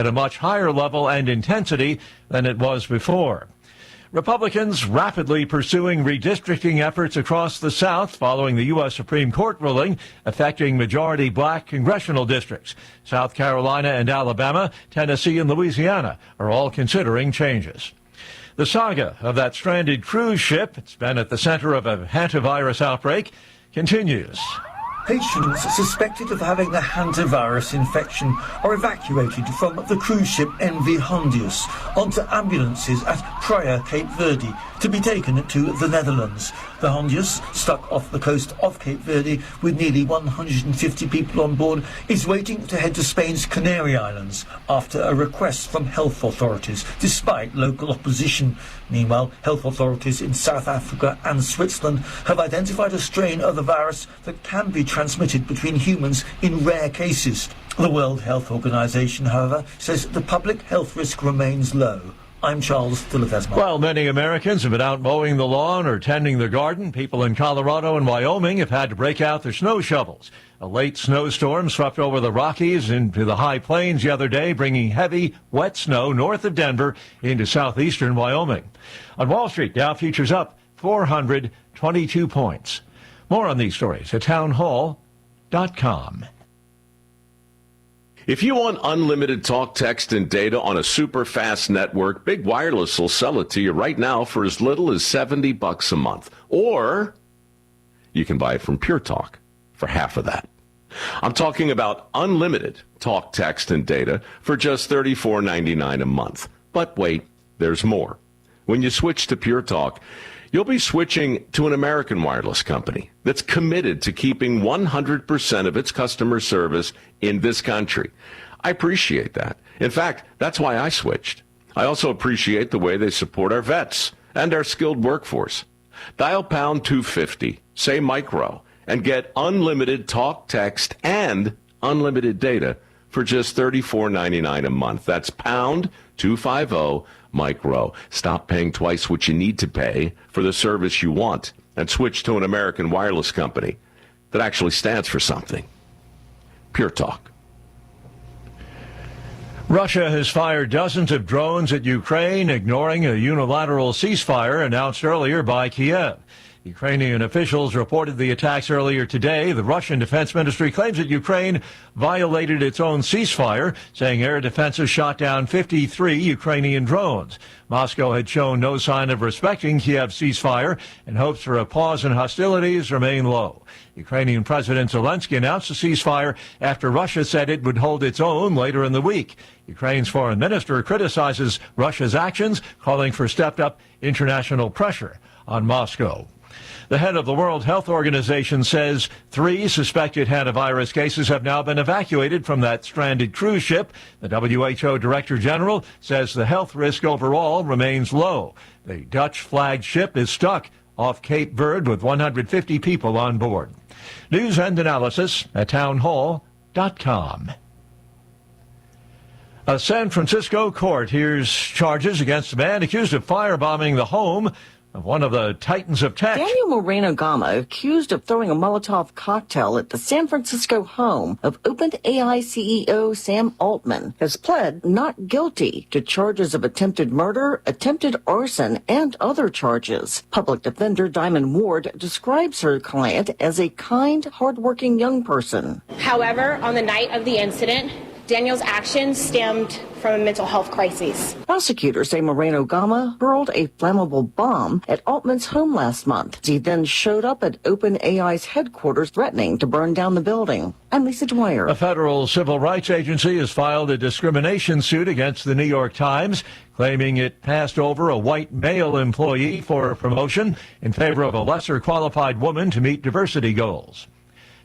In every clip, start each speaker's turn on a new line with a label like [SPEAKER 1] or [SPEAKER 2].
[SPEAKER 1] at a much higher level and intensity than it was before. Republicans rapidly pursuing redistricting efforts across the South following the U.S. Supreme Court ruling affecting majority black congressional districts. South Carolina and Alabama, Tennessee and Louisiana are all considering changes. The saga of that stranded cruise ship, it's been at the center of a hantavirus outbreak, continues.
[SPEAKER 2] Patients suspected of having a hantavirus infection are evacuated from the cruise ship MV Hondius onto ambulances at Praia, Cape Verde, to be taken to the Netherlands. The Hondius, stuck off the coast of Cape Verde with nearly 150 people on board, is waiting to head to Spain's Canary Islands after a request from health authorities, despite local opposition. Meanwhile, health authorities in South Africa and Switzerland have identified a strain of the virus that can be transmitted between humans in rare cases. The World Health Organization, however, says the public health risk remains low. I'm Charles Dillefesma.
[SPEAKER 1] Well, many Americans have been out mowing the lawn or tending their garden. People in Colorado and Wyoming have had to break out their snow shovels. A late snowstorm swept over the Rockies into the high plains the other day, bringing heavy, wet snow north of Denver into southeastern Wyoming. On Wall Street, Dow futures up 422 points. More on these stories at townhall.com.
[SPEAKER 3] If you want unlimited talk, text, and data on a super fast network, Big Wireless will sell it to you right now for as little as $70 a month. Or you can buy it from Pure Talk for half of that. I'm talking about unlimited talk, text, and data for just $34.99 a month. But wait, there's more. When you switch to Pure Talk, you'll be switching to an American wireless company that's committed to keeping 100% of its customer service in this country. I appreciate that. In fact, that's why I switched. I also appreciate the way they support our vets and our skilled workforce. Dial pound 250, say micro, and get unlimited talk, text, and unlimited data for just $34.99 a month. That's pound 250 micro. Stop paying twice what you need to pay for the service you want and switch to an American wireless company that actually stands for something. Pure Talk.
[SPEAKER 1] Russia has fired dozens of drones at Ukraine, ignoring a unilateral ceasefire announced earlier by Kiev. Ukrainian officials reported the attacks earlier today. The Russian Defense Ministry claims that Ukraine violated its own ceasefire, saying air defenses shot down 53 Ukrainian drones. Moscow had shown no sign of respecting Kiev's ceasefire, and hopes for a pause in hostilities remain low. Ukrainian President Zelensky announced a ceasefire after Russia said it would hold its own later in the week. Ukraine's foreign minister criticizes Russia's actions, calling for stepped-up international pressure on Moscow. The head of the World Health Organization says 3 suspected hantavirus cases have now been evacuated from that stranded cruise ship. The WHO Director General says the health risk overall remains low. The Dutch-flagged ship is stuck off Cape Verde with 150 people on board. News and analysis at townhall.com. A San Francisco court hears charges against a man accused of firebombing the home of one of the titans of tech.
[SPEAKER 4] Daniel Moreno Gama, accused of throwing a Molotov cocktail at the San Francisco home of OpenAI CEO Sam Altman, has pled not guilty to charges of attempted murder, attempted arson, and other charges. Public defender Diamond Ward describes her client as a kind, hardworking young person.
[SPEAKER 5] However, on the night of the incident, Daniel's actions stemmed from a mental health crisis.
[SPEAKER 4] Prosecutors say Moreno Gama hurled a flammable bomb at Altman's home last month. He then showed up at OpenAI's headquarters threatening to burn down the building. I'm Lisa Dwyer.
[SPEAKER 1] A federal civil rights agency has filed a discrimination suit against the New York Times, claiming it passed over a white male employee for a promotion in favor of a lesser qualified woman to meet diversity goals.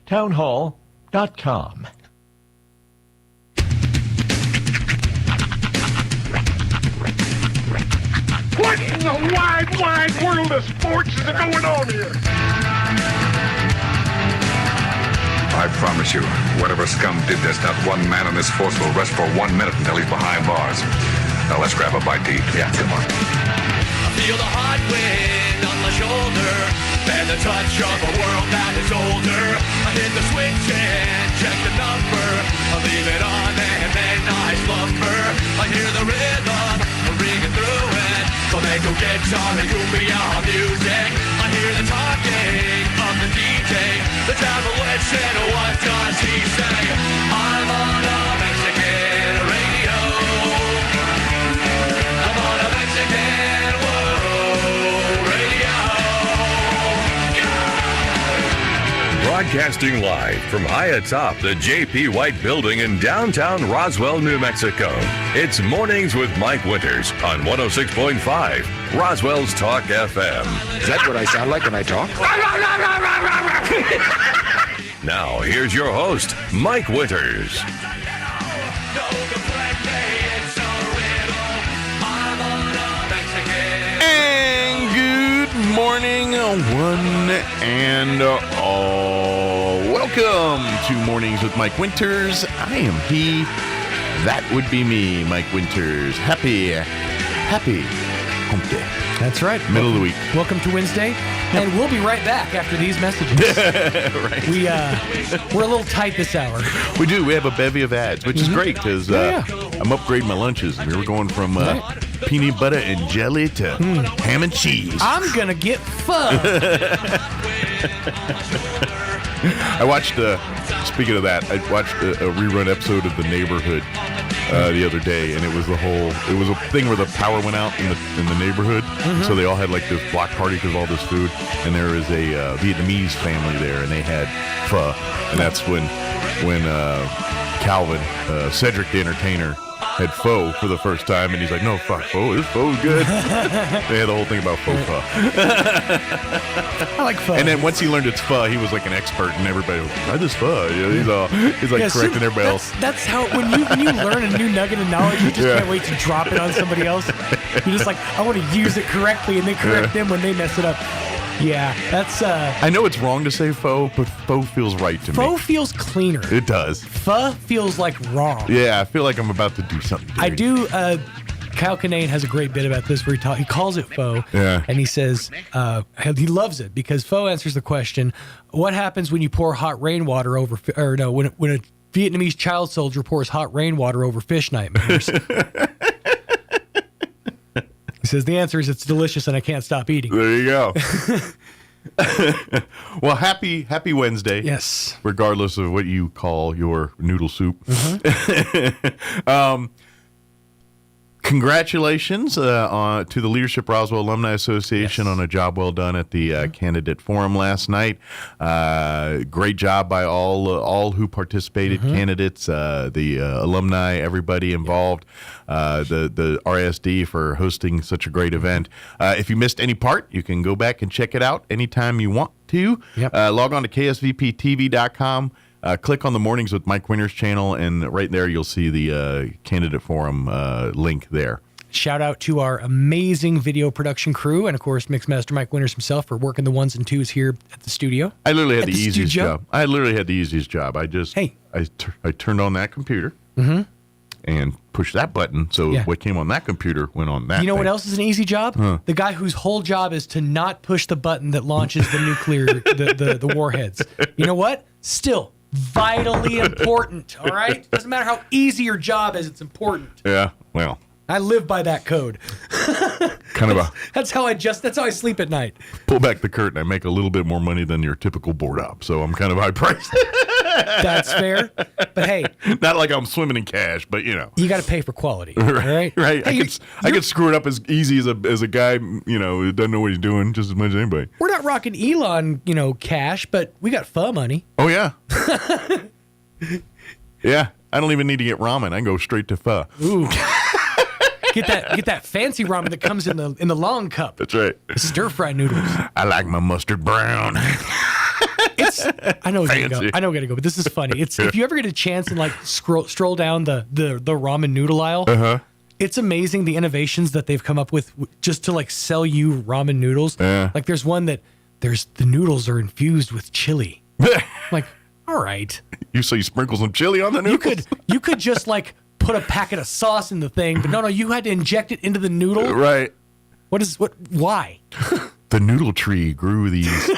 [SPEAKER 1] Townhall.com.
[SPEAKER 6] What in the wide, wide world of sports is going on here?
[SPEAKER 7] I promise you, whatever scum did this, not one man in this force will rest for 1 minute until he's behind bars. Now let's grab a bite to eat. Yeah, come on.
[SPEAKER 8] feel the hot wind on my shoulder and the touch of a world that is older. I hit the switch and check the number. I leave it on and then I slumber. I hear the rhythm ringing through it. Flamenco guitar and cumbia music. I hear the talking of the DJ. The travel listen, what does he say? I'm on a Mexican radio. I'm on a Mexican radio.
[SPEAKER 9] Broadcasting live from high atop the J.P. White Building in downtown Roswell, New Mexico. It's Mornings with Mike Winters on 106.5 Roswell's Talk FM.
[SPEAKER 7] Is that what I sound like when I talk?
[SPEAKER 9] Now, here's your host, Mike Winters.
[SPEAKER 10] And good morning, one and all. Welcome to Mornings with Mike Winters. I am he. That would be me, Mike Winters. Happy hump day.
[SPEAKER 11] That's right.
[SPEAKER 10] Middle of the week.
[SPEAKER 11] Welcome to Wednesday, and we'll be right back after these messages.
[SPEAKER 10] Right.
[SPEAKER 11] We're a little tight this hour.
[SPEAKER 10] We do. We have a bevy of ads, which is great because I'm upgrading my lunches. We were going from peanut butter and jelly to ham and cheese.
[SPEAKER 11] I'm gonna get pho.
[SPEAKER 10] I watched. Speaking of that, I watched a rerun episode of The Neighborhood the other day, and it was a thing where the power went out in the neighborhood, so they all had like this block party because of all this food, and there was a Vietnamese family there, and they had pho, and that's when Calvin, Cedric the Entertainer, had pho for the first time, and he's like, no, fuck pho, this pho's good. They had the whole thing about pho.
[SPEAKER 11] I like pho.
[SPEAKER 10] And then once he learned it's pho, he was like an expert, and everybody was like, try this pho. You know, he's like correcting everybody else.
[SPEAKER 11] That's how, when you learn a new nugget of knowledge, you just can't wait to drop it on somebody else. You're just like, I want to use it correctly, and then correct them when they mess it up. Yeah, that's...
[SPEAKER 10] I know it's wrong to say pho, but pho feels right to me.
[SPEAKER 11] Pho feels cleaner.
[SPEAKER 10] It does.
[SPEAKER 11] Pho feels like wrong.
[SPEAKER 10] Yeah, I feel like I'm about to do something dirty.
[SPEAKER 11] I do... Kyle Kinane has a great bit about this where he calls it pho, and he says he loves it because pho answers the question, what happens when you pour hot rainwater over... Or no, when a Vietnamese child soldier pours hot rainwater over fish nightmares? He says, the answer is it's delicious and I can't stop eating.
[SPEAKER 10] There you go. Well, happy Wednesday.
[SPEAKER 11] Yes.
[SPEAKER 10] Regardless of what you call your noodle soup. Congratulations to the Leadership Roswell Alumni Association on a job well done at the candidate forum last night. Great job by all who participated, candidates, the alumni, everybody involved, the RSD for hosting such a great event. If you missed any part, you can go back and check it out anytime you want to. Log on to ksvptv.com. Click on the Mornings with Mike Winters channel, and right there you'll see the candidate forum link there.
[SPEAKER 11] Shout out to our amazing video production crew, and of course Mixmaster Mike Winters himself for working the ones and twos here at the studio.
[SPEAKER 10] I literally had the easiest job. I just I turned on that computer and pushed that button, so what came on that computer went on that.
[SPEAKER 11] You know
[SPEAKER 10] thing.
[SPEAKER 11] what else is an easy job? The guy whose whole job is to not push the button that launches the nuclear the warheads. You know what? Still vitally important, all right? Doesn't matter how easy your job is, it's important.
[SPEAKER 10] Yeah, well.
[SPEAKER 11] I live by that code. That's how I sleep at night.
[SPEAKER 10] Pull back the curtain, I make a little bit more money than your typical board op, so I'm kind of high priced.
[SPEAKER 11] That's fair. But hey,
[SPEAKER 10] not like I'm swimming in cash, but you know.
[SPEAKER 11] You got to pay for quality, all right?
[SPEAKER 10] Right. Hey, I could screw it up as easy as a guy, who doesn't know what he's doing just as much as anybody.
[SPEAKER 11] We're not rocking Elon, cash, but we got pho money.
[SPEAKER 10] Oh yeah. Yeah, I don't even need to get ramen. I can go straight to pho.
[SPEAKER 11] Ooh. Get that fancy ramen that comes in the long cup.
[SPEAKER 10] That's right.
[SPEAKER 11] Stir fry noodles.
[SPEAKER 10] I like my mustard brown.
[SPEAKER 11] I know we gotta go, but this is funny. If you ever get a chance and stroll down the ramen noodle aisle, it's amazing the innovations that they've come up with just to sell you ramen noodles. Like there's one that the noodles are infused with chili. Like, all right.
[SPEAKER 10] You sprinkle some chili on the noodles?
[SPEAKER 11] You could just put a packet of sauce in the thing, but no, you had to inject it into the noodle.
[SPEAKER 10] Right.
[SPEAKER 11] Why?
[SPEAKER 10] The noodle tree grew these.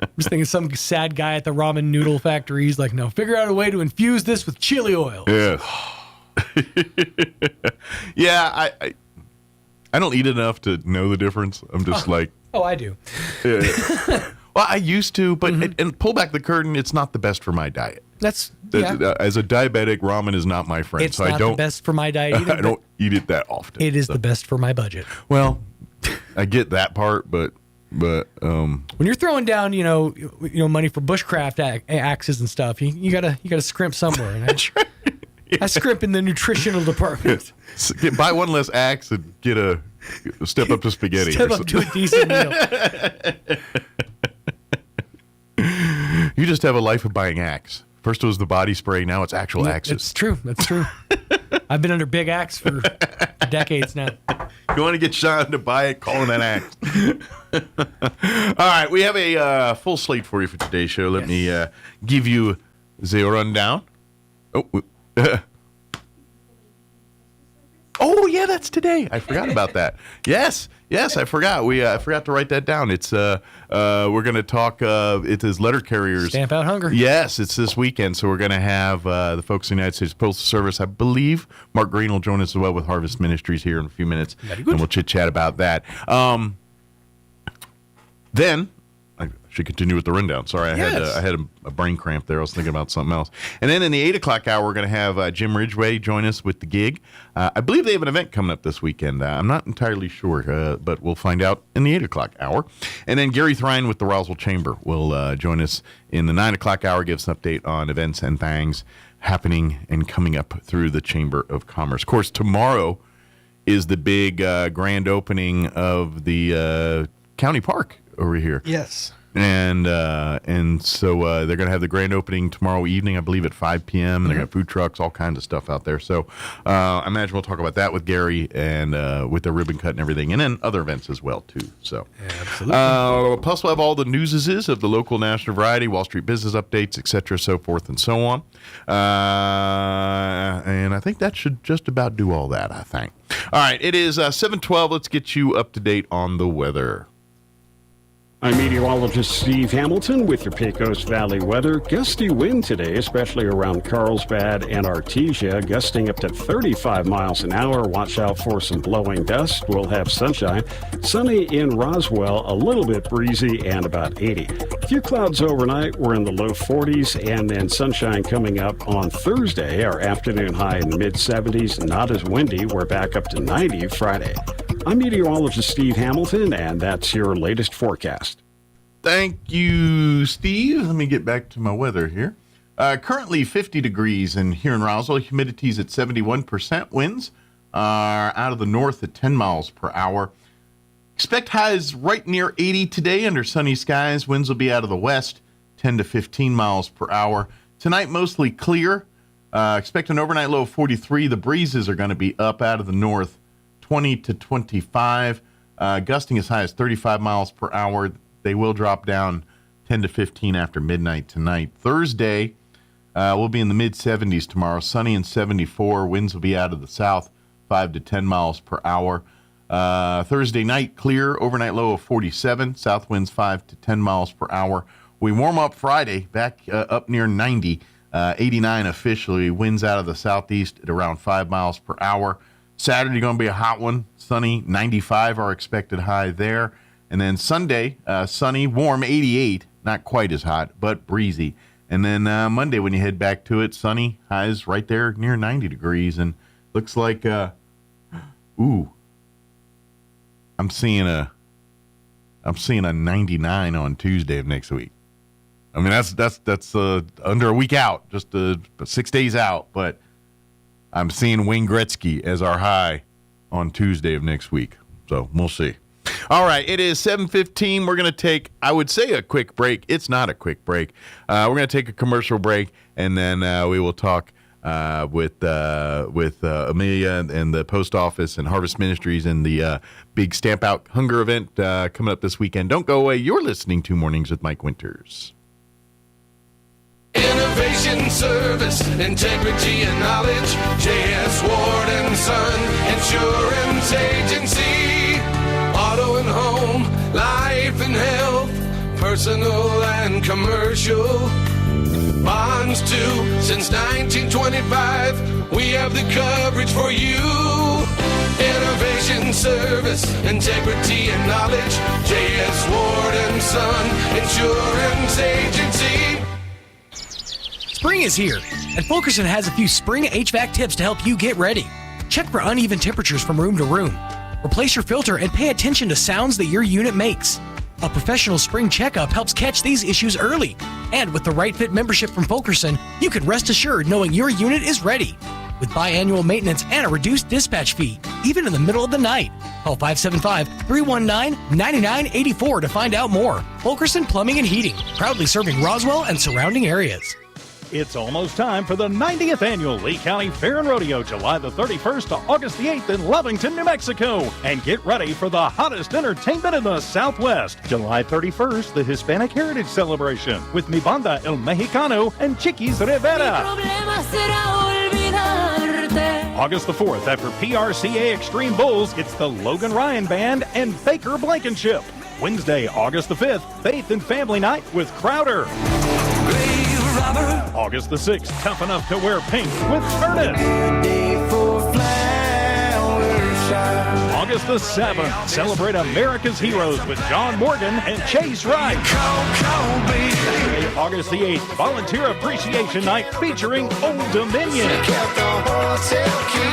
[SPEAKER 11] I'm just thinking some sad guy at the ramen noodle factory. He's like, no, figure out a way to infuse this with chili oil.
[SPEAKER 10] Yeah. Yeah, I don't eat enough to know the difference. I'm just like...
[SPEAKER 11] Oh, I do.
[SPEAKER 10] Well, I used to, but and pull back the curtain, it's not the best for my diet.
[SPEAKER 11] As
[SPEAKER 10] a diabetic, ramen is not my friend.
[SPEAKER 11] It's not the best for my diet either.
[SPEAKER 10] I don't eat it that often.
[SPEAKER 11] It is the best for my budget.
[SPEAKER 10] Well, I get that part, but
[SPEAKER 11] when you're throwing down, money for bushcraft axes and stuff, you gotta scrimp somewhere. And
[SPEAKER 10] That's right.
[SPEAKER 11] I scrimp in the nutritional department.
[SPEAKER 10] Buy one less axe and get a step up to spaghetti.
[SPEAKER 11] Step up to a decent meal.
[SPEAKER 10] You just have a life of buying axe. First it was the body spray, now it's actual axes.
[SPEAKER 11] It's true. That's true. I've been under big axe for decades now.
[SPEAKER 10] You want to get Sean to buy it, call him an axe. All right, we have a full slate for you for today's show. Let me give you the rundown. Oh, yeah, that's today. I forgot about that. Yes, I forgot. I forgot to write that down. It's we're going to talk. It is letter carriers.
[SPEAKER 11] Stamp out hunger.
[SPEAKER 10] Yes, it's this weekend. So we're going to have the folks in the United States Postal Service. I believe Mark Green will join us as well with Harvest Ministries here in a few minutes, and we'll chit chat about that. Then. I should continue with the rundown. Sorry, I had a brain cramp there. I was thinking about something else. And then in the 8 o'clock hour, we're going to have Jim Ridgway join us with The Gig. I believe they have an event coming up this weekend. I'm not entirely sure, but we'll find out in the 8 o'clock hour. And then Gary Thrine with the Roswell Chamber will join us in the 9 o'clock hour, give us an update on events and things happening and coming up through the Chamber of Commerce. Of course, tomorrow is the big grand opening of the county park over here.
[SPEAKER 11] Yes.
[SPEAKER 10] And so they're going to have the grand opening tomorrow evening, I believe, at 5 p.m. And they're going to have food trucks, all kinds of stuff out there. So I imagine we'll talk about that with Gary and with the ribbon cut and everything, and then other events as well, too. So
[SPEAKER 11] absolutely.
[SPEAKER 10] Plus, we'll have all the newses of the local, national variety, Wall Street business updates, etc., so forth and so on. And I think that should just about do all that, I think. All right, it is 7:12. Let's get you up to date on the weather.
[SPEAKER 12] I'm meteorologist Steve Hamilton with your Pecos Valley weather. Gusty wind today, especially around Carlsbad and Artesia, gusting up to 35 miles an hour. Watch out for some blowing dust. We'll have sunshine. Sunny in Roswell, a little bit breezy and about 80. A few clouds overnight. We're in the low 40s, and then sunshine coming up on Thursday. Our afternoon high in the mid-70s. Not as windy. We're back up to 90 Friday. I'm meteorologist Steve Hamilton, and that's your latest forecast.
[SPEAKER 10] Thank you, Steve. Let me get back to my weather here. Currently 50 degrees here in Roswell. Humidity's at 71%. Winds are out of the north at 10 miles per hour. Expect highs right near 80 today under sunny skies. Winds will be out of the west, 10 to 15 miles per hour. Tonight, mostly clear. Expect an overnight low of 43. The breezes are going to be up out of the north, 20 to 25, gusting as high as 35 miles per hour. They will drop down 10 to 15 after midnight tonight. Thursday, we'll be in the mid-70s tomorrow. Sunny and 74. Winds will be out of the south, 5 to 10 miles per hour. Thursday night, clear. Overnight low of 47. South winds 5 to 10 miles per hour. We warm up Friday, back up near 90. 89 officially. Winds out of the southeast at around 5 miles per hour. Saturday going to be a hot one, sunny, 95 our expected high there. And then Sunday, sunny, warm, 88, not quite as hot, but breezy. And then Monday when you head back to it, sunny, highs right there near 90 degrees. And looks like, I'm seeing a 99 on Tuesday of next week. I mean, that's under a week out, just 6 days out, but I'm seeing Wayne Gretzky as our high on Tuesday of next week. So we'll see. All right, it is 7:15. We're going to take, I would say, a quick break. It's not a quick break. We're going to take a commercial break, and then we will talk with Amelia and the post office and Harvest Ministries and the big Stamp Out Hunger event coming up this weekend. Don't go away. You're listening to Mornings with Mike Winters.
[SPEAKER 8] Innovation, service, integrity, and knowledge. J.S. Ward & Son, Insurance Agency. Auto and home, life and health, personal and commercial. Bonds too, since 1925, we have the coverage for you. Innovation, service, integrity, and knowledge. J.S. Ward & Son Insurance Agency.
[SPEAKER 11] Spring is here, and Fulkerson has a few spring HVAC tips to help you get ready. Check for uneven temperatures from room to room. Replace your filter and pay attention to sounds that your unit makes. A professional spring checkup helps catch these issues early. And with the right fit membership from Fulkerson, you can rest assured knowing your unit is ready. With biannual maintenance and a reduced dispatch fee, even in the middle of the night. Call 575-319-9984 to find out more. Fulkerson Plumbing and Heating, proudly serving Roswell and surrounding areas.
[SPEAKER 13] It's almost time for the 90th Annual Lee County Fair and Rodeo, July the 31st to August the 8th in Lovington, New Mexico. And get ready for the hottest entertainment in the Southwest. July 31st, the Hispanic Heritage Celebration with Mi Banda El Mexicano and Chiquis Rivera. August the 4th, after PRCA Extreme Bulls, it's the Logan Ryan Band and Baker Blankenship. Wednesday, August the 5th, Faith and Family Night with Crowder. August the 6th, Tough Enough to Wear Pink with Ernest. August the 7th, celebrate America's Heroes with John Morgan and Chase Wright. Saturday, August the 8th, Volunteer Appreciation Night featuring Old Dominion.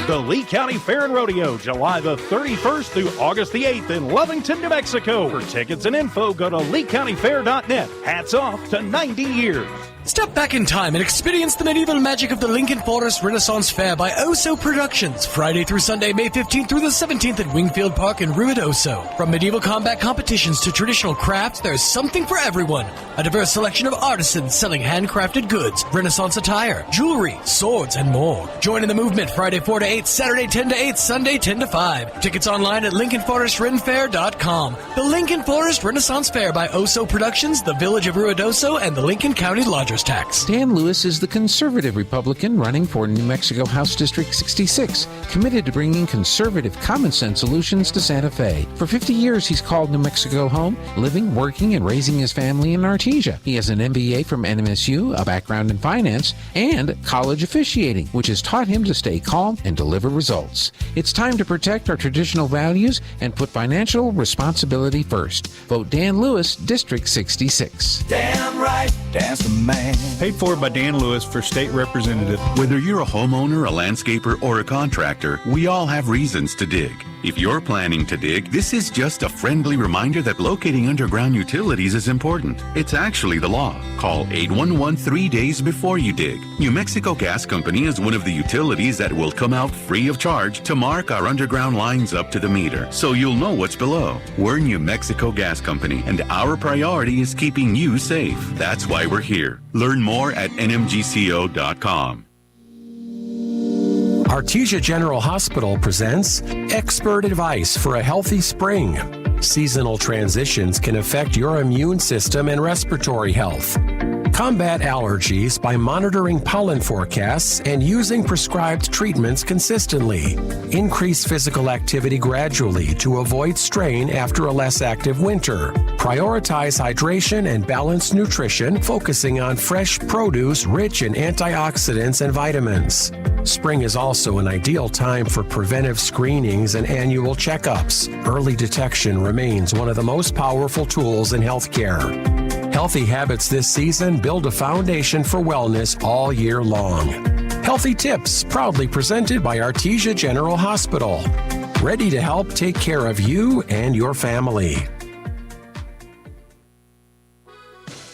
[SPEAKER 13] The Lee County Fair and Rodeo, July the 31st through August the 8th in Lovington, New Mexico. For tickets and info, go to leecountyfair.net. Hats off to 90 years.
[SPEAKER 11] Step back in time and experience the medieval magic of the Lincoln Forest Renaissance Fair by Oso Productions. Friday through Sunday, May 15th through the 17th at Wingfield Park in Ruidoso. From medieval combat competitions to traditional crafts, there's something for everyone. A diverse selection of artisans selling handcrafted goods, Renaissance attire, jewelry, swords, and more. Join in the movement Friday 4 to 8, Saturday 10 to 8, Sunday 10 to 5. Tickets online at LincolnForestRenFair.com. The Lincoln Forest Renaissance Fair by Oso Productions, the Village of Ruidoso, and the Lincoln County Lodgers Tax.
[SPEAKER 14] Dan Lewis is the conservative Republican running for New Mexico House District 66, committed to bringing conservative common sense solutions to Santa Fe. For 50 years, he's called New Mexico home, living, working, and raising his family in Artesia. He has an MBA from NMSU, a background in finance, and college officiating, which has taught him to stay calm and deliver results. It's time to protect our traditional values and put financial responsibility first. Vote Dan Lewis, District 66.
[SPEAKER 8] Damn right, Dan's the man.
[SPEAKER 15] Paid for by Dan Lewis for State Representative.
[SPEAKER 16] Whether you're a homeowner, a landscaper, or a contractor, we all have reasons to dig. If you're planning to dig, this is just a friendly reminder that locating underground utilities is important. It's actually the law. Call 811 3 days before you dig. New Mexico Gas Company is one of the utilities that will come out free of charge to mark our underground lines up to the meter, so you'll know what's below. We're New Mexico Gas Company, and our priority is keeping you safe. That's why we're here. Learn more at nmgco.com.
[SPEAKER 17] Artesia General Hospital presents expert advice for a healthy spring. Seasonal transitions can affect your immune system and respiratory health. Combat allergies by monitoring pollen forecasts and using prescribed treatments consistently. Increase physical activity gradually to avoid strain after a less active winter. Prioritize hydration and balanced nutrition, focusing on fresh produce rich in antioxidants and vitamins. Spring is also an ideal time for preventive screenings and annual checkups. Early detection remains one of the most powerful tools in healthcare. Healthy habits this season build a foundation for wellness all year long. Healthy Tips, proudly presented by Artesia General Hospital. Ready to help take care of you and your family.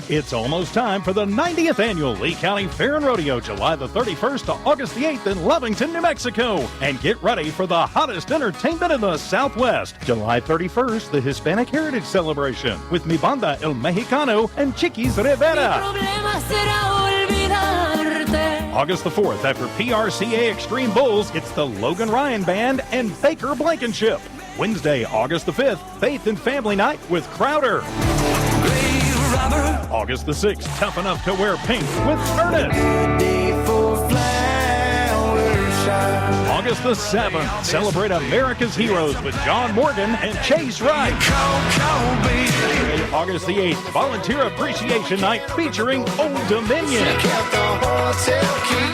[SPEAKER 13] It's almost time for the 90th Annual Lee County Fair and Rodeo, July the 31st to August the 8th in Lovington, New Mexico. And get ready for the hottest entertainment in the Southwest. July 31st, the Hispanic Heritage Celebration with Mi Banda El Mexicano and Chiquis Rivera. August the 4th, after PRCA Extreme Bulls, it's the Logan Ryan Band and Baker Blankenship. Wednesday, August the 5th, Faith and Family Night with Crowder. August the 6th, Tough Enough to Wear Pink with Ernest. August the 7th, celebrate America's heroes with John Morgan and Chase Wright. Saturday, August the 8th, Volunteer Appreciation Night featuring Old Dominion.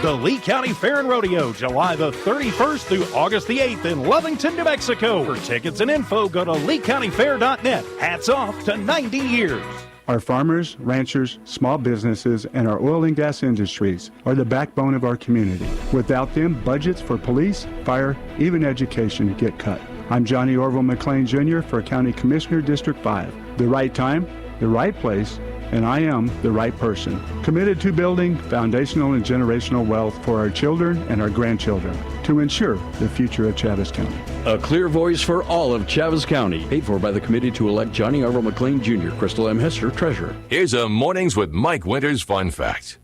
[SPEAKER 13] The Lee County Fair and Rodeo, July the 31st through August the 8th in Lovington, New Mexico. For tickets and info, go to leecountyfair.net. Hats off to 90 years.
[SPEAKER 18] Our farmers, ranchers, small businesses, and our oil and gas industries are the backbone of our community. Without them, budgets for police, fire, even education get cut. I'm Johnny Orville McLean Jr. for County Commissioner, District 5. The right time, the right place, and I am the right person. Committed to building foundational and generational wealth for our children and our grandchildren to ensure the future of Chaves County.
[SPEAKER 19] A clear voice for all of Chaves County. Paid for by the committee to elect Johnny Orville McLean Jr., Crystal M. Hester, Treasurer.
[SPEAKER 9] Here's a Mornings with Mike Winters fun fact.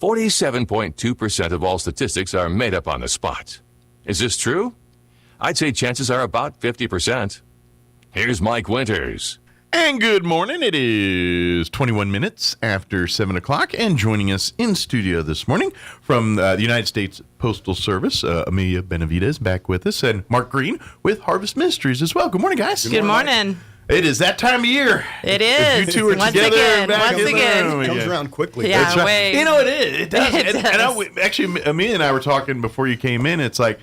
[SPEAKER 9] 47.2% of all statistics are made up on the spot. Is this true? I'd say chances are about 50%. Here's Mike Winters.
[SPEAKER 10] And good morning. It is 21 minutes after 7 o'clock. And joining us in studio this morning from the United States Postal Service, Amelia Benavides back with us, and Mark Green with Harvest Ministries as well. Good morning, guys.
[SPEAKER 20] Good morning.
[SPEAKER 10] It is that time of year.
[SPEAKER 20] It is.
[SPEAKER 10] You two are
[SPEAKER 20] once
[SPEAKER 10] together.
[SPEAKER 20] Again,
[SPEAKER 10] back
[SPEAKER 20] once
[SPEAKER 10] in
[SPEAKER 20] again.
[SPEAKER 10] The room.
[SPEAKER 21] It comes around quickly.
[SPEAKER 20] Yeah,
[SPEAKER 10] That's right.
[SPEAKER 20] way.
[SPEAKER 10] You know, it is. It does.
[SPEAKER 20] It
[SPEAKER 10] and
[SPEAKER 20] does.
[SPEAKER 10] Actually, Amelia and I were talking before you came in. It's like,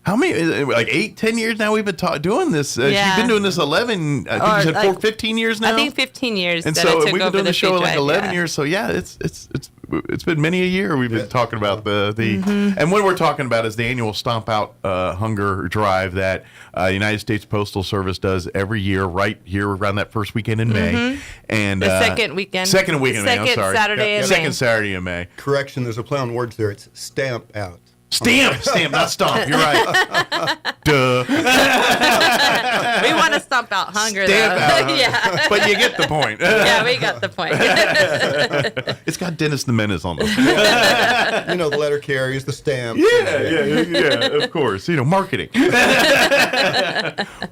[SPEAKER 10] how many, like 8-10 years now we've been doing this.
[SPEAKER 20] Yeah.
[SPEAKER 10] She's been doing this 11, I think you said 15 years now?
[SPEAKER 20] I think 15 years.
[SPEAKER 10] And
[SPEAKER 20] that
[SPEAKER 10] so
[SPEAKER 20] I took
[SPEAKER 10] we've been
[SPEAKER 20] over
[SPEAKER 10] doing the show
[SPEAKER 20] food
[SPEAKER 10] like
[SPEAKER 20] drive,
[SPEAKER 10] 11
[SPEAKER 20] yeah.
[SPEAKER 10] years. So yeah, it's been many a year we've been talking about the
[SPEAKER 20] Mm-hmm.
[SPEAKER 10] and what we're talking about is the annual Stomp Out Hunger Drive that the United States Postal Service does every year right here around that first weekend in May.
[SPEAKER 20] Mhm.
[SPEAKER 10] And
[SPEAKER 20] The second weekend.
[SPEAKER 10] Second weekend in May, I'm
[SPEAKER 20] Second
[SPEAKER 10] sorry.
[SPEAKER 20] Saturday in May.
[SPEAKER 10] Second Saturday in May.
[SPEAKER 21] Correction, there's a play on words there. It's Stamp Out.
[SPEAKER 10] Stamp, not stomp. You're right. Duh.
[SPEAKER 20] We want to stomp out hunger,
[SPEAKER 10] Stamp
[SPEAKER 20] though.
[SPEAKER 10] out.
[SPEAKER 20] Yeah.
[SPEAKER 10] But you get the point.
[SPEAKER 20] Yeah, we got the point.
[SPEAKER 10] It's got Dennis the Menace on this.
[SPEAKER 21] You know, the letter carries the stamp.
[SPEAKER 10] Yeah, of course. You know, marketing.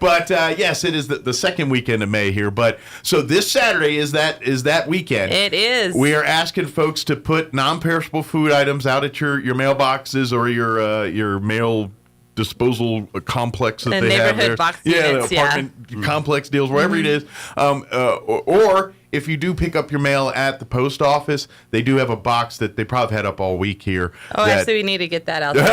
[SPEAKER 10] But yes, it is the second weekend of May here. But so this Saturday is that weekend.
[SPEAKER 20] It is.
[SPEAKER 10] We are asking folks to put non-perishable food items out at your mailboxes or your mail disposal complex that
[SPEAKER 20] The
[SPEAKER 10] they have
[SPEAKER 20] neighborhood
[SPEAKER 10] there.
[SPEAKER 20] box
[SPEAKER 10] Yeah,
[SPEAKER 20] units,
[SPEAKER 10] the apartment complex deals, wherever it is. Or if you do pick up your mail at the post office, they do have a box that they probably had up all week here.
[SPEAKER 20] Oh, actually, we need to get that out there.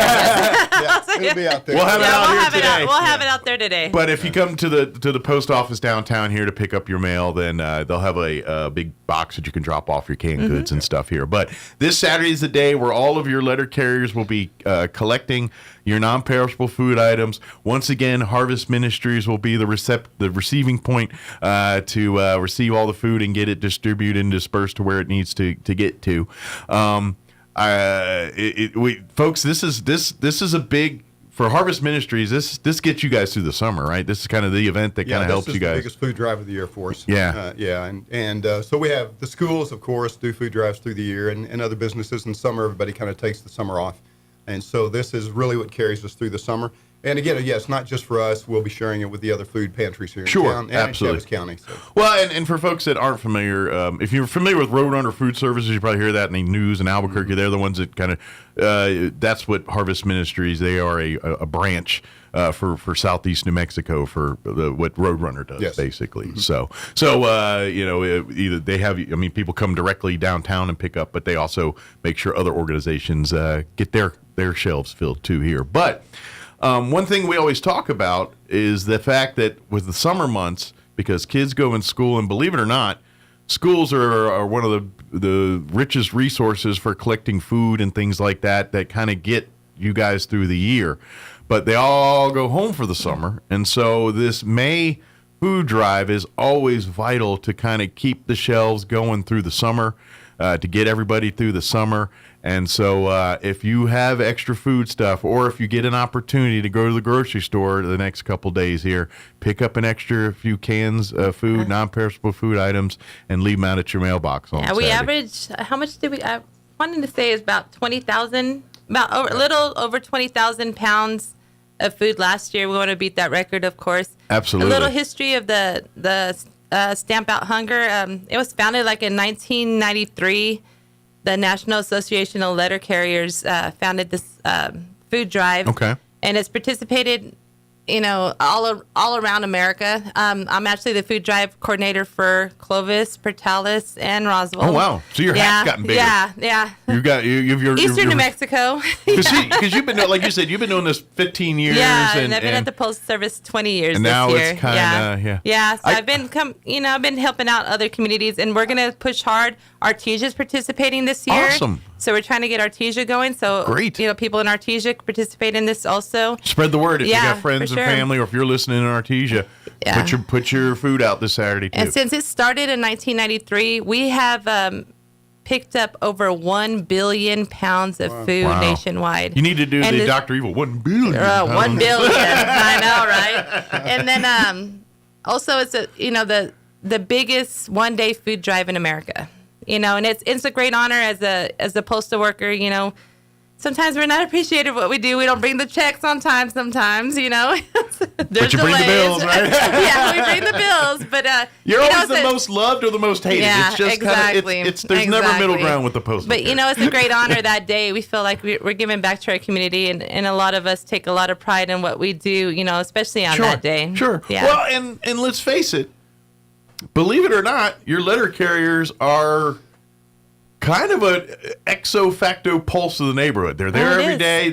[SPEAKER 21] It'll be out there.
[SPEAKER 10] We'll have it out here today.
[SPEAKER 20] We'll have it out there today.
[SPEAKER 10] But if you come to the post office downtown here to pick up your mail, then they'll have a big box that you can drop off your canned goods and stuff here. But this Saturday is the day where all of your letter carriers will be collecting your non-perishable food items. Once again, Harvest Ministries will be the receiving point to receive all the food and get it distributed and dispersed to where it needs to get to. Folks, this is a big. For Harvest Ministries, this gets you guys through the summer, right? This is kind of the event that kind of helps you guys.
[SPEAKER 21] This is the biggest food drive of the year for us.
[SPEAKER 10] Yeah.
[SPEAKER 21] And so we have the schools, of course, do food drives through the year, and other businesses in summer. Everybody kind of takes the summer off. And so this is really what carries us through the summer. And again, it's not just for us. We'll be sharing it with the other food pantries here in town and
[SPEAKER 10] absolutely.
[SPEAKER 21] in Chaves County. So.
[SPEAKER 10] Well, and for folks that aren't familiar, if you're familiar with Roadrunner Food Services, you probably hear that in the news in Albuquerque. They're the ones that kind of, that's what Harvest Ministries, they are a branch for Southeast New Mexico for what Roadrunner does, basically. Mm-hmm. So either they have, people come directly downtown and pick up, but they also make sure other organizations get their shelves filled too here. But one thing we always talk about is the fact that with the summer months, because kids go in school, and believe it or not, schools are one of the richest resources for collecting food and things like that kind of get you guys through the year. But they all go home for the summer, and so this May food drive is always vital to kind of keep the shelves going through the summer, to get everybody through the summer. And so if you have extra food stuff, or if you get an opportunity to go to the grocery store the next couple days here, pick up an extra few cans of food, non-perishable food items, and leave them out at your mailbox on Saturday.
[SPEAKER 20] We average, how much did we, I wanted to say is about 20,000, a little over 20,000 pounds of food last year. We want to beat that record, of course.
[SPEAKER 10] Absolutely.
[SPEAKER 20] A little history of the Stamp Out Hunger. It was founded like in 1993. The National Association of Letter Carriers founded this food drive.
[SPEAKER 10] Okay.
[SPEAKER 20] and it's participated, all around America. I'm actually the food drive coordinator for Clovis, Portales, and Roswell.
[SPEAKER 10] Oh wow! So your hat's gotten bigger.
[SPEAKER 20] Yeah.
[SPEAKER 10] You've your
[SPEAKER 20] Eastern New Mexico.
[SPEAKER 10] Because you've been, like you said, you've been doing this 15 years.
[SPEAKER 20] Yeah, and I've been at the Postal Service 20 years.
[SPEAKER 10] And now
[SPEAKER 20] this year.
[SPEAKER 10] it's kind of
[SPEAKER 20] Yeah. So I've been helping out other communities, and we're gonna push hard. Artesia's participating this year.
[SPEAKER 10] Awesome.
[SPEAKER 20] So we're trying to get Artesia going. So
[SPEAKER 10] great.
[SPEAKER 20] People in Artesia participate in this also.
[SPEAKER 10] Spread the word if you got friends and
[SPEAKER 20] sure.
[SPEAKER 10] family, or if you're listening in Artesia, put your food out this Saturday too.
[SPEAKER 20] And since it started in 1993, we have picked up over 1 billion pounds of food nationwide.
[SPEAKER 10] You need to do the Dr. Evil 1 billion.
[SPEAKER 20] 1 billion. I know, right? And then also it's the biggest one-day food drive in America. And it's a great honor as a postal worker. Sometimes we're not appreciated what we do. We don't bring the checks sometimes. There's
[SPEAKER 10] but you
[SPEAKER 20] delays.
[SPEAKER 10] bring the bills, right?
[SPEAKER 20] Yeah, we bring the bills. But
[SPEAKER 10] you're always the most loved or the most hated.
[SPEAKER 20] Yeah,
[SPEAKER 10] it's just
[SPEAKER 20] exactly.
[SPEAKER 10] Kind of there's never middle ground with the postal.
[SPEAKER 20] But it's a great honor that day. We feel like we're giving back to our community, and a lot of us take a lot of pride in what we do. Especially on that day.
[SPEAKER 10] Sure.
[SPEAKER 20] Yeah.
[SPEAKER 10] Well, and let's face it. Believe it or not, your letter carriers are kind of a ex facto pulse of the neighborhood. They're there every day.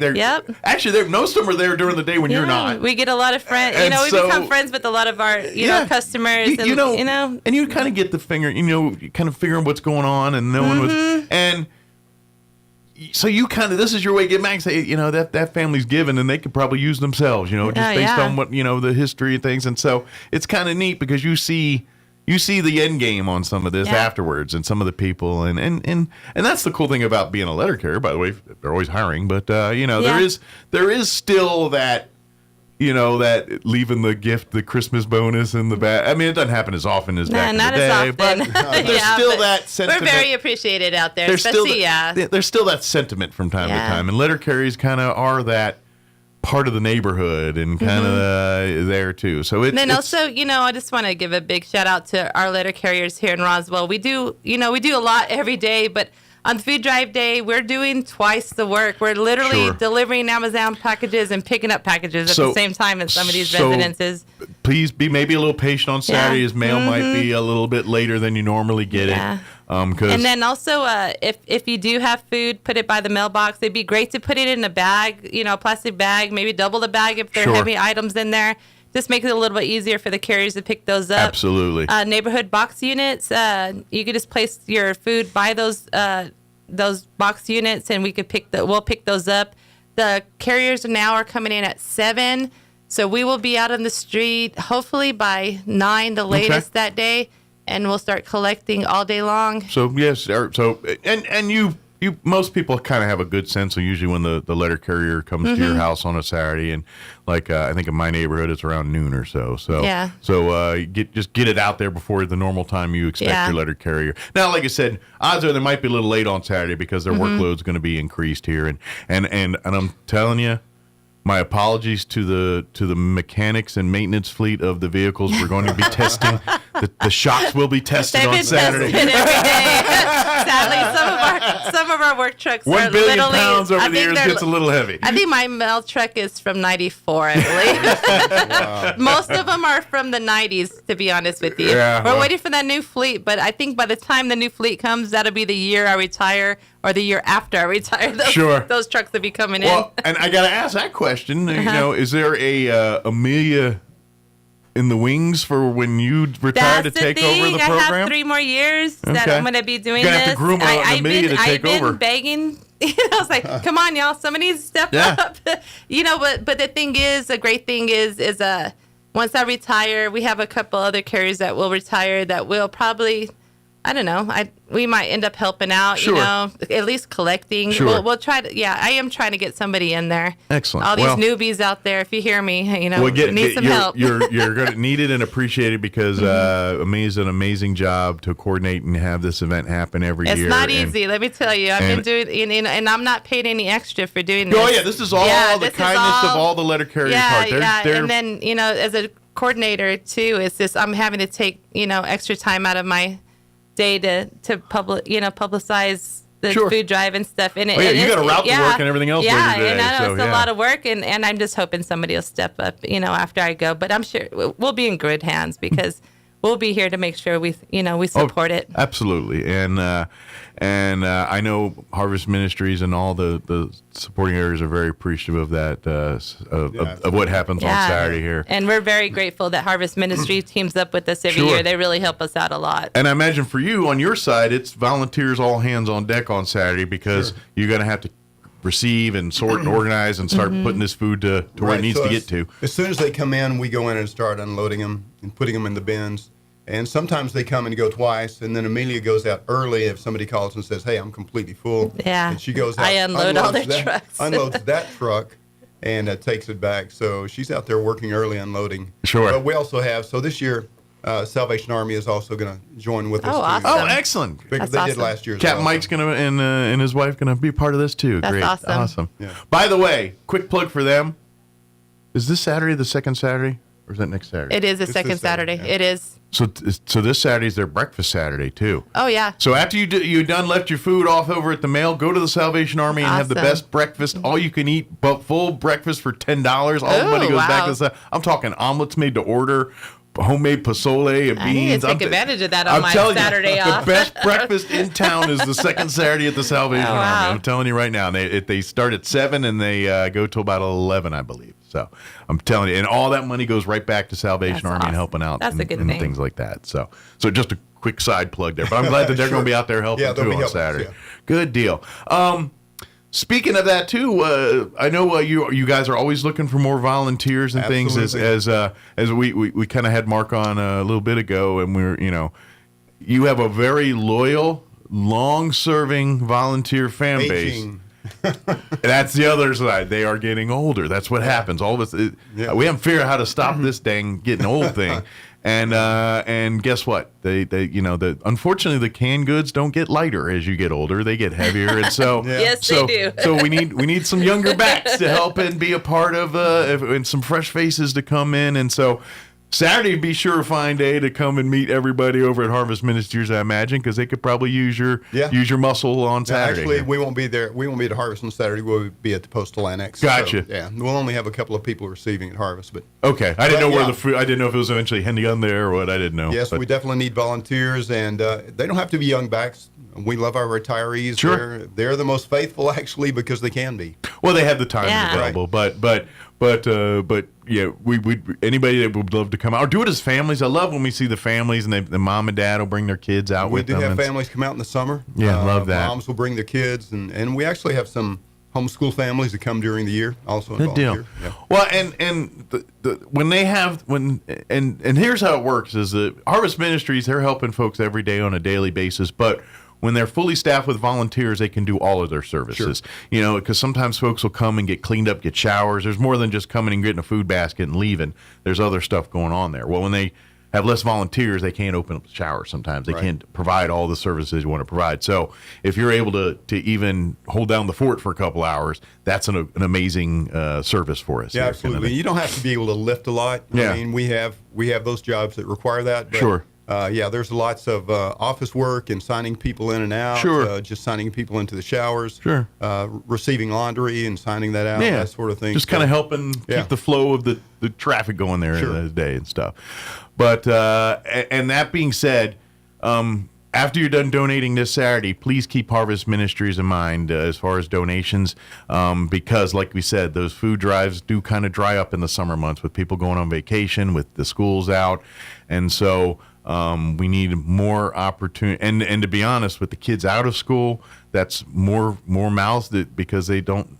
[SPEAKER 10] Actually, most of them are there during the day when you're not.
[SPEAKER 20] We get a lot of friends. We become friends with a lot of our customers.
[SPEAKER 10] And you kind of get the finger. Kind of figuring what's going on and knowing what's and. So you this is your way to get back and say, that family's given and they could probably use themselves, just based on what, the history and things. And so it's kind of neat because you see the end game on some of this afterwards and some of the people. And that's the cool thing about being a letter carrier, by the way. They're always hiring. But, there is still that, that leaving the gift, the Christmas bonus and the bag. I mean, it doesn't happen as often as back in the day. But there's still that sentiment.
[SPEAKER 20] We're very appreciated out there, especially,
[SPEAKER 10] There's still that sentiment from time to time. And letter carriers kind of are that part of the neighborhood and kind of there too. So
[SPEAKER 20] also, I just want to give a big shout out to our letter carriers here in Roswell. We do a lot every day, but on Food Drive Day, we're doing twice the work. We're literally delivering Amazon packages and picking up packages at the same time in some of these residences.
[SPEAKER 10] Please be maybe a little patient on Saturday. As mail might be a little bit later than you normally get it.
[SPEAKER 20] And then also, if you do have food, put it by the mailbox. It'd be great to put it in a bag, a plastic bag, maybe double the bag if there are heavy items in there. Just makes it a little bit easier for the carriers to pick those up.
[SPEAKER 10] Absolutely.
[SPEAKER 20] Neighborhood box units, you could just place your food by those box units, and we'll pick those up. The carriers now are coming in at 7, so we will be out on the street hopefully by 9, the latest that day. And we'll start collecting all day long.
[SPEAKER 10] So yes, and you most people kind of have a good sense of usually when the letter carrier comes to your house on a Saturday, and like I think in my neighborhood it's around noon or so. So just get it out there before the normal time you expect your letter carrier. Now, like I said, odds are they might be a little late on Saturday because their workload's going to be increased here, and I'm telling you. My apologies to the mechanics and maintenance fleet of the vehicles we're going to be testing. The shocks will be tested on Saturday.
[SPEAKER 20] Tested every day. Sadly, some of our work trucks
[SPEAKER 10] 1 billion pounds over the years gets a little heavy.
[SPEAKER 20] I think my mail truck is from '94, I believe. Most of them are from the '90s, to be honest with you. We're waiting for that new fleet, but I think by the time the new fleet comes, that'll be the year I retire. Or the year after I retire, those trucks will be coming in.
[SPEAKER 10] And I got to ask that question. Is there a Amelia in the wings for when you retire to take over the program?
[SPEAKER 20] I have 3 more years that I'm going to be doing this.
[SPEAKER 10] Have to groom Amelia to take over.
[SPEAKER 20] I've been begging. I was like, come on, y'all, somebody needs to step up. But the thing is, a great thing is once I retire, we have a couple other carriers that will retire that will probably. I don't know. We might end up helping out, at least collecting. We'll try to. Yeah, I am trying to get somebody in there.
[SPEAKER 10] Excellent.
[SPEAKER 20] All these newbies out there, if you hear me, need some help.
[SPEAKER 10] You're going to need it and appreciate it because Amy's an amazing job to coordinate and have this event happen every year.
[SPEAKER 20] It's not easy, let me tell you. I've been doing, and I'm not paid any extra for doing this.
[SPEAKER 10] Oh yeah, this is all the kindness of all the letter carriers' heart.
[SPEAKER 20] And then as a coordinator too, it's just I'm having to take extra time out of my day to publicize the
[SPEAKER 10] Sure.
[SPEAKER 20] food drive and stuff. And
[SPEAKER 10] Oh, yeah, you got to route the work and everything else
[SPEAKER 20] Yeah,
[SPEAKER 10] later today.
[SPEAKER 20] and I know
[SPEAKER 10] so,
[SPEAKER 20] it's a lot of work, and I'm just hoping somebody will step up, after I go. But I'm sure we'll be in good hands because we'll be here to make sure we support it.
[SPEAKER 10] Absolutely, and I know Harvest Ministries and all the supporting areas are very appreciative of that of what happens on Saturday here.
[SPEAKER 20] And we're very grateful that Harvest Ministry teams up with us every year. They really help us out a lot.
[SPEAKER 10] And I imagine for you on your side, it's volunteers all hands on deck on Saturday because you're going to have to receive and sort and organize and start putting this food to where it needs to get to.
[SPEAKER 21] As soon as they come in, we go in and start unloading them and putting them in the bins. And sometimes they come and go twice, and then Amelia goes out early if somebody calls and says, hey, I'm completely full.
[SPEAKER 20] Yeah.
[SPEAKER 21] And she goes out,
[SPEAKER 20] I unload all their trucks.
[SPEAKER 21] unloads that truck and takes it back. So she's out there working early, unloading.
[SPEAKER 10] Sure.
[SPEAKER 21] But we also have, so this year, Salvation Army is also going to join with us.
[SPEAKER 20] Awesome.
[SPEAKER 10] Oh, excellent.
[SPEAKER 21] Because they did last year.
[SPEAKER 10] Captain Mike's going to, and his wife going to be part of this too.
[SPEAKER 20] That's
[SPEAKER 10] Great.
[SPEAKER 20] awesome.
[SPEAKER 21] Yeah.
[SPEAKER 10] By the way, quick plug for them. Is this Saturday the second Saturday? Or is that next Saturday?
[SPEAKER 20] It is the second Saturday.
[SPEAKER 21] yeah.
[SPEAKER 20] It is.
[SPEAKER 10] So this Saturday's their breakfast Saturday too.
[SPEAKER 20] Oh, yeah.
[SPEAKER 10] So after you done left your food off over at the mail, go to the Salvation Army and have the
[SPEAKER 20] Awesome.
[SPEAKER 10] best breakfast, all you can eat, but full breakfast for $10. All the money goes back to the. I'm talking omelets made to order, homemade pozole and beans.
[SPEAKER 20] I need to take advantage of that on
[SPEAKER 10] I'm
[SPEAKER 20] my
[SPEAKER 10] telling
[SPEAKER 20] Saturday
[SPEAKER 10] you,
[SPEAKER 20] off.
[SPEAKER 10] the best breakfast in town is the second Saturday at the Salvation
[SPEAKER 20] Oh, wow.
[SPEAKER 10] Army. I'm telling you right now. They start at 7 and they go till about 11, I believe. So I'm telling you, and all that money goes right back to Salvation
[SPEAKER 20] That's
[SPEAKER 10] Army
[SPEAKER 20] awesome.
[SPEAKER 10] and helping out
[SPEAKER 20] That's a good
[SPEAKER 10] and
[SPEAKER 20] thing.
[SPEAKER 10] things like that. So just a quick side plug there. But I'm glad that they're going to be out there helping
[SPEAKER 21] Yeah, they'll
[SPEAKER 10] too
[SPEAKER 21] be
[SPEAKER 10] on
[SPEAKER 21] helping us,
[SPEAKER 10] Saturday.
[SPEAKER 21] yeah.
[SPEAKER 10] Good deal. Speaking of that too, I know you guys are always looking for more volunteers and things. As we kind of had Mark on a little bit ago, and you have a very loyal, long-serving volunteer fan base. That's the other side. They are getting older. That's what happens. All of us, we haven't figured out how to stop this dang getting old thing. And guess what? They unfortunately the canned goods don't get lighter as you get older. They get heavier, and so
[SPEAKER 20] Yes, they do.
[SPEAKER 10] So we need some younger backs to help and be a part of, and some fresh faces to come in, and so. Saturday, be sure to find a day to come and meet everybody over at Harvest Ministries, I imagine, because they could probably use your muscle on Saturday.
[SPEAKER 21] Actually, we won't be there. We won't be at Harvest on Saturday. We'll be at the Postal Annex.
[SPEAKER 10] Gotcha.
[SPEAKER 21] So, yeah, we'll only have a couple of people receiving at Harvest, but
[SPEAKER 10] okay. I didn't know where the food. I didn't know if it was eventually handing on there or what. I didn't know.
[SPEAKER 21] Yes, we definitely need volunteers, and they don't have to be young backs. We love our retirees.
[SPEAKER 10] Sure.
[SPEAKER 21] They're the most faithful, actually, because they can be.
[SPEAKER 10] Well, they have the time available, but yeah, we anybody that would love to come out or do it as families. I love when we see the families and the mom and dad will bring their kids out with them.
[SPEAKER 21] We do have families come out in the summer.
[SPEAKER 10] Yeah, love that.
[SPEAKER 21] Moms will bring their kids, and we actually have some homeschool families that come during the year also.
[SPEAKER 10] Good deal.
[SPEAKER 21] Yeah.
[SPEAKER 10] Well, and here's how it works: is that Harvest Ministries, they're helping folks every day on a daily basis, but when they're fully staffed with volunteers, they can do all of their services. Sure. Because sometimes folks will come and get cleaned up, get showers. There's more than just coming and getting a food basket and leaving. There's other stuff going on there. Well, when they have less volunteers, they can't open up the shower sometimes. They can't provide all the services you want to provide. So if you're able to even hold down the fort for a couple hours, that's an amazing service for us.
[SPEAKER 21] Yeah, absolutely. You don't have to be able to lift a lot.
[SPEAKER 10] Yeah.
[SPEAKER 21] I mean, we have those jobs that require that. But,
[SPEAKER 10] sure.
[SPEAKER 21] There's lots of office work and signing people in and out.
[SPEAKER 10] Sure.
[SPEAKER 21] Just signing people into the showers.
[SPEAKER 10] Sure.
[SPEAKER 21] Receiving laundry and signing that out. That sort of thing.
[SPEAKER 10] Just kind of helping keep the flow of the traffic going there in the day and stuff. But and that being said, after you're done donating this Saturday, please keep Harvest Ministries in mind as far as donations, because, like we said, those food drives do kind of dry up in the summer months with people going on vacation, with the schools out, and so. We need more opportunity, and to be honest, with the kids out of school, that's more mouths because they don't.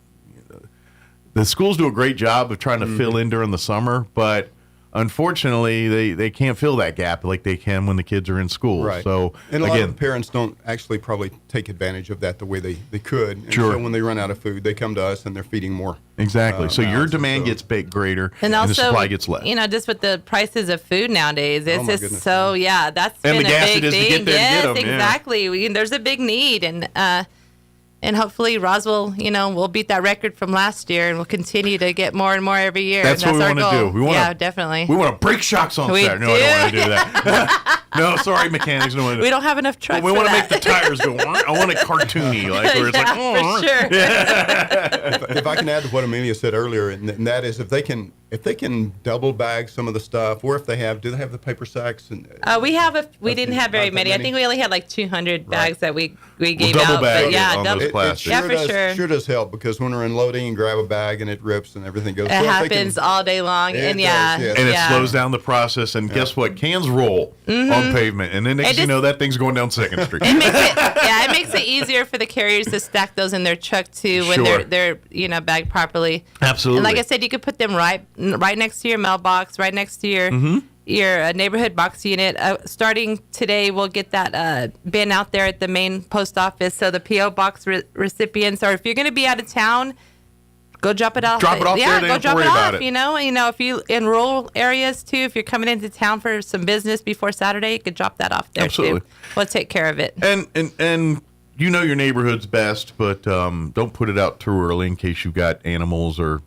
[SPEAKER 10] The schools do a great job of trying to fill in during the summer, but unfortunately, they can't fill that gap like they can when the kids are in school.
[SPEAKER 21] Right.
[SPEAKER 10] So
[SPEAKER 21] and a
[SPEAKER 10] again,
[SPEAKER 21] lot of parents don't actually probably take advantage of that the way they could. And
[SPEAKER 10] Sure.
[SPEAKER 21] So when they run out of food, they come to us and they're feeding more.
[SPEAKER 10] Exactly. So your
[SPEAKER 21] mouths,
[SPEAKER 10] demand gets greater,
[SPEAKER 20] And
[SPEAKER 10] the
[SPEAKER 20] also,
[SPEAKER 10] supply gets less.
[SPEAKER 20] just with the prices of food nowadays, it's
[SPEAKER 21] my
[SPEAKER 20] just
[SPEAKER 21] goodness.
[SPEAKER 20] so, that's
[SPEAKER 10] And
[SPEAKER 20] been
[SPEAKER 10] the
[SPEAKER 20] a
[SPEAKER 10] gas
[SPEAKER 20] big
[SPEAKER 10] it is to
[SPEAKER 20] thing.
[SPEAKER 10] get there and
[SPEAKER 20] Yes,
[SPEAKER 10] get 'em, yeah.
[SPEAKER 20] exactly. There's a big need, and hopefully Roswell, will beat that record from last year, and we'll continue to get more and more every year.
[SPEAKER 10] That's
[SPEAKER 20] and
[SPEAKER 10] what we
[SPEAKER 20] our
[SPEAKER 10] want to
[SPEAKER 20] goal.
[SPEAKER 10] do. We want
[SPEAKER 20] yeah, definitely.
[SPEAKER 10] We want to break shocks on
[SPEAKER 20] We
[SPEAKER 10] Saturday. No, I don't want to do that. No, sorry, mechanics. No,
[SPEAKER 20] we don't have enough trucks.
[SPEAKER 10] We
[SPEAKER 20] want to
[SPEAKER 10] make the tires go. I want it cartoony, like where it's
[SPEAKER 20] yeah,
[SPEAKER 10] like.
[SPEAKER 20] for sure.
[SPEAKER 21] Yeah. If I can add to what Amelia said earlier, and that is if they can double bag some of the stuff, or if do they have the paper sacks? And
[SPEAKER 20] we didn't have very many. I think we only had like 200 bags that we gave
[SPEAKER 10] double
[SPEAKER 20] out.
[SPEAKER 10] bag
[SPEAKER 20] But yeah,
[SPEAKER 10] on those plastic.
[SPEAKER 20] Yeah, for sure.
[SPEAKER 21] Sure does help because when we're unloading and grab a bag and it rips and everything goes.
[SPEAKER 20] It happens all day long, and
[SPEAKER 10] it slows down the process. And guess what? Cans roll on pavement, and then next thing you know, that thing's going down 2nd Street.
[SPEAKER 20] It makes it easier for the carriers to stack those in their truck too when they're bagged properly.
[SPEAKER 10] Absolutely.
[SPEAKER 20] And like I said, you could put them right next to your mailbox, right next to your neighborhood box unit. Starting today, we'll get that bin out there at the main post office, so the PO box recipients, or if you're going to be out of town, go drop it off.
[SPEAKER 10] Drop it off there.
[SPEAKER 20] Go drop it
[SPEAKER 10] off.
[SPEAKER 20] You know, if you in rural areas too, if you're coming into town for some business before Saturday, you could drop that off there too. We'll take care of it.
[SPEAKER 10] And you know your neighborhood's best, but don't put it out too early in case you've got animals or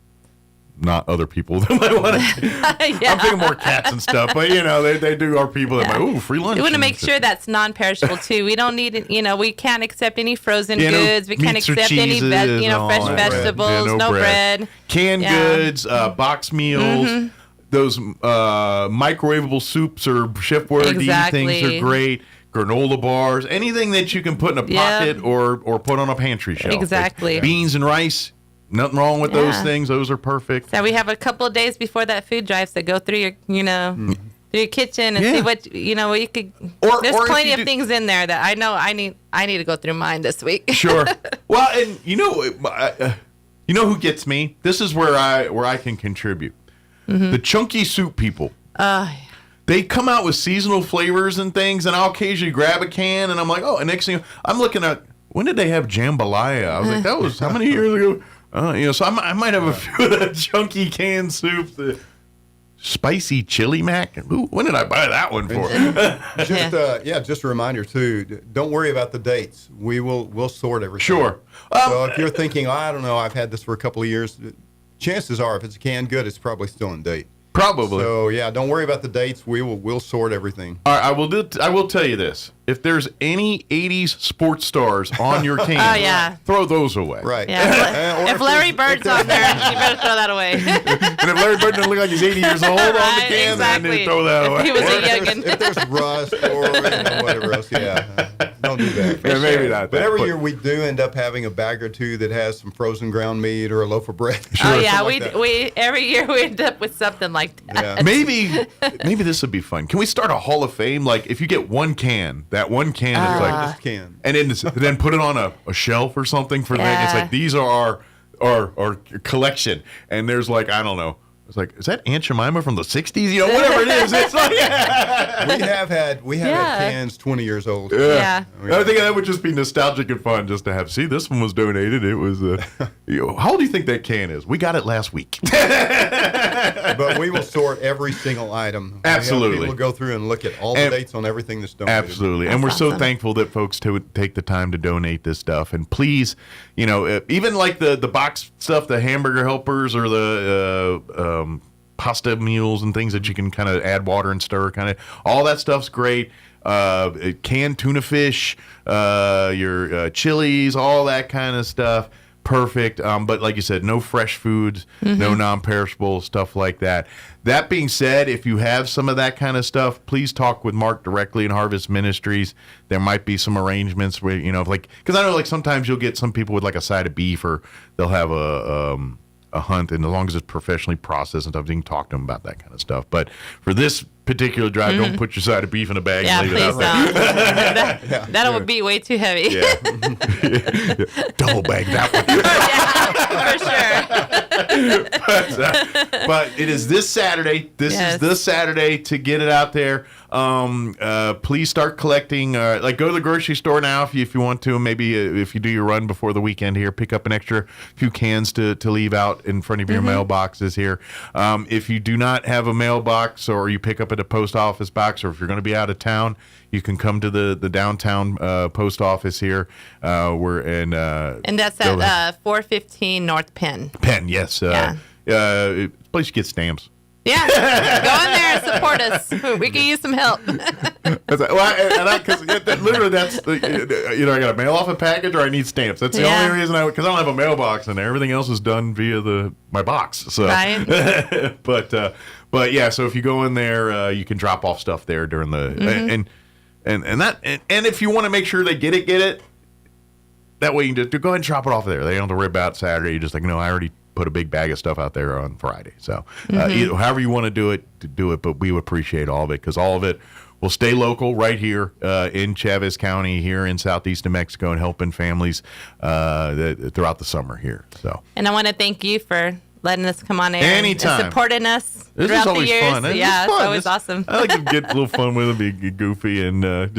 [SPEAKER 10] not other people that might want to. I'm thinking more cats and stuff, but they do our people that might free lunch.
[SPEAKER 20] We want to make sure that's non-perishable too. We don't need we can't accept any frozen goods. We can't accept any fresh vegetables, no bread.
[SPEAKER 10] Canned goods, box meals. Those microwavable soups or chef-worthy things are great. Granola bars, anything that you can put in a pocket or put on a pantry shelf.
[SPEAKER 20] Exactly.
[SPEAKER 10] Beans and rice. Nothing wrong with those things. Those are perfect.
[SPEAKER 20] So we have a couple of days before that food drive, so go through your, through your kitchen and see what, what you could. There's plenty of things in there that I know I need to go through mine this week.
[SPEAKER 10] Sure. Well, and you know who gets me? This is where I can contribute. The chunky soup people. They come out with seasonal flavors and things, and I'll occasionally grab a can, and I'm like, and next thing I'm looking at, when did they have jambalaya? I was like, that was how many years ago? So I might have a few of the chunky canned soups. The spicy chili mac. When did I buy that one for?
[SPEAKER 21] Just a reminder too. Don't worry about the dates. We'll sort everything.
[SPEAKER 10] Sure.
[SPEAKER 21] So if you're thinking, I don't know, I've had this for a couple of years, chances are if it's a canned good, it's probably still in date.
[SPEAKER 10] Probably.
[SPEAKER 21] So don't worry about the dates. We'll sort everything.
[SPEAKER 10] All right, I will tell you this. If there's any 80s sports stars on your can, throw those away.
[SPEAKER 21] Right.
[SPEAKER 20] Yeah. If Larry Bird's on there, you better throw that away.
[SPEAKER 10] And if Larry Bird doesn't look like he's 80 years old on the can, then throw that away.
[SPEAKER 20] If he was a youngin'.
[SPEAKER 21] If there's rust or whatever else, don't do that.
[SPEAKER 10] Maybe not.
[SPEAKER 21] But every year we do end up having a bag or two that has some frozen ground meat or a loaf of bread.
[SPEAKER 20] Sure. We every year we end up with something like that.
[SPEAKER 10] Yeah. Maybe this would be fun. Can we start a Hall of Fame? Like if you get one can, that one can is like
[SPEAKER 21] this can,
[SPEAKER 10] and then put it on a shelf or something for that. It's like these are our collection, and there's like I don't know. It's like, is that Aunt Jemima from the 60s? Whatever it is. It's like,
[SPEAKER 21] we have had cans 20 years old.
[SPEAKER 10] Yeah. I think that would just be nostalgic and fun just to have. See, this one was donated. It was, how old do you think that can is? We got it last week.
[SPEAKER 21] But we will sort every single item.
[SPEAKER 10] Absolutely.
[SPEAKER 21] We'll go through and look at all the dates on everything that's donated.
[SPEAKER 10] Absolutely. And we're so thankful that folks take the time to donate this stuff. And please, even like the box stuff, the hamburger helpers or the pasta meals and things that you can kind of add water and stir, kind of all that stuff's great. Canned tuna fish, your chilies, all that kind of stuff. Perfect. But like you said, no fresh foods, no non-perishable stuff like that. That being said, if you have some of that kind of stuff, please talk with Mark directly in Harvest Ministries. There might be some arrangements where, because I know like sometimes you'll get some people with like a side of beef or they'll have a hunt, and as long as it's professionally processed and stuff, you can talk to them about that kind of stuff. But for this particular drive, don't put your side of beef in a bag and leave it out
[SPEAKER 20] there. That'll be way too heavy.
[SPEAKER 10] Yeah. Double bag that
[SPEAKER 20] one. For sure.
[SPEAKER 10] But it is this Saturday. This is this Saturday to get it out there. Please start collecting. Go to the grocery store now if you want to. Maybe if you do your run before the weekend here, pick up an extra few cans to leave out in front of your mailboxes here. If you do not have a mailbox or you pick up at a post office box, or if you're going to be out of town, you can come to the downtown post office here. And
[SPEAKER 20] that's at 415 North Penn.
[SPEAKER 10] Penn, yes. Place you get stamps.
[SPEAKER 20] Yeah, go in there and support us. We can use some help.
[SPEAKER 10] That's like, because literally that's either I got to mail off a package or I need stamps. That's the only reason because I don't have a mailbox in there. Everything else is done via my box. So,
[SPEAKER 20] right.
[SPEAKER 10] but yeah. So if you go in there, you can drop off stuff there during the and if you want to make sure they get it. That way you can just go ahead and drop it off there. They don't have to rip out Saturday. You're just like, no, I already put a big bag of stuff out there on Friday. So however you want to do it, but we would appreciate all of it because all of it will stay local right here in Chavez County, here in southeast New Mexico, and helping families throughout the summer here. So,
[SPEAKER 20] and I want to thank you for letting us come on air
[SPEAKER 10] anytime.
[SPEAKER 20] And supporting us
[SPEAKER 10] this
[SPEAKER 20] throughout
[SPEAKER 10] is always
[SPEAKER 20] the years.
[SPEAKER 10] Fun.
[SPEAKER 20] It's always awesome.
[SPEAKER 10] I like to get a little fun with them, be goofy, and and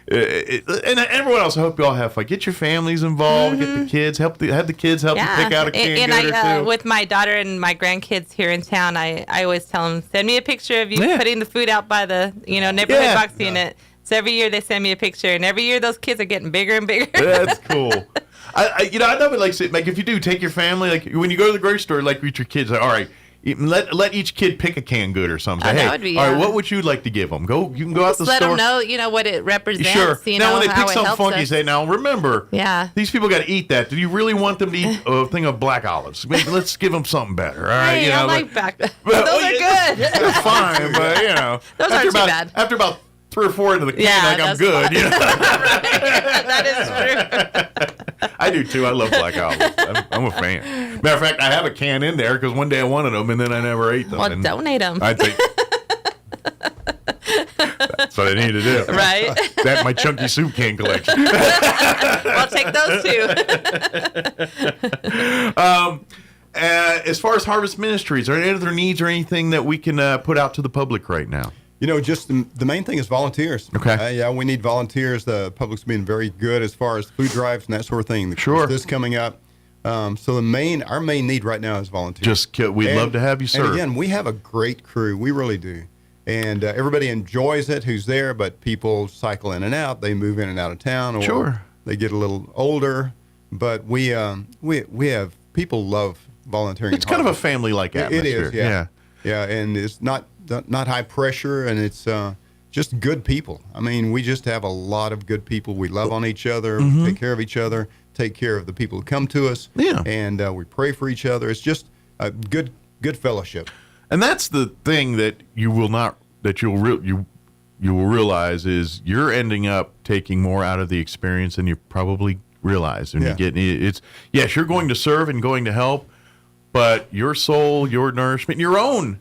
[SPEAKER 10] everyone else. I hope you all have fun. Get your families involved. Get the kids. Have the kids help you pick out a can or two.
[SPEAKER 20] With my daughter and my grandkids here in town, I always tell them, send me a picture of you putting the food out by the neighborhood box unit. So every year they send me a picture, and every year those kids are getting bigger and bigger.
[SPEAKER 10] That's cool. I know, but like if you do take your family, like when you go to the grocery store, like with your kids, like, all right, let each kid pick a canned good or something. Say, all right, what would you like to give them? You can go out the store.
[SPEAKER 20] Let them know, what it represents.
[SPEAKER 10] Sure. Now when they pick something funky,
[SPEAKER 20] us.
[SPEAKER 10] say, now remember, these people got to eat that. Do you really want them to eat a thing of black olives? Maybe let's give them something better. All right,
[SPEAKER 20] hey, I like black. Those are good.
[SPEAKER 10] They're fine, but
[SPEAKER 20] those aren't too bad.
[SPEAKER 10] After about 3 or 4 into the can, I'm good.
[SPEAKER 20] That is true.
[SPEAKER 10] I do too. I love black olives. I'm a fan. Matter of fact, I have a can in there because one day I wanted them and then I never ate them.
[SPEAKER 20] Well, donate them.
[SPEAKER 10] I think that's what I need to do.
[SPEAKER 20] Right.
[SPEAKER 10] That's my chunky soup can collection.
[SPEAKER 20] I'll take those too.
[SPEAKER 10] As far as Harvest Ministries, are there any other needs or anything that we can put out to the public right now?
[SPEAKER 21] Just the main thing is volunteers.
[SPEAKER 10] Okay.
[SPEAKER 21] We need volunteers. The public's been very good as far as food drives and that sort of thing.
[SPEAKER 10] Sure.
[SPEAKER 21] This coming up. So our main need right now is volunteers.
[SPEAKER 10] We'd love to have you serve.
[SPEAKER 21] And again, we have a great crew. We really do. And everybody enjoys it who's there, but people cycle in and out. They move in and out of town, or they get a little older. But we have people love volunteering.
[SPEAKER 10] It's kind of a family-like atmosphere.
[SPEAKER 21] It is, yeah, and it's not high pressure, and it's just good people. I mean, we just have a lot of good people. We love on each other, take care of each other, take care of the people who come to us, and we pray for each other. It's just a good fellowship.
[SPEAKER 10] And that's the thing that you will realize is you're ending up taking more out of the experience than you probably realize. And you're going to serve and going to help, but your soul, your nourishment, your own.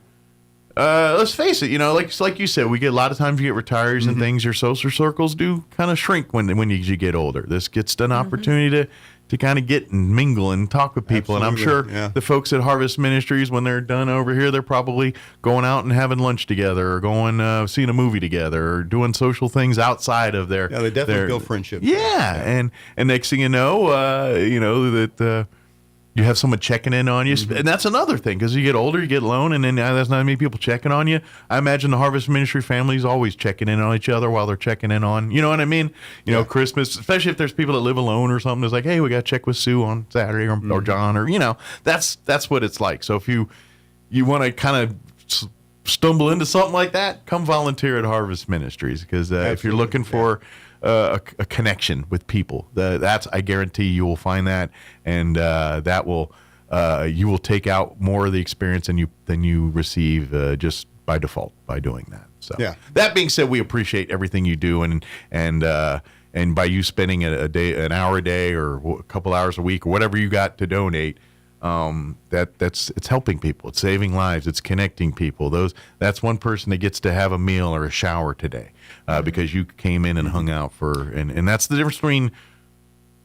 [SPEAKER 10] Let's face it, like you said, we get a lot of times you get retirees and things. Your social circles do kind of shrink when you get older. This gets an opportunity to kind of get and mingle and talk with people.
[SPEAKER 21] Absolutely.
[SPEAKER 10] And I'm sure the folks at Harvest Ministries, when they're done over here, they're probably going out and having lunch together, or going seeing a movie together, or doing social things outside of their.
[SPEAKER 21] Yeah, they definitely build friendships.
[SPEAKER 10] Yeah, and next thing you know that. You have someone checking in on you, and that's another thing, because you get older, you get alone, and then there's not many people checking on you. I imagine the Harvest Ministry family is always checking in on each other while they're checking in on, you know what I mean? Christmas, especially if there's people that live alone or something, it's like, hey, we got to check with Sue on Saturday or John, or, that's what it's like. So if you want to kind of stumble into something like that, come volunteer at Harvest Ministries, because if you're looking for a connection with people, I guarantee you will find that, and that will you will take out more of the experience than you receive just by default by doing that. So that being said, we appreciate everything you do, and by you spending an hour a day or a couple hours a week or whatever you got to donate. It's helping people, it's saving lives, it's connecting people. That's one person that gets to have a meal or a shower today because you came in and hung out and that's the difference between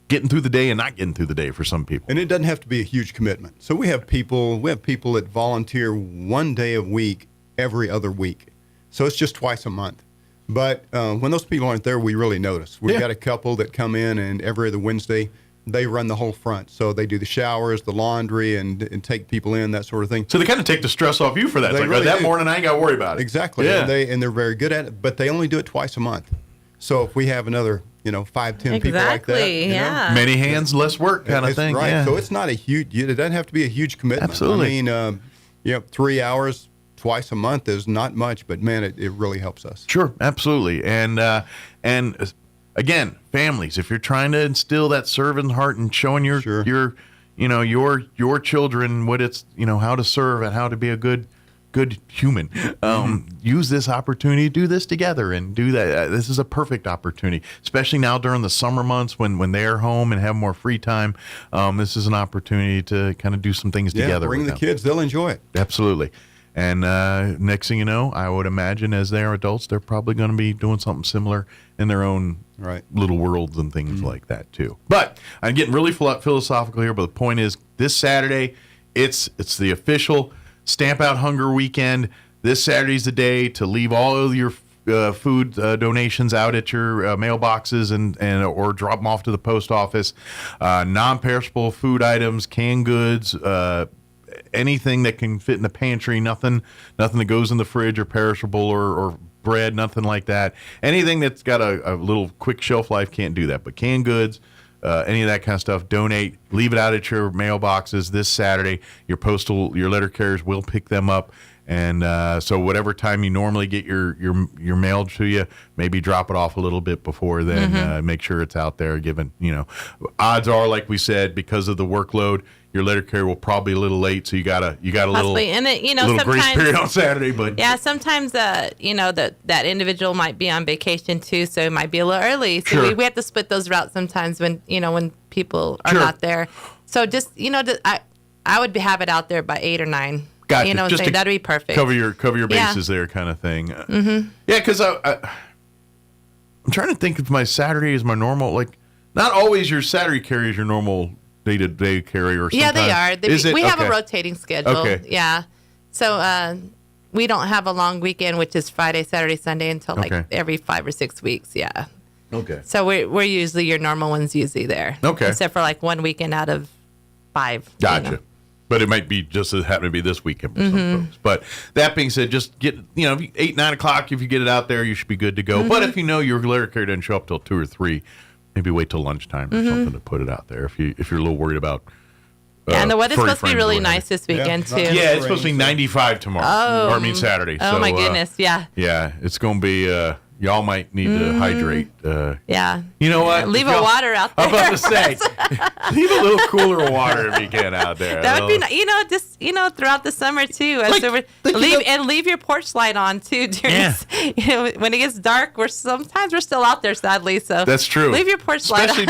[SPEAKER 10] getting through the day and not getting through the day for some people.
[SPEAKER 21] And it doesn't have to be a huge commitment. So we have people that volunteer 1 day a week every other week. So it's just twice a month. But when those people aren't there, we really notice. We've got a couple that come in, and every other Wednesday they run the whole front. So they do the showers, the laundry, and take people in, that sort of thing.
[SPEAKER 10] So they kind of take the stress off you for that. It's like, really that morning I ain't got to worry about it.
[SPEAKER 21] Exactly.
[SPEAKER 10] Yeah.
[SPEAKER 21] And they're very good at it, but they only do it twice a month. So if we have another, 5, 10 people like that.
[SPEAKER 10] Many hands, less work kind of thing.
[SPEAKER 21] Right.
[SPEAKER 10] Yeah.
[SPEAKER 21] So it's not it doesn't have to be a huge commitment.
[SPEAKER 10] Absolutely.
[SPEAKER 21] I mean, 3 hours, twice a month is not much, but man, it really helps us.
[SPEAKER 10] Sure, absolutely. And again, families, if you're trying to instill that servant heart and showing your children what it's, how to serve and how to be a good human, use this opportunity to do this together and do that. This is a perfect opportunity, especially now during the summer months when they're home and have more free time. This is an opportunity to kind of do some things together.
[SPEAKER 21] Bring the kids; they'll enjoy it.
[SPEAKER 10] Absolutely. And next thing you know, I would imagine as they are adults, they're probably going to be doing something similar in their own little worlds and things like that too. But I'm getting really philosophical here. But the point is, this Saturday, it's the official Stamp Out Hunger Weekend. This Saturday's the day to leave all of your food donations out at your mailboxes and or drop them off to the post office. Non-perishable food items, canned goods, anything that can fit in the pantry, nothing that goes in the fridge or perishable or bread, nothing like that. Anything that's got a little quick shelf life can't do that. But canned goods, any of that kind of stuff, donate, leave it out at your mailboxes this Saturday. Your letter carriers will pick them up. And so whatever time you normally get your mail to you, maybe drop it off a little bit before then. Make sure it's out there. Given, odds are, like we said, because of the workload, your letter carrier will probably be a little late. So you got a little,
[SPEAKER 20] and
[SPEAKER 10] little grace period on Saturday. But
[SPEAKER 20] yeah, sometimes that individual might be on vacation too, so it might be a little early. So
[SPEAKER 10] Sure.
[SPEAKER 20] we have to split those routes sometimes when people are not there. So just I would have it out there by 8 or 9.
[SPEAKER 10] Gotcha.
[SPEAKER 20] Just that'd be perfect.
[SPEAKER 10] Cover your bases there, kind of thing.
[SPEAKER 20] Mm-hmm.
[SPEAKER 10] Yeah, because I'm trying to think if my Saturday is my normal. Like, not always your Saturday carry is your normal day-to-day carry, or
[SPEAKER 20] yeah, they are. We have
[SPEAKER 10] Okay.
[SPEAKER 20] a rotating schedule.
[SPEAKER 10] Okay.
[SPEAKER 20] Yeah. So we don't have a long weekend, which is Friday, Saturday, Sunday, until every 5 or 6 weeks. Yeah.
[SPEAKER 10] Okay.
[SPEAKER 20] So we're usually your normal ones usually there.
[SPEAKER 10] Okay.
[SPEAKER 20] Except for 1 weekend out of 5.
[SPEAKER 10] Gotcha. But it might be just as happen to be this weekend for some folks. But that being said, just get 8, 9 o'clock. If you get it out there, you should be good to go. But if your letter carrier doesn't show up till 2 or 3, maybe wait till lunchtime or something to put it out there. If you're a little worried about.
[SPEAKER 20] And the weather's supposed to be really nice this weekend too.
[SPEAKER 10] Yeah, it's supposed to be 95 tomorrow. Or Saturday.
[SPEAKER 20] Oh,
[SPEAKER 10] so,
[SPEAKER 20] my goodness, yeah.
[SPEAKER 10] Yeah, it's going to be. Y'all might need to hydrate.
[SPEAKER 20] Yeah.
[SPEAKER 10] You know what?
[SPEAKER 20] Leave a water out there.
[SPEAKER 10] I'm about to say, leave a little cooler of water if you can out there.
[SPEAKER 20] That would be, just throughout the summer too. Leave your porch light on too. When it gets dark, we're still out there, sadly. So
[SPEAKER 10] that's true.
[SPEAKER 20] Leave your porch light on,
[SPEAKER 10] especially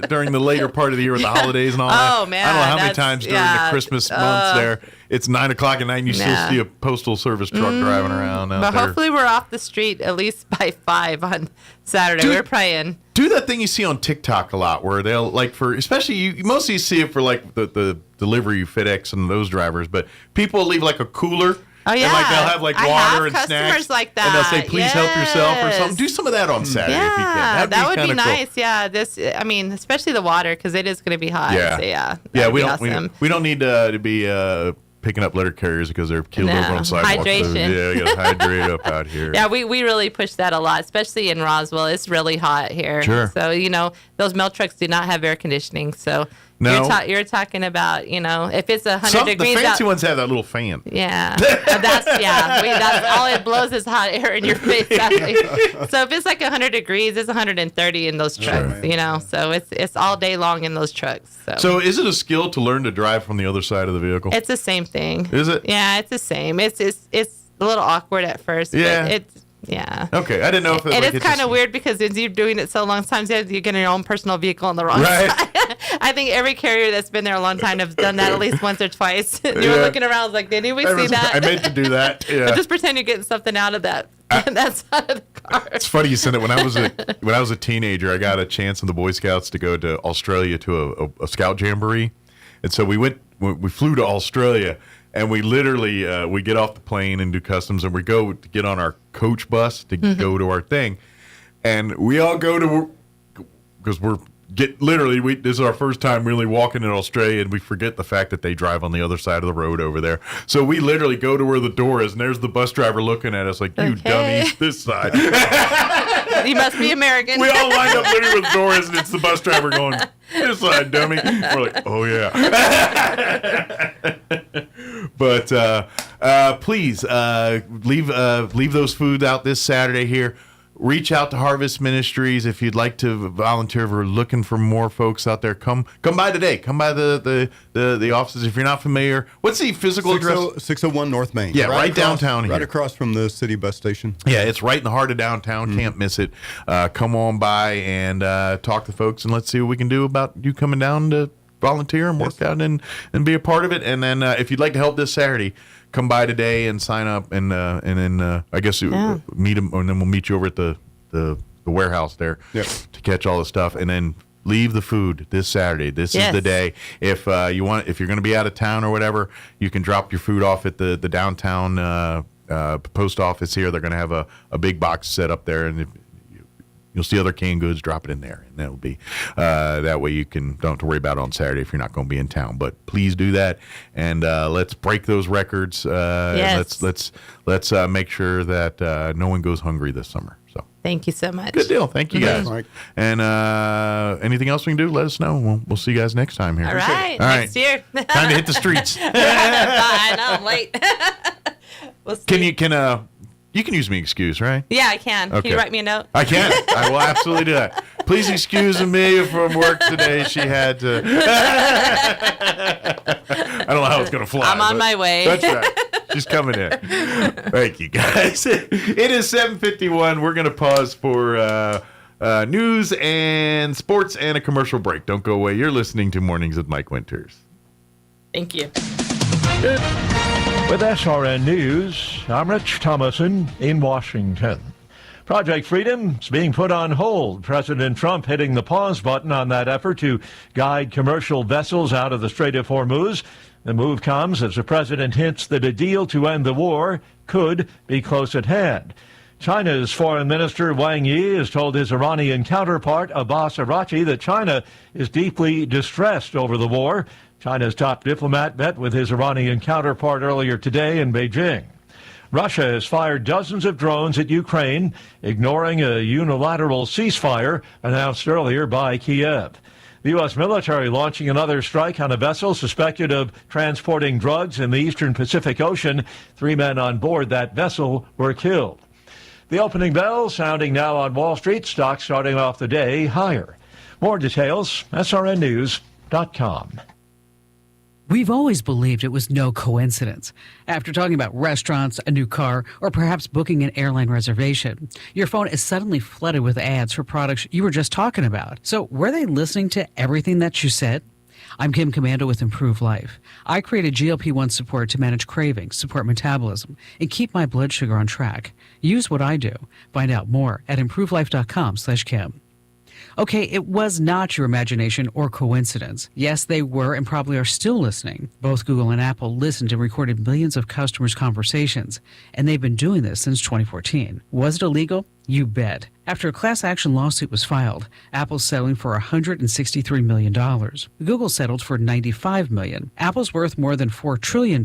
[SPEAKER 10] during the later part of the year with the holidays and all that.
[SPEAKER 20] Oh man,
[SPEAKER 10] I don't know how many times during the Christmas months there. It's 9 o'clock at night and you still see a postal service truck driving around out
[SPEAKER 20] but
[SPEAKER 10] there.
[SPEAKER 20] Hopefully we're off the street at least by 5 on Saturday. We're praying.
[SPEAKER 10] Do that thing you see on TikTok a lot where they'll especially you mostly see it for the delivery FedEx and those drivers, but people will leave a cooler.
[SPEAKER 20] Oh yeah,
[SPEAKER 10] and they'll have water and snacks,
[SPEAKER 20] like that.
[SPEAKER 10] And they'll say, "Please help yourself" or something. Do some of that on Saturday if you can.
[SPEAKER 20] That would be nice.
[SPEAKER 10] Cool.
[SPEAKER 20] Yeah, especially the water because it is going to be hot.
[SPEAKER 10] Yeah,
[SPEAKER 20] so
[SPEAKER 10] we don't need to be picking up letter carriers because they're killed over on sidewalks.
[SPEAKER 20] Hydration.
[SPEAKER 10] So, you got to hydrate up out here.
[SPEAKER 20] Yeah, we really push that a lot, especially in Roswell. It's really hot here.
[SPEAKER 10] Sure.
[SPEAKER 20] So, those mail trucks do not have air conditioning. So
[SPEAKER 10] no.
[SPEAKER 20] You're talking about, if it's 100 degrees
[SPEAKER 10] the fancy
[SPEAKER 20] out,
[SPEAKER 10] ones have that little fan.
[SPEAKER 20] Yeah. That's all it blows is hot air in your face. Sadly. So if it's 100 degrees, it's 130 in those trucks, So it's all day long in those trucks.
[SPEAKER 10] So is it a skill to learn to drive from the other side of the vehicle?
[SPEAKER 20] It's the same thing.
[SPEAKER 10] Is it?
[SPEAKER 20] Yeah, it's the same. It's a little awkward at first.
[SPEAKER 10] Yeah.
[SPEAKER 20] But it's yeah.
[SPEAKER 10] Okay, I didn't know if
[SPEAKER 20] it's kind of weird because you're doing it so long. Sometimes you get your own personal vehicle on the wrong side. I think every carrier that's been there a long time has done that at least once or twice. You were looking around like, did we see that?
[SPEAKER 10] I meant to do that. Yeah.
[SPEAKER 20] Just pretend you're getting something out of that side of the car.
[SPEAKER 10] It's funny you said it. When I was a teenager, I got a chance in the Boy Scouts to go to Australia to a scout jamboree, and so we flew to Australia. And we literally, we get off the plane and do customs, and we go to get on our coach bus to go to our thing. And we all go to, because this is our first time really walking in Australia, and we forget the fact that they drive on the other side of the road over there. So we literally go to where the door is, and there's the bus driver looking at us like, you dummies, this side.
[SPEAKER 20] You must be American.
[SPEAKER 10] We all lined up literally where the door is, and it's the bus driver going, this side, dummy. We're like, oh, yeah. But please leave those foods out this Saturday here. Reach out to Harvest Ministries if you'd like to volunteer. We're looking for more folks out there. Come by today. Come by the offices. If you're not familiar, what's the physical address?
[SPEAKER 21] 601 North Main.
[SPEAKER 10] Yeah, right across, downtown here.
[SPEAKER 21] Right across from the city bus station.
[SPEAKER 10] Yeah, it's right in the heart of downtown. Can't miss it. Come on by and talk to folks, and let's see what we can do about you coming down to volunteer and work out and be a part of it. And then if you'd like to help this Saturday, come by today and sign up, and then I guess meet them, and then we'll meet you over at the warehouse there to catch all the stuff, and then leave the food this Saturday. This is the day. If you're going to be out of town or whatever, you can drop your food off at the downtown post office here. They're going to have a big box set up there, and you'll see other canned goods, drop it in there, and that'll be that way you don't have to worry about it on Saturday if you're not going to be in town. But please do that, and let's break those records. Let's make sure that no one goes hungry this summer. So
[SPEAKER 20] thank you so much.
[SPEAKER 10] Good deal. Thank you guys. And anything else we can do, let us know. We'll see you guys next time here.
[SPEAKER 20] All right. Next year.
[SPEAKER 10] Time to hit the streets.
[SPEAKER 20] Bye. I know, I'm late. We'll see.
[SPEAKER 10] You can use me excuse, right?
[SPEAKER 20] Yeah, I can.
[SPEAKER 10] Okay.
[SPEAKER 20] Can you write me a note?
[SPEAKER 10] I can. I will absolutely do that. Please excuse me from work today. She had to. I don't know how it's going to fly.
[SPEAKER 20] I'm on my way.
[SPEAKER 10] That's right. She's coming in. Thank you, guys. It is 7:51. We're going to pause for news and sports and a commercial break. Don't go away. You're listening to Mornings with Mike Winters.
[SPEAKER 20] Thank you.
[SPEAKER 1] Good. With SRN News, I'm Rich Thomason in Washington. Project Freedom is being put on hold. President Trump hitting the pause button on that effort to guide commercial vessels out of the Strait of Hormuz. The move comes as the president hints that a deal to end the war could be close at hand. China's Foreign Minister Wang Yi has told his Iranian counterpart Abbas Araghchi that China is deeply distressed over the war. China's top diplomat met with his Iranian counterpart earlier today in Beijing. Russia has fired dozens of drones at Ukraine, ignoring a unilateral ceasefire announced earlier by Kiev. The U.S. military launching another strike on a vessel suspected of transporting drugs in the eastern Pacific Ocean. 3 men on board that vessel were killed. The opening bell sounding now on Wall Street, stocks starting off the day higher. More details, srnnews.com.
[SPEAKER 2] We've always believed it was no coincidence. After talking about restaurants, a new car, or perhaps booking an airline reservation, your phone is suddenly flooded with ads for products you were just talking about. So were they listening to everything that you said? I'm Kim Commando with Improve Life. I created GLP-1 support to manage cravings, support metabolism, and keep my blood sugar on track. Use what I do. Find out more at improvelife.com/Kim. Okay, it was not your imagination or coincidence. Yes, they were and probably are still listening. Both Google and Apple listened and recorded millions of customers' conversations, and they've been doing this since 2014. Was it illegal? You bet. After a class action lawsuit was filed, Apple's settling for $163 million. Google settled for $95 million. Apple's worth more than $4 trillion.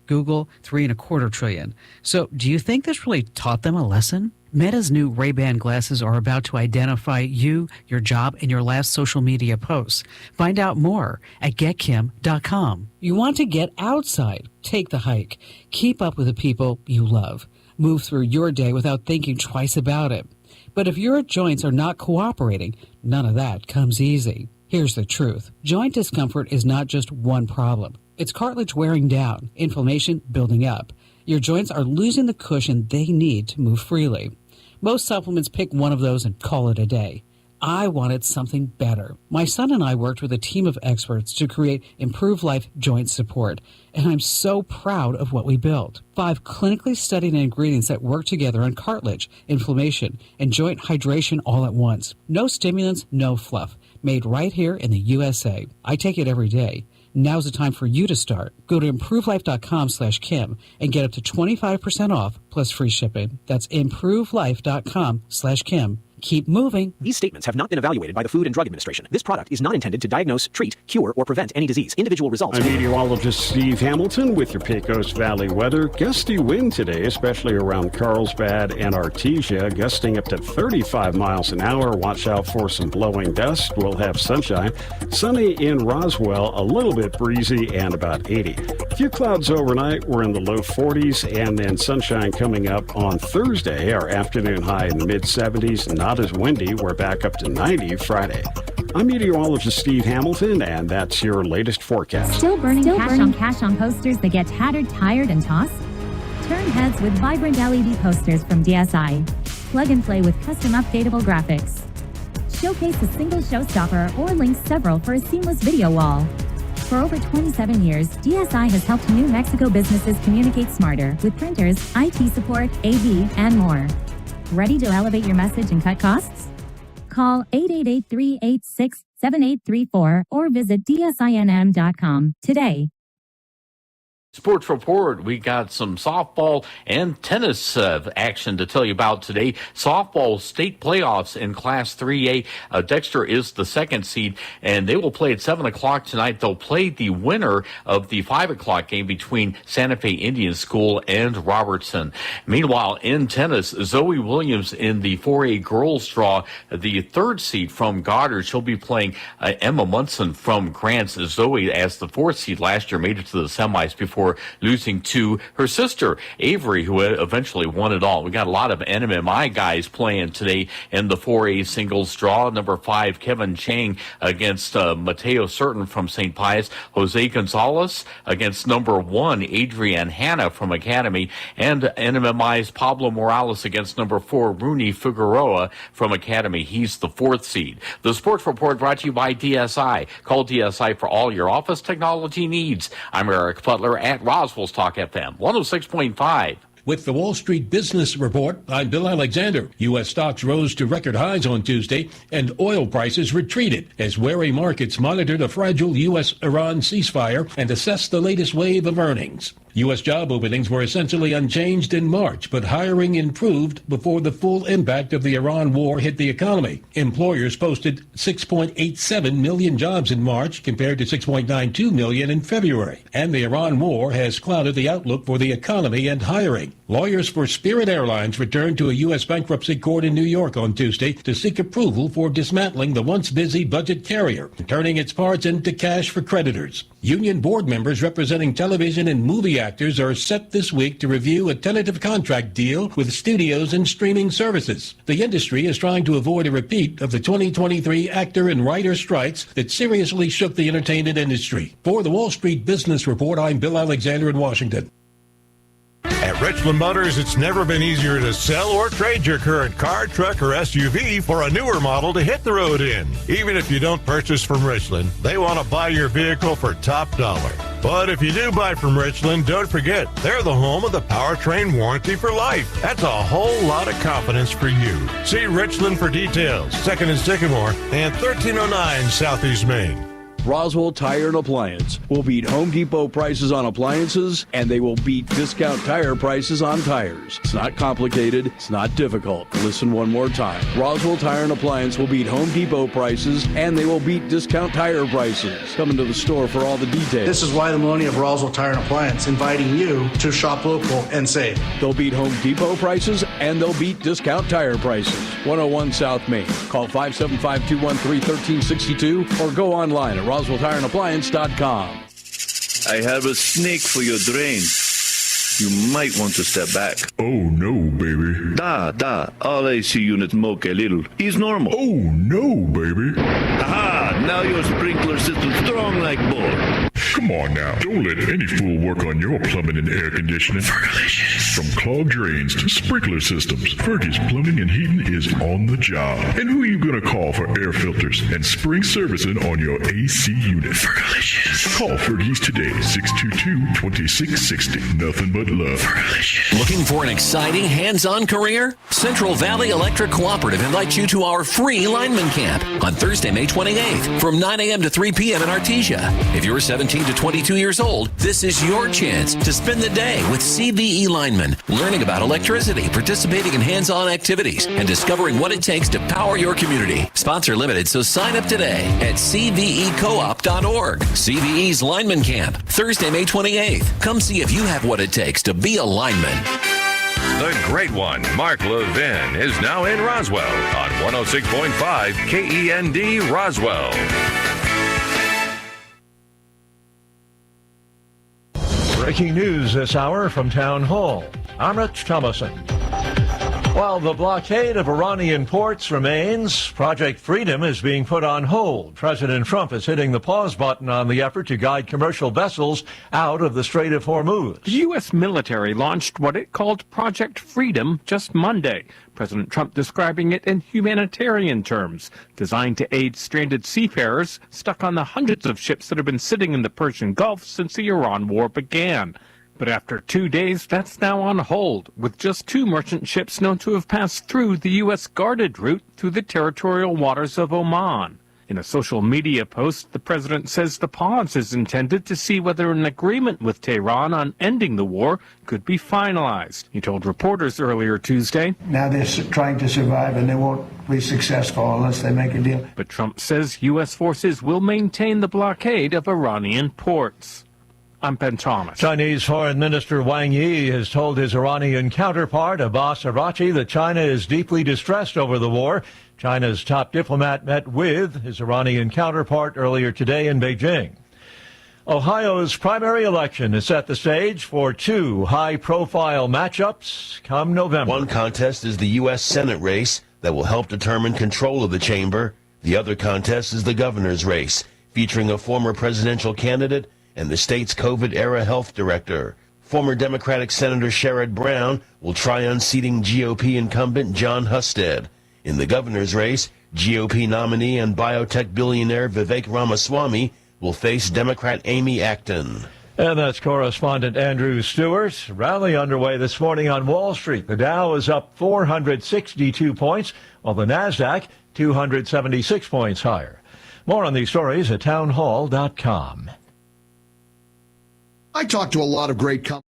[SPEAKER 2] Google, $3.25 trillion. So do you think this really taught them a lesson? Meta's new Ray-Ban glasses are about to identify you, your job, and your last social media posts. Find out more at getkim.com. You want to get outside? Take the hike. Keep up with the people you love. Move through your day without thinking twice about it. But if your joints are not cooperating, none of that comes easy. Here's the truth. Joint discomfort is not just one problem. It's cartilage wearing down, inflammation building up. Your joints are losing the cushion they need to move freely. Most supplements pick one of those and call it a day. I wanted something better. My son and I worked with a team of experts to create Improve Life Joint Support, and I'm so proud of what we built. 5 clinically studied ingredients that work together on cartilage, inflammation, and joint hydration all at once. No stimulants, no fluff. Made right here in the USA. I take it every day. Now's the time for you to start. Go to improvelife.com/Kim and get up to 25% off plus free shipping. That's improvelife.com/Kim. keep moving.
[SPEAKER 3] These statements have not been evaluated by the Food and Drug Administration. This product is not intended to diagnose, treat, cure, or prevent any disease. Individual results.
[SPEAKER 12] I'm meteorologist Steve Hamilton with your Pecos Valley weather. Gusty wind today, especially around Carlsbad and Artesia, gusting up to 35 miles an hour. Watch out for some blowing dust. We'll have sunshine. Sunny in Roswell, a little bit breezy and about 80. A few clouds overnight. We're in the low 40s, and then sunshine coming up on Thursday. Our afternoon high in the mid-70s. Not as windy. We're back up to 90 Friday. I'm meteorologist Steve Hamilton, and that's your latest forecast.
[SPEAKER 22] Still burning cash on posters that get tattered, tired, and tossed? Turn heads with vibrant LED posters from DSI. Plug and play with custom updatable graphics. Showcase a single showstopper or link several for a seamless video wall. For over 27 years, DSI has helped New Mexico businesses communicate smarter with printers, IT support, AV, and more. Ready to elevate your message and cut costs? Call 888-386-7834 or visit dsinm.com today.
[SPEAKER 23] Sports Report, we got some softball and tennis action to tell you about today. Softball state playoffs in Class 3A. Dexter is the second seed, and they will play at 7 o'clock tonight. They'll play the winner of the 5 o'clock game between Santa Fe Indian School and Robertson. Meanwhile, in tennis, Zoe Williams in the 4A girls draw, the third seed from Goddard. She'll be playing Emma Munson from Grants. Zoe, as the fourth seed last year, made it to the semis before losing to her sister, Avery, who eventually won it all. We got a lot of NMMI guys playing today in the 4A singles draw. Number 5, Kevin Chang against Mateo Certain from St. Pius. Jose Gonzalez against number 1, Adrian Hanna from Academy. And NMMI's Pablo Morales against number 4, Rooney Figueroa from Academy. He's the fourth seed. The Sports Report brought to you by DSI. Call DSI for all your office technology needs. I'm Eric Butler at Roswell's Talk FM 106.5.
[SPEAKER 24] With the Wall Street Business Report, I'm Bill Alexander. U.S. stocks rose to record highs on Tuesday, and oil prices retreated as wary markets monitored a fragile U.S.-Iran ceasefire and assessed the latest wave of earnings. U.S. job openings were essentially unchanged in March, but hiring improved before the full impact of the Iran war hit the economy. Employers posted 6.87 million jobs in March compared to 6.92 million in February. And the Iran war has clouded the outlook for the economy and hiring. Lawyers for Spirit Airlines returned to a U.S. bankruptcy court in New York on Tuesday to seek approval for dismantling the once busy budget carrier and turning its parts into cash for creditors. Union board members representing television and movie actors are set this week to review a tentative contract deal with studios and streaming services. The industry is trying to avoid a repeat of the 2023 actor and writer strikes that seriously shook the entertainment industry. For the Wall Street Business Report, I'm Bill Alexander in Washington.
[SPEAKER 25] At Richland Motors, it's never been easier to sell or trade your current car, truck, or SUV for a newer model to hit the road in. Even if you don't purchase from Richland, they want to buy your vehicle for top dollar. But if you do buy from Richland, don't forget, they're the home of the powertrain warranty for life. That's a whole lot of confidence for you. See Richland for details. 2nd and Sycamore and 1309 Southeast Main.
[SPEAKER 19] Roswell Tire and Appliance will beat Home Depot prices on appliances, and they will beat discount tire prices on tires. It's not complicated. It's not difficult. Listen one more time. Roswell Tire and Appliance will beat Home Depot prices, and they will beat discount tire prices. Come into the store for all the details.
[SPEAKER 26] This is why the Maloney of Roswell Tire and Appliance inviting you to shop local and save.
[SPEAKER 19] They'll beat Home Depot prices, and they'll beat discount tire prices. 101 South Main. Call 575-213-1362 or go online at RoswellTireandAppliance.com.
[SPEAKER 27] I have a snake for your drains. You might want to step back.
[SPEAKER 6] Oh no, baby.
[SPEAKER 27] All AC units moke a little. He's normal.
[SPEAKER 6] Oh no, baby.
[SPEAKER 27] Aha! Now your sprinkler system's strong like bull.
[SPEAKER 6] Come on now. Don't let any fool work on your plumbing and air conditioning. Fergalicious. From clogged drains to sprinkler systems, Fergie's Plumbing and Heating is on the job. And who are you going to call for air filters and spring servicing on your AC unit? Fergalicious. Call Fergie's today, 622-2660. Nothing but love. Fergalicious.
[SPEAKER 28] Looking for an exciting hands-on career? Central Valley Electric Cooperative invites you to our free lineman camp on Thursday, May 28th from 9 a.m. to 3 p.m. in Artesia. If you're 17 to to 22 years old, this is your chance to spend the day with CVE linemen, learning about electricity, participating in hands-on activities, and discovering what it takes to power your community. Sponsor limited, so sign up today at cvecoop.org. CVE's Lineman Camp, Thursday, May 28th. Come see if you have what it takes to be a lineman.
[SPEAKER 9] The great one, Mark Levin, is now in Roswell on 106.5 KEND Roswell.
[SPEAKER 1] Breaking news this hour from Town Hall. I'm Rich Thomason. While the blockade of Iranian ports remains, Project Freedom is being put on hold. President Trump is hitting the pause button on the effort to guide commercial vessels out of the Strait of Hormuz.
[SPEAKER 4] The U.S. military launched what it called Project Freedom just Monday. President Trump describing it in humanitarian terms, designed to aid stranded seafarers stuck on the hundreds of ships that have been sitting in the Persian Gulf since the Iran war began. But after 2 days, that's now on hold, with just 2 merchant ships known to have passed through the U.S. guarded route through the territorial waters of Oman. In a social media post, the president says the pause is intended to see whether an agreement with Tehran on ending the war could be finalized. He told reporters earlier Tuesday,
[SPEAKER 5] "Now they're trying to survive and they won't be successful unless they make a deal."
[SPEAKER 4] But Trump says U.S. forces will maintain the blockade of Iranian ports. I'm Ben Thomas.
[SPEAKER 1] Chinese Foreign Minister Wang Yi has told his Iranian counterpart, Abbas Araghchi, that China is deeply distressed over the war. China's top diplomat met with his Iranian counterpart earlier today in Beijing. Ohio's primary election has set the stage for 2 high-profile matchups come November.
[SPEAKER 7] One contest is the U.S. Senate race that will help determine control of the chamber. The other contest is the governor's race, featuring a former presidential candidate and the state's COVID-era health director. Former Democratic Senator Sherrod Brown will try unseating GOP incumbent John Husted. In the governor's race, GOP nominee and biotech billionaire Vivek Ramaswamy will face Democrat Amy Acton.
[SPEAKER 1] And that's correspondent Andrew Stewart. Rally underway this morning on Wall Street. The Dow is up 462 points, while the NASDAQ 276 points higher. More on these stories at townhall.com.
[SPEAKER 8] I talk to a lot of great companies.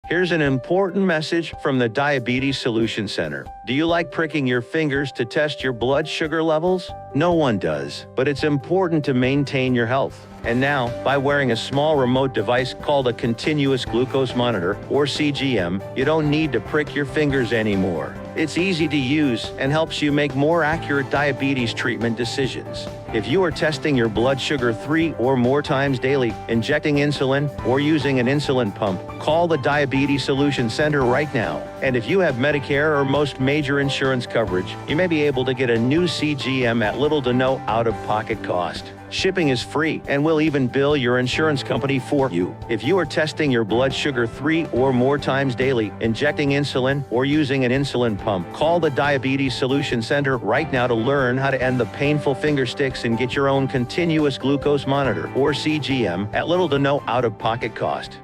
[SPEAKER 11] Here's an important message from the Diabetes Solution Center. Do you like pricking your fingers to test your blood sugar levels? No one does, but it's important to maintain your health. And now, by wearing a small remote device called a continuous glucose monitor, or CGM, you don't need to prick your fingers anymore. It's easy to use and helps you make more accurate diabetes treatment decisions. If you are testing your blood sugar 3 or more times daily, injecting insulin, or using an insulin pump, call the Diabetes Solution Center right now. And if you have Medicare or most major insurance coverage, you may be able to get a new CGM at little to no out-of-pocket cost. Shipping is free, and we'll even bill your insurance company for you. If you are testing your blood sugar 3 or more times daily, injecting insulin, or using an insulin pump, call the Diabetes Solution Center right now to learn how to end the painful finger sticks and get your own continuous glucose monitor, or CGM, at little to no out-of-pocket cost.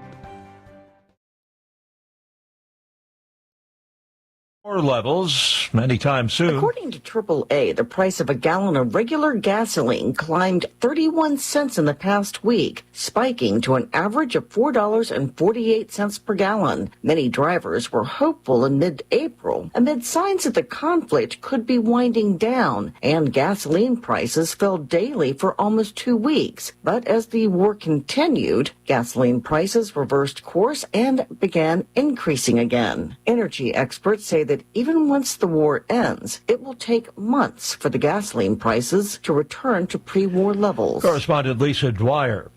[SPEAKER 1] Levels anytime soon.
[SPEAKER 14] According to AAA, the price of a gallon of regular gasoline climbed 31 cents in the past week, spiking to an average of $4.48 per gallon. Many drivers were hopeful in mid-April amid signs that the conflict could be winding down, and gasoline prices fell daily for almost 2 weeks. But as the war continued, gasoline prices reversed course and began increasing again. Energy experts say that even once the war ends, it will take months for the gasoline prices to return to pre-war levels.
[SPEAKER 1] Correspondent Lisa Dwyer.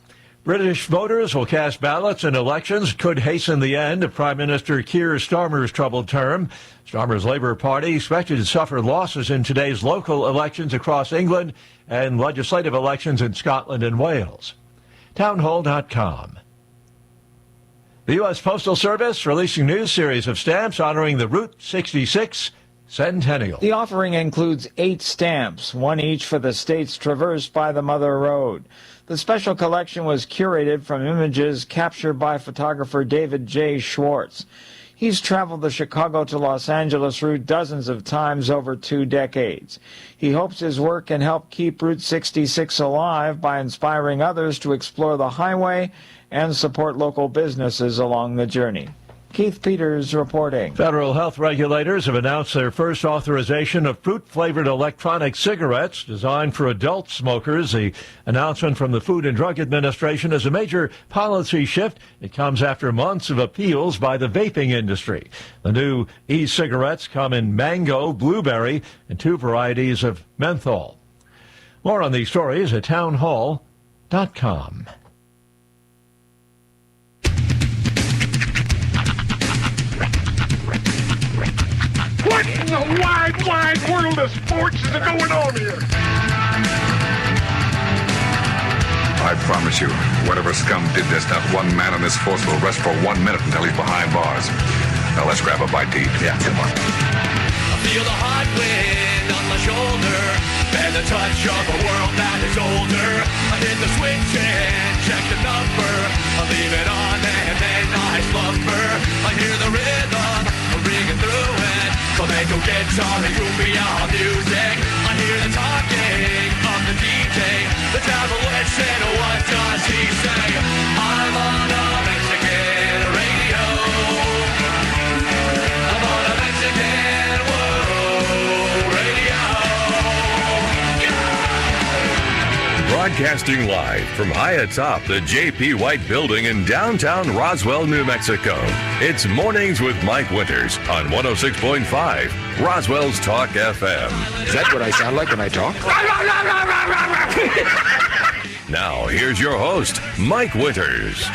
[SPEAKER 1] British voters will cast ballots in elections could hasten the end of Prime Minister Keir Starmer's troubled term. Starmer's Labour Party expected to suffer losses in today's local elections across England and legislative elections in Scotland and Wales. Townhall.com. The U.S. Postal Service releasing a new series of stamps honoring the Route 66 centennial.
[SPEAKER 15] The offering includes 8 stamps, 1 each for the states traversed by the Mother Road. The special collection was curated from images captured by photographer David J. Schwartz. He's traveled the Chicago to Los Angeles route dozens of times over 2 decades. He hopes his work can help keep Route 66 alive by inspiring others to explore the highway and support local businesses along the journey. Keith Peters reporting.
[SPEAKER 1] Federal health regulators have announced their first authorization of fruit-flavored electronic cigarettes designed for adult smokers. The announcement from the Food and Drug Administration is a major policy shift. It comes after months of appeals by the vaping industry. The new e-cigarettes come in mango, blueberry, and 2 varieties of menthol. More on these stories at townhall.com.
[SPEAKER 6] What in the wide, wide world of sports is going on here?
[SPEAKER 8] I promise you, whatever scum did this, not one man on this force will rest for 1 minute until he's behind bars. Now let's grab a bite to eat. Yeah, come on.
[SPEAKER 10] I feel the hot wind on my shoulder and the touch of a world that is older. I hit the switch and check the number. I leave it on and then I slumber. I hear the rhythm ringing through it. Flamenco guitar and cumbia music. I hear the talking of the DJ. The devil listen, what does he say? I'm on a Mexican radio. I'm on a Mexican radio.
[SPEAKER 9] Broadcasting live from high atop the J.P. White Building in downtown Roswell, New Mexico. It's Mornings with Mike Winters on 106.5 Roswell's Talk FM.
[SPEAKER 13] Is that what I sound like when I talk?
[SPEAKER 9] Now, here's your host, Mike Winters.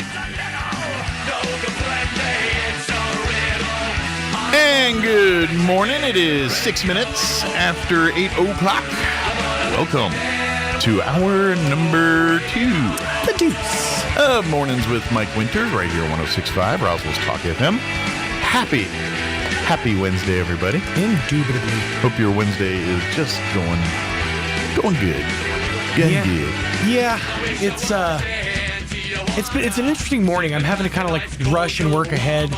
[SPEAKER 16] And good morning. It is 6 minutes after 8 o'clock. Welcome to hour number 2. The deuce of Mornings with Mike Winters, right here on 106.5 Roswell's Talk FM. Happy Wednesday, everybody.
[SPEAKER 17] Indubitably.
[SPEAKER 16] Hope your Wednesday is just going good. Good.
[SPEAKER 17] Yeah, it's an interesting morning. I'm having to kind of like rush and work ahead.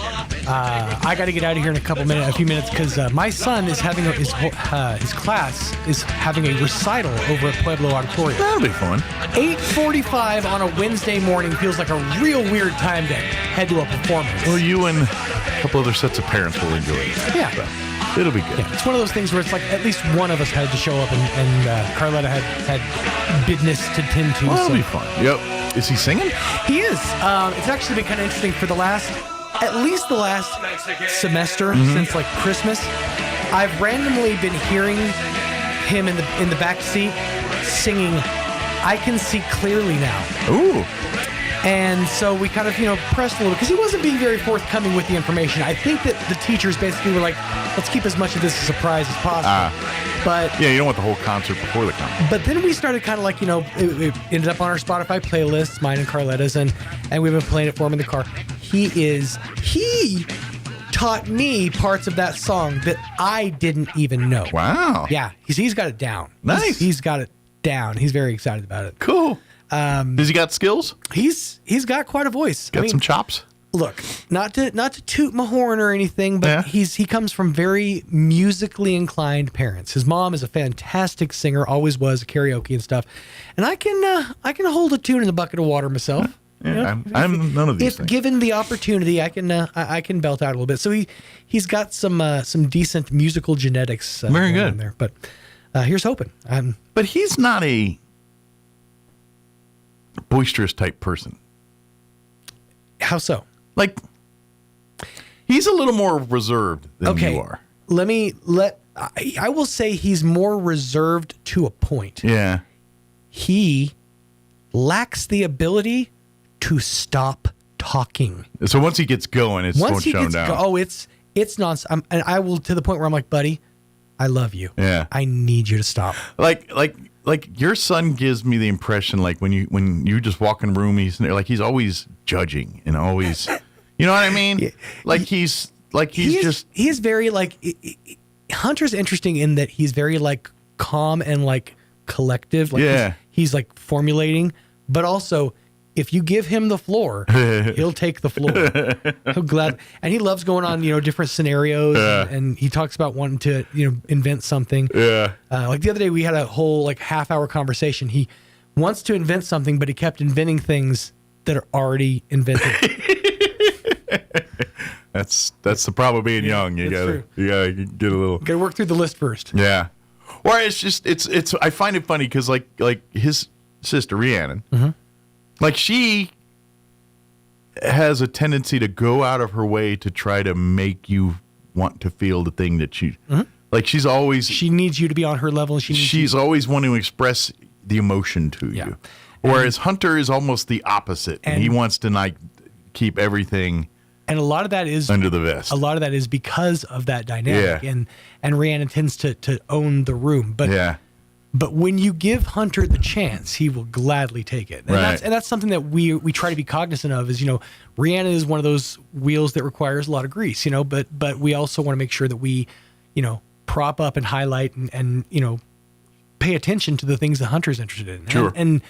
[SPEAKER 17] I got to get out of here in a few minutes, because my son is having his class is having a recital over at Pueblo Auditorium.
[SPEAKER 16] That'll be fun.
[SPEAKER 17] 8:45 on a Wednesday morning feels like a real weird time to head to a performance.
[SPEAKER 16] Well, you and a couple other sets of parents will enjoy it.
[SPEAKER 17] Yeah.
[SPEAKER 16] But it'll be good.
[SPEAKER 17] Yeah, it's one of those things where it's like at least one of us had to show up, and Carletta had business to tend to.
[SPEAKER 16] Well,
[SPEAKER 17] so.
[SPEAKER 16] it'll be fun. Yep. Is he singing?
[SPEAKER 17] He is. It's actually been kind of interesting for at least the last semester, since like Christmas. I've randomly been hearing him in the back seat singing "I Can See Clearly Now."
[SPEAKER 16] Ooh.
[SPEAKER 17] And so we kind of, pressed a little, because he wasn't being very forthcoming with the information. I think that the teachers basically were like, let's keep as much of this a surprise as possible. But
[SPEAKER 16] yeah, you don't want the whole concert before the concert.
[SPEAKER 17] But then we started kind of like, it ended up on our Spotify playlists, mine and Carletta's, and we've been playing it for him in the car. He taught me parts of that song that I didn't even know.
[SPEAKER 16] Wow.
[SPEAKER 17] Yeah, he's got it down.
[SPEAKER 16] Nice.
[SPEAKER 17] He's got it down. He's very excited about it.
[SPEAKER 16] Cool. Does he got skills?
[SPEAKER 17] He's got quite a voice.
[SPEAKER 16] Got some chops.
[SPEAKER 17] Look, not to toot my horn or anything, but he comes from very musically inclined parents. His mom is a fantastic singer, always was, karaoke and stuff. And I can hold a tune in a bucket of water myself.
[SPEAKER 16] Yeah, I'm none of these things.
[SPEAKER 17] If given the opportunity, I can belt out a little bit. So he's got some decent musical genetics.
[SPEAKER 16] Very good
[SPEAKER 17] in there. But here's hoping.
[SPEAKER 16] But he's not a boisterous type person.
[SPEAKER 17] How so?
[SPEAKER 16] Like, he's a little more reserved than you are.
[SPEAKER 17] I will say he's more reserved to a point.
[SPEAKER 16] Yeah.
[SPEAKER 17] He lacks the ability to stop talking.
[SPEAKER 16] So once he gets going, it's won't show down.
[SPEAKER 17] It's nonstop. And I will, to the point where I'm like, buddy, I love you.
[SPEAKER 16] Yeah.
[SPEAKER 17] I need you to stop.
[SPEAKER 16] Like your son gives me the impression, like when you just walk in a room, he's always judging and always, you know what I mean?
[SPEAKER 17] Yeah.
[SPEAKER 16] He is
[SPEAKER 17] very Hunter's interesting in that he's very like calm and like collective. Like he's like formulating, but also if you give him the floor, he'll take the floor. He'll glad, and he loves going on, different scenarios, and he talks about wanting to, invent something.
[SPEAKER 16] Yeah.
[SPEAKER 17] Like the other day, we had a whole half-hour conversation. He wants to invent something, but he kept inventing things that are already invented.
[SPEAKER 16] That's the problem of being young. You gotta get a little.
[SPEAKER 17] Gotta work through the list first.
[SPEAKER 16] Yeah. Or it's just it's. I find it funny because like his sister Rhiannon, like she has a tendency to go out of her way to try to make you want to feel the thing that she like. She needs you to be on her level. She's
[SPEAKER 17] always
[SPEAKER 16] wanting to express the emotion to you. Whereas Hunter is almost the opposite, and he wants to keep everything.
[SPEAKER 17] And a lot of that is
[SPEAKER 16] under the vest.
[SPEAKER 17] A lot of that is because of that dynamic, and Rhiannon tends to own the room. But but when you give Hunter the chance, he will gladly take it. And that's something that we try to be cognizant of. Is Rhiannon is one of those wheels that requires a lot of grease. But we also want to make sure that we prop up and highlight and pay attention to the things that Hunter's interested in.
[SPEAKER 16] Sure.
[SPEAKER 17] And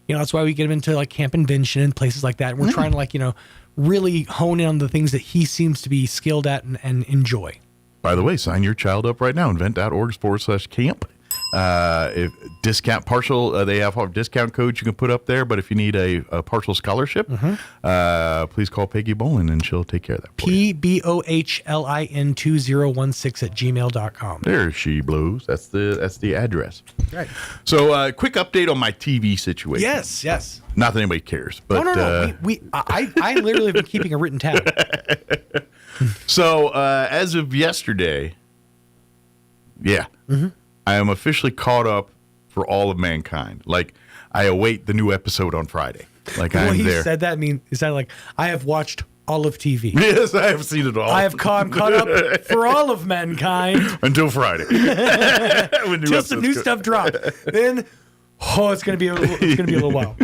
[SPEAKER 17] that's why we get him into Camp Invention and places like that. And we're trying to really hone in on the things that he seems to be skilled at and enjoy.
[SPEAKER 16] By the way, sign your child up right now. Invent.org/camp. If discount partial, they have discount codes you can put up there. But if you need a partial scholarship, please call Peggy Bolin and she'll take care of that.
[SPEAKER 17] PBOHLIN2016@gmail.com.
[SPEAKER 16] There she blows. That's the address.
[SPEAKER 17] Right.
[SPEAKER 16] So, quick update on my TV situation.
[SPEAKER 17] Yes.
[SPEAKER 16] Not that anybody cares, but
[SPEAKER 17] no. I literally have been keeping a written tab.
[SPEAKER 16] So, as of yesterday, I am officially caught up for all of Mankind. I await the new episode on Friday. I'm there.
[SPEAKER 17] He said that, it sounded like I have watched all of TV.
[SPEAKER 16] Yes, I have seen it all.
[SPEAKER 17] I'm caught up for all of Mankind
[SPEAKER 16] until Friday.
[SPEAKER 17] Until some new stuff drops. Then, it's going to be a little while.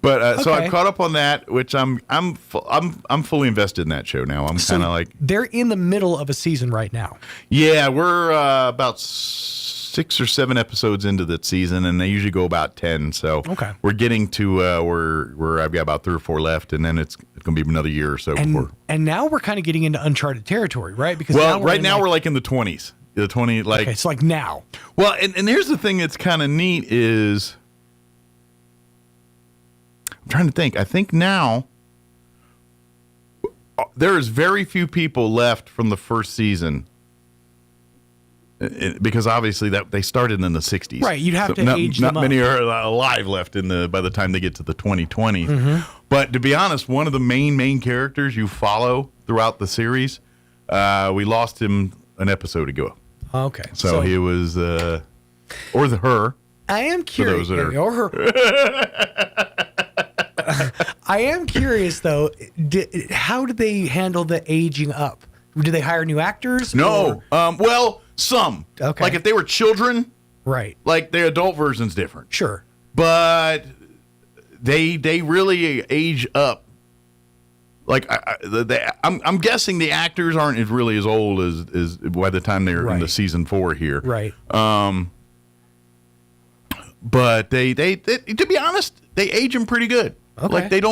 [SPEAKER 16] But so I'm caught up on that, which I'm fully invested in that show now. I'm kind of
[SPEAKER 17] they're in the middle of a season right now.
[SPEAKER 16] Yeah, we're about 6 or 7 episodes into that season, and they usually go about 10. So we're getting to where I've got about 3 or 4 left, and then it's going to be another year or so before. And
[SPEAKER 17] now we're kind of getting into uncharted territory, right? Because
[SPEAKER 16] right now we're in the 20s. The 20
[SPEAKER 17] it's now.
[SPEAKER 16] Well, and here's the thing that's kind of neat is. I'm trying to think. I think now there is very few people left from the first season because obviously that they started in the 60s.
[SPEAKER 17] Right, you'd have to age them up.
[SPEAKER 16] Not many are alive left by the time they get to the 2020s. But to be honest, one of the main characters you follow throughout the series, we lost him an episode ago.
[SPEAKER 17] Okay.
[SPEAKER 16] So he was or her.
[SPEAKER 17] I am curious. Or her. I am curious, though. How did they handle the aging up? Did they hire new actors?
[SPEAKER 16] No. Well, some.
[SPEAKER 17] Okay.
[SPEAKER 16] If they were children,
[SPEAKER 17] right?
[SPEAKER 16] The adult version's different.
[SPEAKER 17] Sure.
[SPEAKER 16] But they really age up. I'm guessing the actors aren't really as old as by the time they're in the season 4 here.
[SPEAKER 17] Right.
[SPEAKER 16] But they to be honest, they age them pretty good.
[SPEAKER 17] Okay.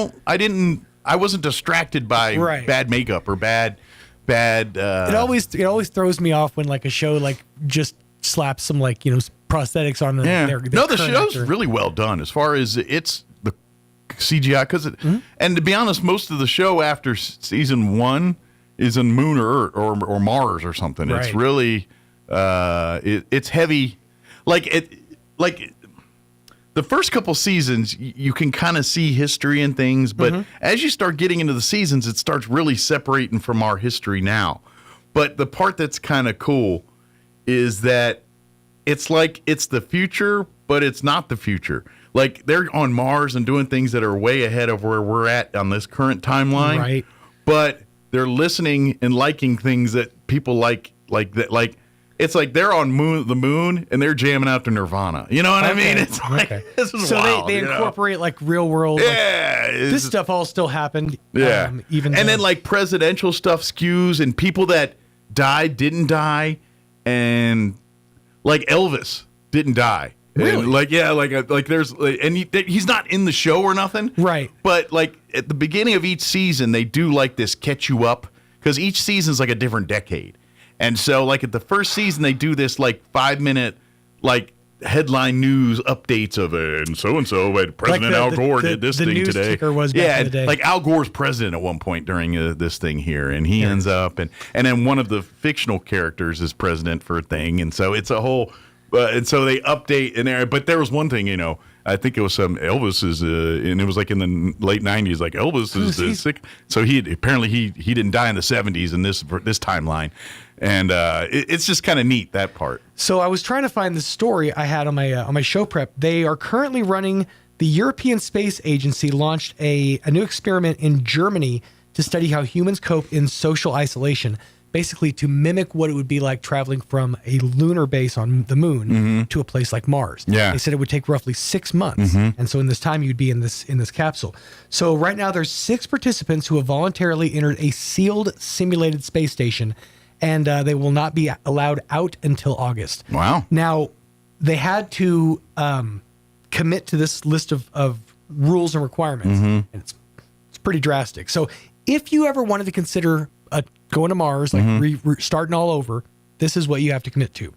[SPEAKER 16] I wasn't distracted by bad makeup or bad.
[SPEAKER 17] It always throws me off when a show just slaps some prosthetics on their
[SPEAKER 16] the show's really well done as far as it's the CGI and to be honest, most of the show after season 1 is in Moon or Mars or something. Right. It's really it's heavy, the first couple seasons, you can kind of see history and things, but as you start getting into the seasons, it starts really separating from our history now. But the part that's kind of cool is that it's it's the future, but it's not the future. They're on Mars and doing things that are way ahead of where we're at on this current timeline.
[SPEAKER 17] Right.
[SPEAKER 16] But they're listening and liking things that people like that. It's they're on the moon and they're jamming out to Nirvana. You know what I mean? It's this is
[SPEAKER 17] so
[SPEAKER 16] wild,
[SPEAKER 17] they incorporate real world.
[SPEAKER 16] Yeah,
[SPEAKER 17] this stuff all still happened.
[SPEAKER 16] Yeah,
[SPEAKER 17] then
[SPEAKER 16] presidential stuff skews and people that died didn't die, and Elvis didn't die Really? And like there's and he's not in the show or nothing,
[SPEAKER 17] right?
[SPEAKER 16] But like at the beginning of each season, they do like this catch you up because each season's like a different decade, and so like at the first season they do this like 5-minute like headline news updates of it, and so President Al Gore did this thing
[SPEAKER 17] news
[SPEAKER 16] today.
[SPEAKER 17] Was back in the day.
[SPEAKER 16] Like Al Gore's president at one point during this thing here, and he ends up and then one of the fictional characters is president for a thing, and so it's a whole. And so they update in there, but there was one thing, I think it was some Elvis is, and it was like in the late '90s, like Elvis is sick. So he didn't die in the '70s in this timeline, and it's just kind of neat that part.
[SPEAKER 17] So I was trying to find the story I had on my show prep. They are currently running. The European Space Agency launched a new experiment in Germany to study how humans cope in social isolation. Basically to mimic what it would be like traveling from a lunar base on the moon to a place like Mars.
[SPEAKER 16] Yeah.
[SPEAKER 17] They said it would take roughly 6 months. And so in this time, you'd be in this capsule. So right now, there's 6 participants who have voluntarily entered a sealed simulated space station, and they will not be allowed out until August.
[SPEAKER 16] Wow.
[SPEAKER 17] Now, they had to commit to this list of rules and requirements, and it's pretty drastic. So if you ever wanted to consider going to Mars, like starting all over, this is what you have to commit to.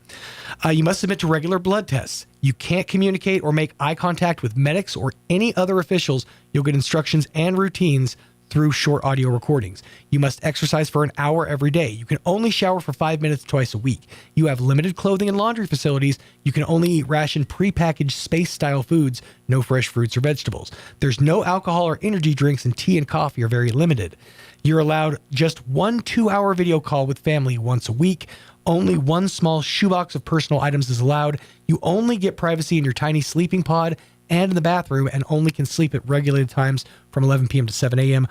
[SPEAKER 17] You must submit to regular blood tests. You can't communicate or make eye contact with medics or any other officials. You'll get instructions and routines through short audio recordings. You must exercise for an hour every day. You can only shower for 5 minutes twice a week. You have limited clothing and laundry facilities. You can only eat rationed prepackaged space-style foods, no fresh fruits or vegetables. There's no alcohol or energy drinks, and tea and coffee are very limited. You're allowed just 1 2-hour video call with family once a week. Only 1 small shoebox of personal items is allowed. You only get privacy in your tiny sleeping pod and in the bathroom, and only can sleep at regulated times from 11 p.m. to 7 a.m.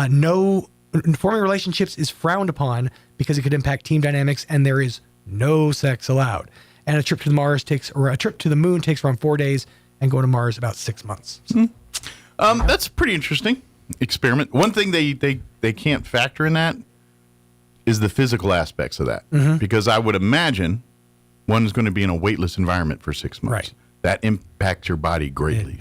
[SPEAKER 17] No forming relationships is frowned upon because it could impact team dynamics, and there is no sex allowed. And a trip to a trip to the moon takes around 4 days, and going to Mars about 6 months. So,
[SPEAKER 16] that's pretty interesting experiment. One thing they can't factor in that is the physical aspects of that, because I would imagine one is going to be in a weightless environment for 6 months.
[SPEAKER 17] Right.
[SPEAKER 16] That impacts your body greatly.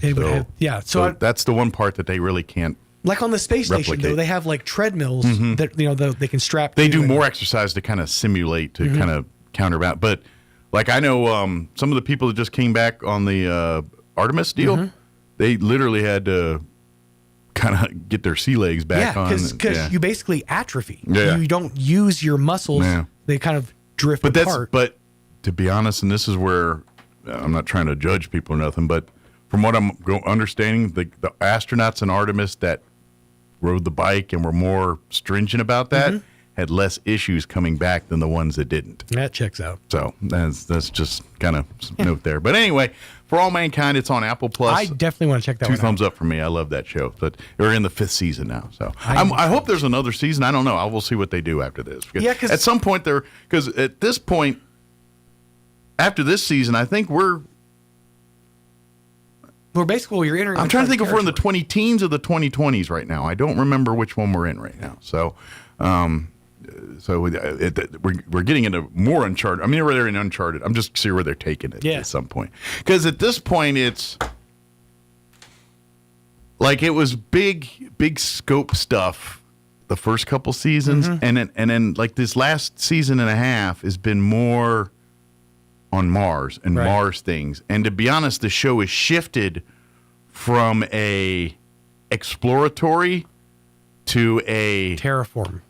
[SPEAKER 17] So
[SPEAKER 16] that's the one part that they really can't.
[SPEAKER 17] Like on the space station, though, they have like treadmills that they can strap.
[SPEAKER 16] They do more exercise to kind of simulate to kind of counterbalance. But like I know some of the people that just came back on the Artemis deal, they literally had to kind of get their sea legs back on.
[SPEAKER 17] Because you basically atrophy.
[SPEAKER 16] Yeah.
[SPEAKER 17] You don't use your muscles. Yeah. They kind of drift apart.
[SPEAKER 16] But to be honest, and this is where I'm not trying to judge people or nothing, but from what I'm understanding, the astronauts in Artemis that rode the bike and were more stringent about that had less issues coming back than the ones that didn't.
[SPEAKER 17] That checks out.
[SPEAKER 16] So that's just kind of note there. But anyway, For All Mankind, it's on Apple Plus.
[SPEAKER 17] I definitely want to check that one out.
[SPEAKER 16] 2 thumbs up for me. I love that show. But we're in the 5th season now. So I hope there's another season. I don't know. I will see what they do after this. Because at some point, because at this point, after this season, I think we're
[SPEAKER 17] basically you're entering.
[SPEAKER 16] I'm trying to think if we're in the 20-teens or the 2020s right now. I don't remember which one we're in right now. So, we're getting into more Uncharted. I mean, we're in Uncharted. I'm just seeing where they're taking it at some point. Because at this point, it's like it was big scope stuff the first couple seasons, and then like this last season and a half has been more on Mars and Mars things. And to be honest, the show is shifted from a exploratory to a
[SPEAKER 17] terraform,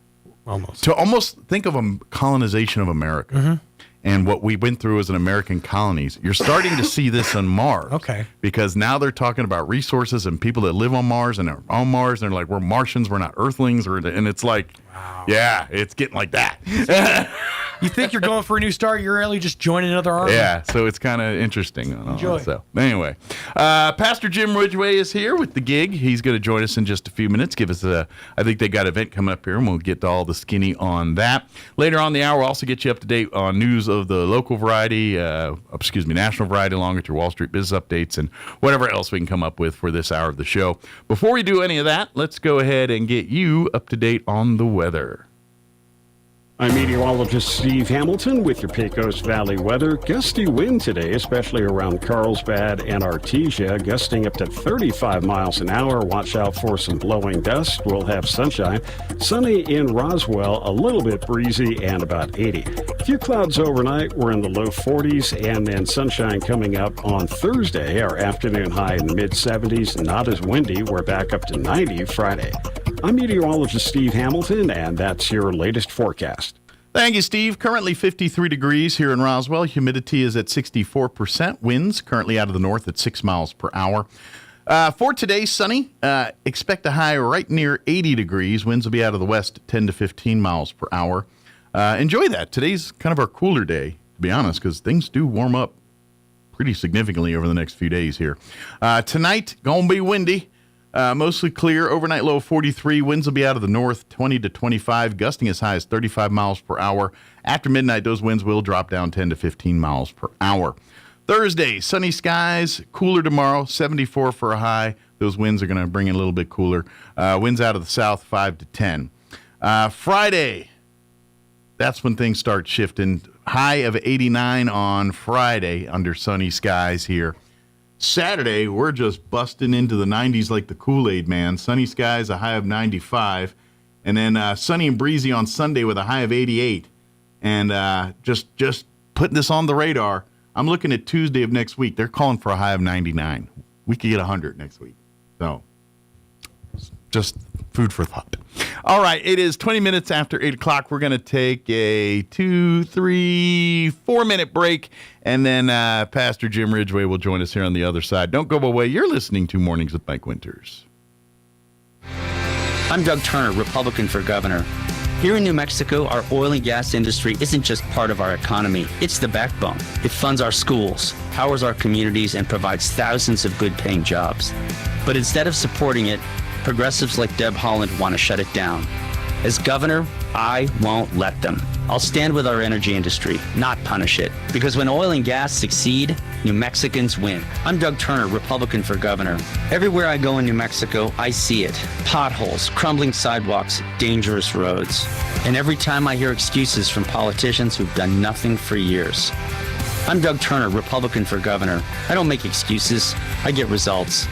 [SPEAKER 16] to almost think of a colonization of America. And what we went through as an American colonies. You're starting to see this on Mars.
[SPEAKER 17] Okay.
[SPEAKER 16] Because now they're talking about resources and people that live on Mars and are on Mars, and they're like, we're Martians, we're not Earthlings, and it's like, yeah, it's getting like that.
[SPEAKER 17] You think you're going for a new start, you're really just joining another army.
[SPEAKER 16] Yeah, so it's kind of interesting.
[SPEAKER 17] Enjoy.
[SPEAKER 16] So anyway, Pastor Jim Ridgway is here with the gig. He's going to join us in just a few minutes. Give us I think they got an event coming up here, and we'll get to all the skinny on that. Later on in the hour, we'll also get you up to date on news of the local variety, national variety, along with your Wall Street business updates and whatever else we can come up with for this hour of the show. Before we do any of that, let's go ahead and get you up to date on the weather.
[SPEAKER 2] I'm meteorologist Steve Hamilton with your Pecos Valley weather. Gusty wind today, especially around Carlsbad and Artesia, gusting up to 35 miles an hour. Watch out for some blowing dust. We'll have sunshine. Sunny in Roswell, a little bit breezy and about 80. A few clouds overnight. We're in the low 40s, and then sunshine coming up on Thursday. Our afternoon high in the mid-70s. Not as windy. We're back up to 90 Friday. I'm meteorologist Steve Hamilton, and that's your latest forecast.
[SPEAKER 16] Thank you, Steve. Currently 53 degrees here in Roswell. Humidity is at 64%. Winds currently out of the north at 6 miles per hour. For today, sunny. Expect a high right near 80 degrees. Winds will be out of the west at 10 to 15 miles per hour. Enjoy that. Today's kind of our cooler day, to be honest, because things do warm up pretty significantly over the next few days here. Tonight, going to be windy. Mostly clear, overnight low 43, winds will be out of the north 20 to 25, gusting as high as 35 miles per hour. After midnight, those winds will drop down 10 to 15 miles per hour. Thursday, sunny skies, cooler tomorrow, 74 for a high. Those winds are going to bring in a little bit cooler. Winds out of the south 5 to 10. Friday, that's when things start shifting. High of 89 on Friday under sunny skies here. Saturday, we're just busting into the 90s like the Kool-Aid man. Sunny skies, a high of 95. And then sunny and breezy on Sunday with a high of 88. And just putting this on the radar, I'm looking at Tuesday of next week. They're calling for a high of 99. We could get 100 next week. So, just food for thought. All right, it is 20 minutes after 8 o'clock. We're going to take a 2, 3, 4-minute break, and then Pastor Jim Ridgway will join us here on the other side. Don't go away. You're listening to Mornings with Mike Winters.
[SPEAKER 3] I'm Doug Turner, Republican for governor. Here in New Mexico, our oil and gas industry isn't just part of our economy, it's the backbone. It funds our schools, powers our communities, and provides thousands of good-paying jobs. But instead of supporting it, progressives like Deb Haaland want to shut it down. As governor, I won't let them. I'll stand with our energy industry, not punish it. Because when oil and gas succeed, New Mexicans win. I'm Doug Turner, Republican for governor. Everywhere I go in New Mexico, I see it. Potholes, crumbling sidewalks, dangerous roads. And every time I hear excuses from politicians who've done nothing for years. I'm Doug Turner, Republican for governor. I don't make excuses, I get results.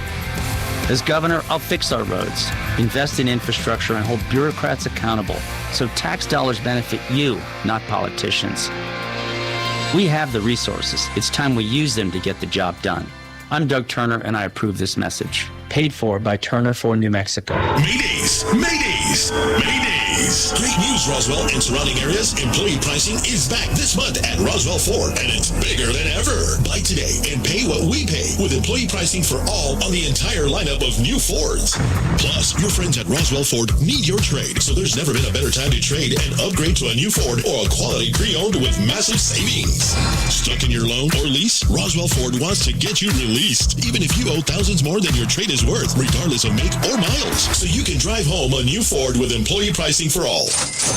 [SPEAKER 3] As governor, I'll fix our roads, invest in infrastructure, and hold bureaucrats accountable so tax dollars benefit you, not politicians. We have the resources. It's time we use them to get the job done. I'm Doug Turner, and I approve this message. Paid for by Turner for New Mexico.
[SPEAKER 12] Maydays! Maydays! Maydays! Great news, Roswell and surrounding areas. Employee pricing is back this month at Roswell Ford, and it's bigger than ever. Buy today and pay what we pay with employee pricing for all on the entire lineup of new Fords. Plus, your friends at Roswell Ford need your trade, so there's never been a better time to trade and upgrade to a new Ford or a quality pre-owned with massive savings. Stuck in your loan or lease? Roswell Ford wants to get you released, even if you owe thousands more than your trade is worth, regardless of make or miles, so you can drive home a new Ford with employee pricing for all.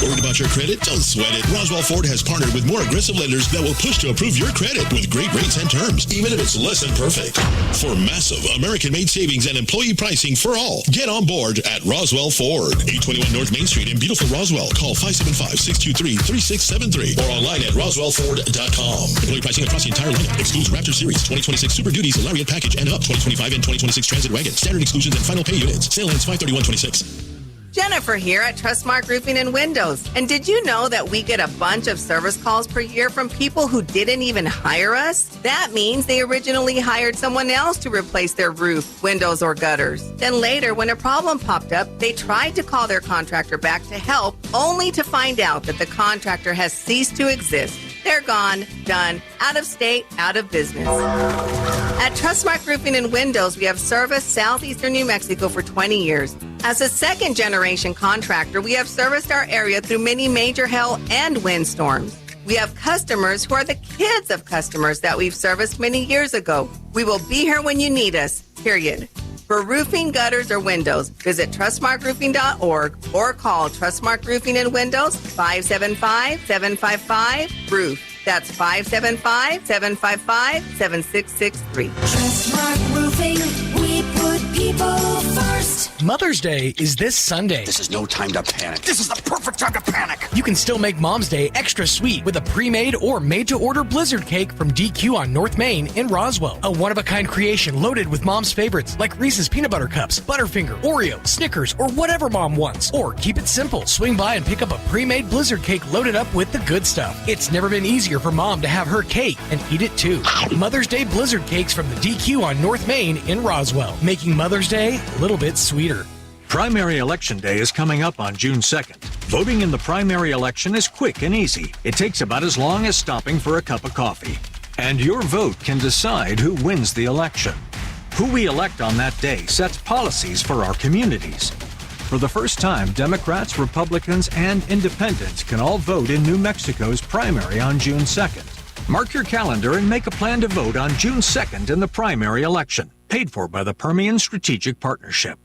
[SPEAKER 12] Worried about your credit? Don't sweat it. Roswell Ford has partnered with more aggressive lenders that will push to approve your credit with great rates and terms, even if it's less than perfect. For massive American-made savings and employee pricing for all, get on board at Roswell Ford, 821 North Main Street in beautiful Roswell. Call 575-623-3673 or online at roswellford.com. Employee pricing across the entire lineup. Excludes Raptor Series, 2026 Super Duties, Lariat Package, and up 2025 and 2026 Transit Wagon. Standard exclusions and final pay units. Sale ends 5/31/26.
[SPEAKER 18] Jennifer here at Trustmark Roofing and Windows. And did you know that we get a bunch of service calls per year from people who didn't even hire us? That means they originally hired someone else to replace their roof, windows, or gutters. Then later, when a problem popped up, they tried to call their contractor back to help, only to find out that the contractor has ceased to exist. They're gone, done, out of state, out of business. At Trustmark Roofing and Windows, we have serviced southeastern New Mexico for 20 years. As a second-generation contractor, we have serviced our area through many major hail and windstorms. We have customers who are the kids of customers that we've serviced many years ago. We will be here when you need us, period. For roofing, gutters, or windows, visit trustmarkroofing.org or call Trustmark Roofing and Windows 575-755-ROOF. That's 575-755-7663.
[SPEAKER 20] Trustmark Roofing, we put people first.
[SPEAKER 17] Mother's Day is this Sunday.
[SPEAKER 21] This is no time to panic. This is the perfect time to panic.
[SPEAKER 17] You can still make Mom's Day extra sweet with a pre-made or made-to-order Blizzard cake from DQ on North Main in Roswell. A one-of-a-kind creation loaded with Mom's favorites like Reese's Peanut Butter Cups, Butterfinger, Oreo, Snickers, or whatever Mom wants. Or keep it simple. Swing by and pick up a pre-made Blizzard cake loaded up with the good stuff. It's never been easier for Mom to have her cake and eat it too. Mother's Day Blizzard cakes from the DQ on North Main in Roswell, making Mother's Day a little bit sweeter.
[SPEAKER 19] Primary Election Day is coming up on June 2nd. Voting in the primary election is quick and easy. It takes about as long as stopping for a cup of coffee. And your vote can decide who wins the election. Who we elect on that day sets policies for our communities. For the first time, Democrats, Republicans, and Independents can all vote in New Mexico's primary on June 2nd. Mark your calendar and make a plan to vote on June 2nd in the primary election. Paid for by the Permian Strategic Partnership.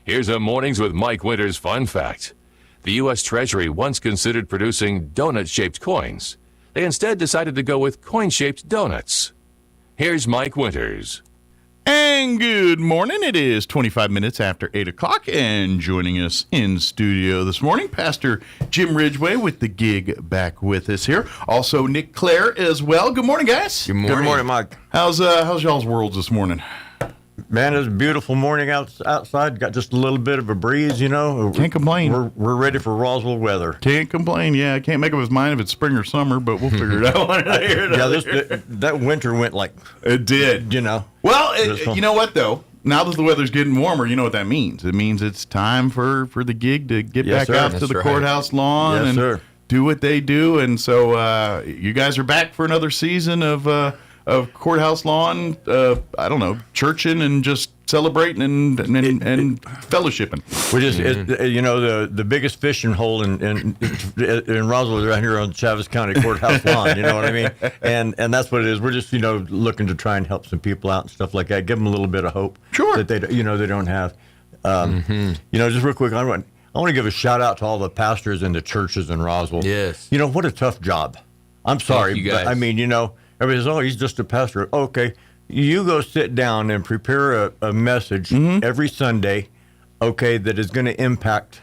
[SPEAKER 9] Here's a Mornings with Mike Winters fun fact. The U.S. Treasury once considered producing donut-shaped coins. They instead decided to go with coin-shaped donuts. Here's Mike Winters.
[SPEAKER 16] And good morning. It is 25 minutes after 8 o'clock, and joining us in studio this morning, Pastor Jim Ridgway with the gig back with us here. Also, Nick Clare as well. Good morning, guys.
[SPEAKER 21] Good morning, Mike.
[SPEAKER 16] How's y'all's worlds this morning?
[SPEAKER 21] Man, it's a beautiful morning outside. Got just a little bit of a breeze, you know.
[SPEAKER 16] Can't complain.
[SPEAKER 21] We're ready for Roswell weather.
[SPEAKER 16] Can't complain. Yeah, I can't make up his mind if it's spring or summer, but we'll figure it out.
[SPEAKER 21] That winter went like
[SPEAKER 16] it did.
[SPEAKER 21] You know.
[SPEAKER 16] Well, you know what though? Now that the weather's getting warmer, you know what that means. It means it's time for the gig to get back out to the courthouse lawn and do what they do. And so you guys are back for another season of courthouse lawn, I don't know, churching and just celebrating and fellowshipping.
[SPEAKER 21] Which is, you know, the biggest fishing hole in Roswell is right here on Chaves County Courthouse lawn. You know what I mean? And that's what it is. We're just, you know, looking to try and help some people out and stuff like that. Give them a little bit of hope.
[SPEAKER 16] Sure.
[SPEAKER 21] That they don't have. You know, just real quick, I want to give a shout out to all the pastors in the churches in Roswell.
[SPEAKER 22] Yes.
[SPEAKER 21] You know, what a tough job. I'm sorry,
[SPEAKER 22] you guys.
[SPEAKER 21] but I mean, you know. Everybody says, oh, he's just a pastor. Okay, you go sit down and prepare a message every Sunday, okay, that is going to impact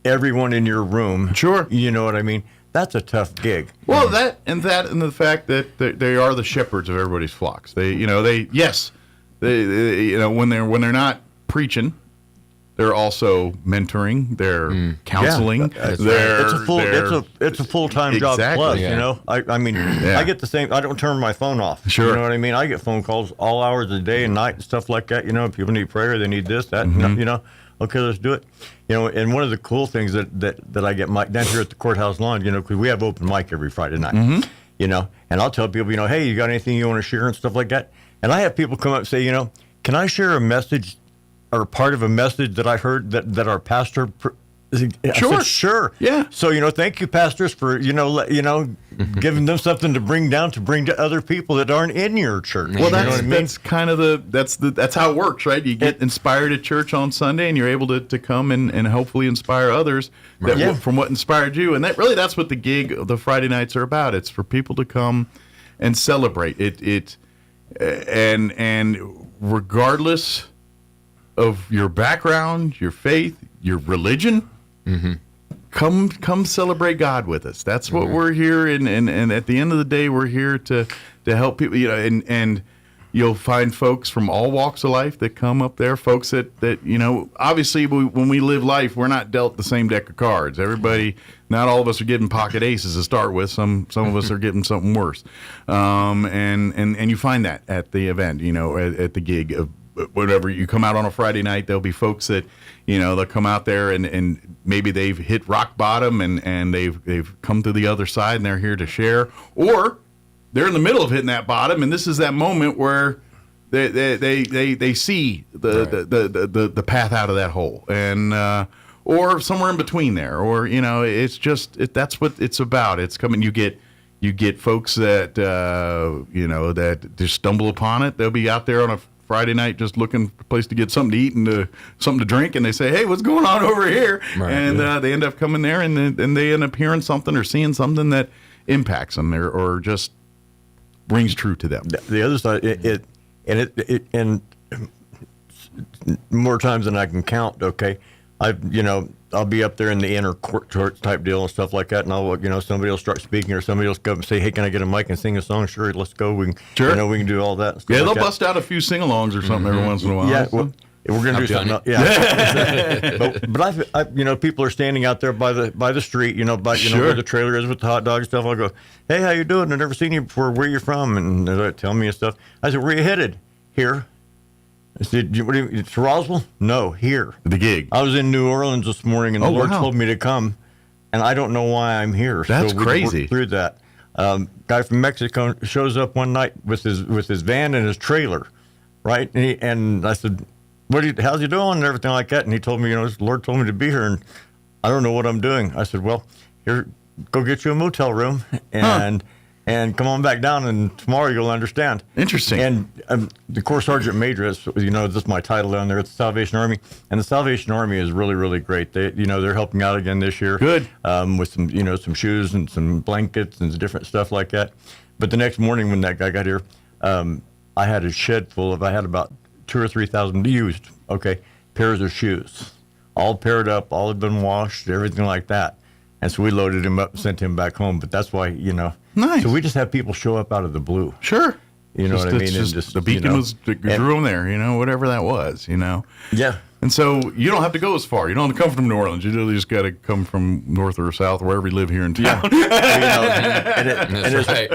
[SPEAKER 21] everyone in your room.
[SPEAKER 16] Sure.
[SPEAKER 21] You know what I mean? That's a tough gig.
[SPEAKER 16] Well, that and the fact that they are the shepherds of everybody's flocks. They you know, when they're not preaching, they're also mentoring. They're counseling.
[SPEAKER 21] It's a full-time job plus. You know, I mean, I get the same. I don't turn my phone off.
[SPEAKER 16] Sure.
[SPEAKER 21] You know what I mean? I get phone calls all hours of the day and night and stuff like that. You know, people need prayer. They need this, that. You know, okay, let's do it. You know, and one of the cool things that I get down here at the courthouse lawn, you know, because we have open mic every Friday night. You know, and I'll tell people, you know, hey, you got anything you want to share and stuff like that. And I have people come up and say, you know, can I share a message or part of a message that I heard that our pastor. Sure.
[SPEAKER 16] Yeah.
[SPEAKER 21] So, you know, thank you, pastors, for giving them something to bring to other people that aren't in your church.
[SPEAKER 16] Well,
[SPEAKER 21] that's
[SPEAKER 16] that's kind of that's how it works, right? You get inspired at church on Sunday, and you're able to come and hopefully inspire others from what inspired you. And that's what the gig, the Friday nights are about. It's for people to come and celebrate it. And regardless of your background, your faith, your religion, come celebrate God with us. That's what we're here, and at the end of the day, we're here to help people. You know, and you'll find folks from all walks of life that come up there. Folks that you know, obviously, when we live life, we're not dealt the same deck of cards. Everybody, not all of us are getting pocket aces to start with. Some of us are getting something worse, and you find that at the event. You know, at the gig of. Whatever, you come out on a Friday night, there'll be folks that, you know, they'll come out there and maybe they've hit rock bottom and they've come to the other side and they're here to share, or they're in the middle of hitting that bottom and this is that moment where they see the path out of that hole, and or somewhere in between there, or you know, it's just that's what it's about. It's coming. You get folks that you know, that just stumble upon it. They'll be out there on a Friday night just looking for a place to get something to eat and something to drink, and they say, hey, what's going on over here? Right, and they end up coming there, and they end up hearing something or seeing something that impacts them or just rings true to them.
[SPEAKER 21] The other side, and more times than I can count, okay, I've, you know, I'll be up there in the inner court type deal and stuff like that, and I'll, somebody will start speaking, or somebody will come and say, "Hey, can I get a mic and sing a song?" Sure, let's go. We can, we can do all that.
[SPEAKER 16] Yeah, they'll bust out a few sing-alongs or something every once in a while.
[SPEAKER 21] Yeah, well, we're gonna do something else. Yeah, but I people are standing out there by the street, where the trailer is with the hot dog and stuff. I'll go, "Hey, how you doing? I've never seen you before. Where you from?" And they tell me and stuff. I said, "Where you headed?" "Here." I said, "It's Roswell?" "No, here."
[SPEAKER 16] The gig.
[SPEAKER 21] I was in New Orleans this morning, and the Lord told me to come, and I don't know why I'm here.
[SPEAKER 16] That's
[SPEAKER 21] so we
[SPEAKER 16] crazy.
[SPEAKER 21] Worked through that. Guy from Mexico shows up one night with his van and his trailer, right? And I said, "How's he doing?" and everything like that. And he told me, the Lord told me to be here, and I don't know what I'm doing. I said, "Well, here, go get you a motel room, and come on back down, and tomorrow you'll understand."
[SPEAKER 16] Interesting.
[SPEAKER 21] And the Corps Sergeant Major, this is my title down there at the Salvation Army, and the Salvation Army is really, really great. They, they're helping out again this year.
[SPEAKER 16] Good.
[SPEAKER 21] With some, some shoes and some blankets and different stuff like that. But the next morning when that guy got here, I had a shed full of, I had about 2,000 or 3,000 used, pairs of shoes, all paired up, all had been washed, everything like that. And so we loaded him up and sent him back home. But that's why,
[SPEAKER 16] Nice.
[SPEAKER 21] So we just have people show up out of the blue.
[SPEAKER 16] Sure.
[SPEAKER 21] You know what I mean?
[SPEAKER 16] Just the beacon drew them there, whatever that was,
[SPEAKER 21] Yeah.
[SPEAKER 16] And so you don't have to go as far. You don't have to come from New Orleans. You really just got to come from north or south, wherever you live here in town.
[SPEAKER 5] Yeah. That's right.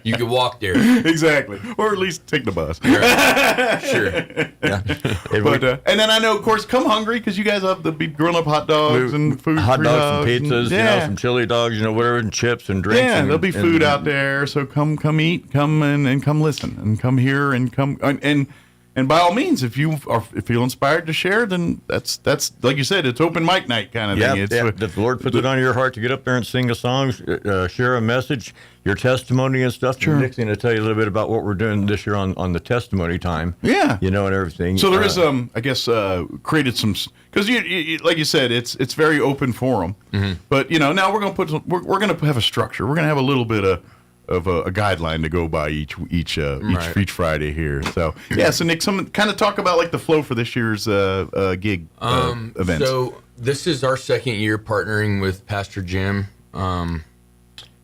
[SPEAKER 5] You could walk there.
[SPEAKER 16] Exactly. Or at least take the bus.
[SPEAKER 5] Sure.
[SPEAKER 21] Yeah.
[SPEAKER 16] But, and then I know, of course, come hungry, because you guys have the grilling up hot dogs and food.
[SPEAKER 21] Hot dogs and pizzas, some chili dogs, whatever, and chips and drinks.
[SPEAKER 16] Yeah,
[SPEAKER 21] and,
[SPEAKER 16] there'll be food out there. So come eat, come and come listen, and come here and come and by all means, if you feel inspired to share, then that's like you said, it's open mic night kind of thing.
[SPEAKER 21] If the Lord puts it on your heart to get up there and sing a song, share a message, your testimony and stuff.
[SPEAKER 16] Sure.
[SPEAKER 21] Nick's going to tell you a little bit about what we're doing this year on the testimony time.
[SPEAKER 16] Yeah.
[SPEAKER 21] And everything.
[SPEAKER 16] So there is, I guess, created some, because you like you said, it's very open forum.
[SPEAKER 5] Mm-hmm.
[SPEAKER 16] But now we're going to we're going to have a structure. We're going to have a little bit of a guideline to go by each Friday here. So so Nick, kind of talk about like the flow for this year's gig events.
[SPEAKER 5] So this is our second year partnering with Pastor Jim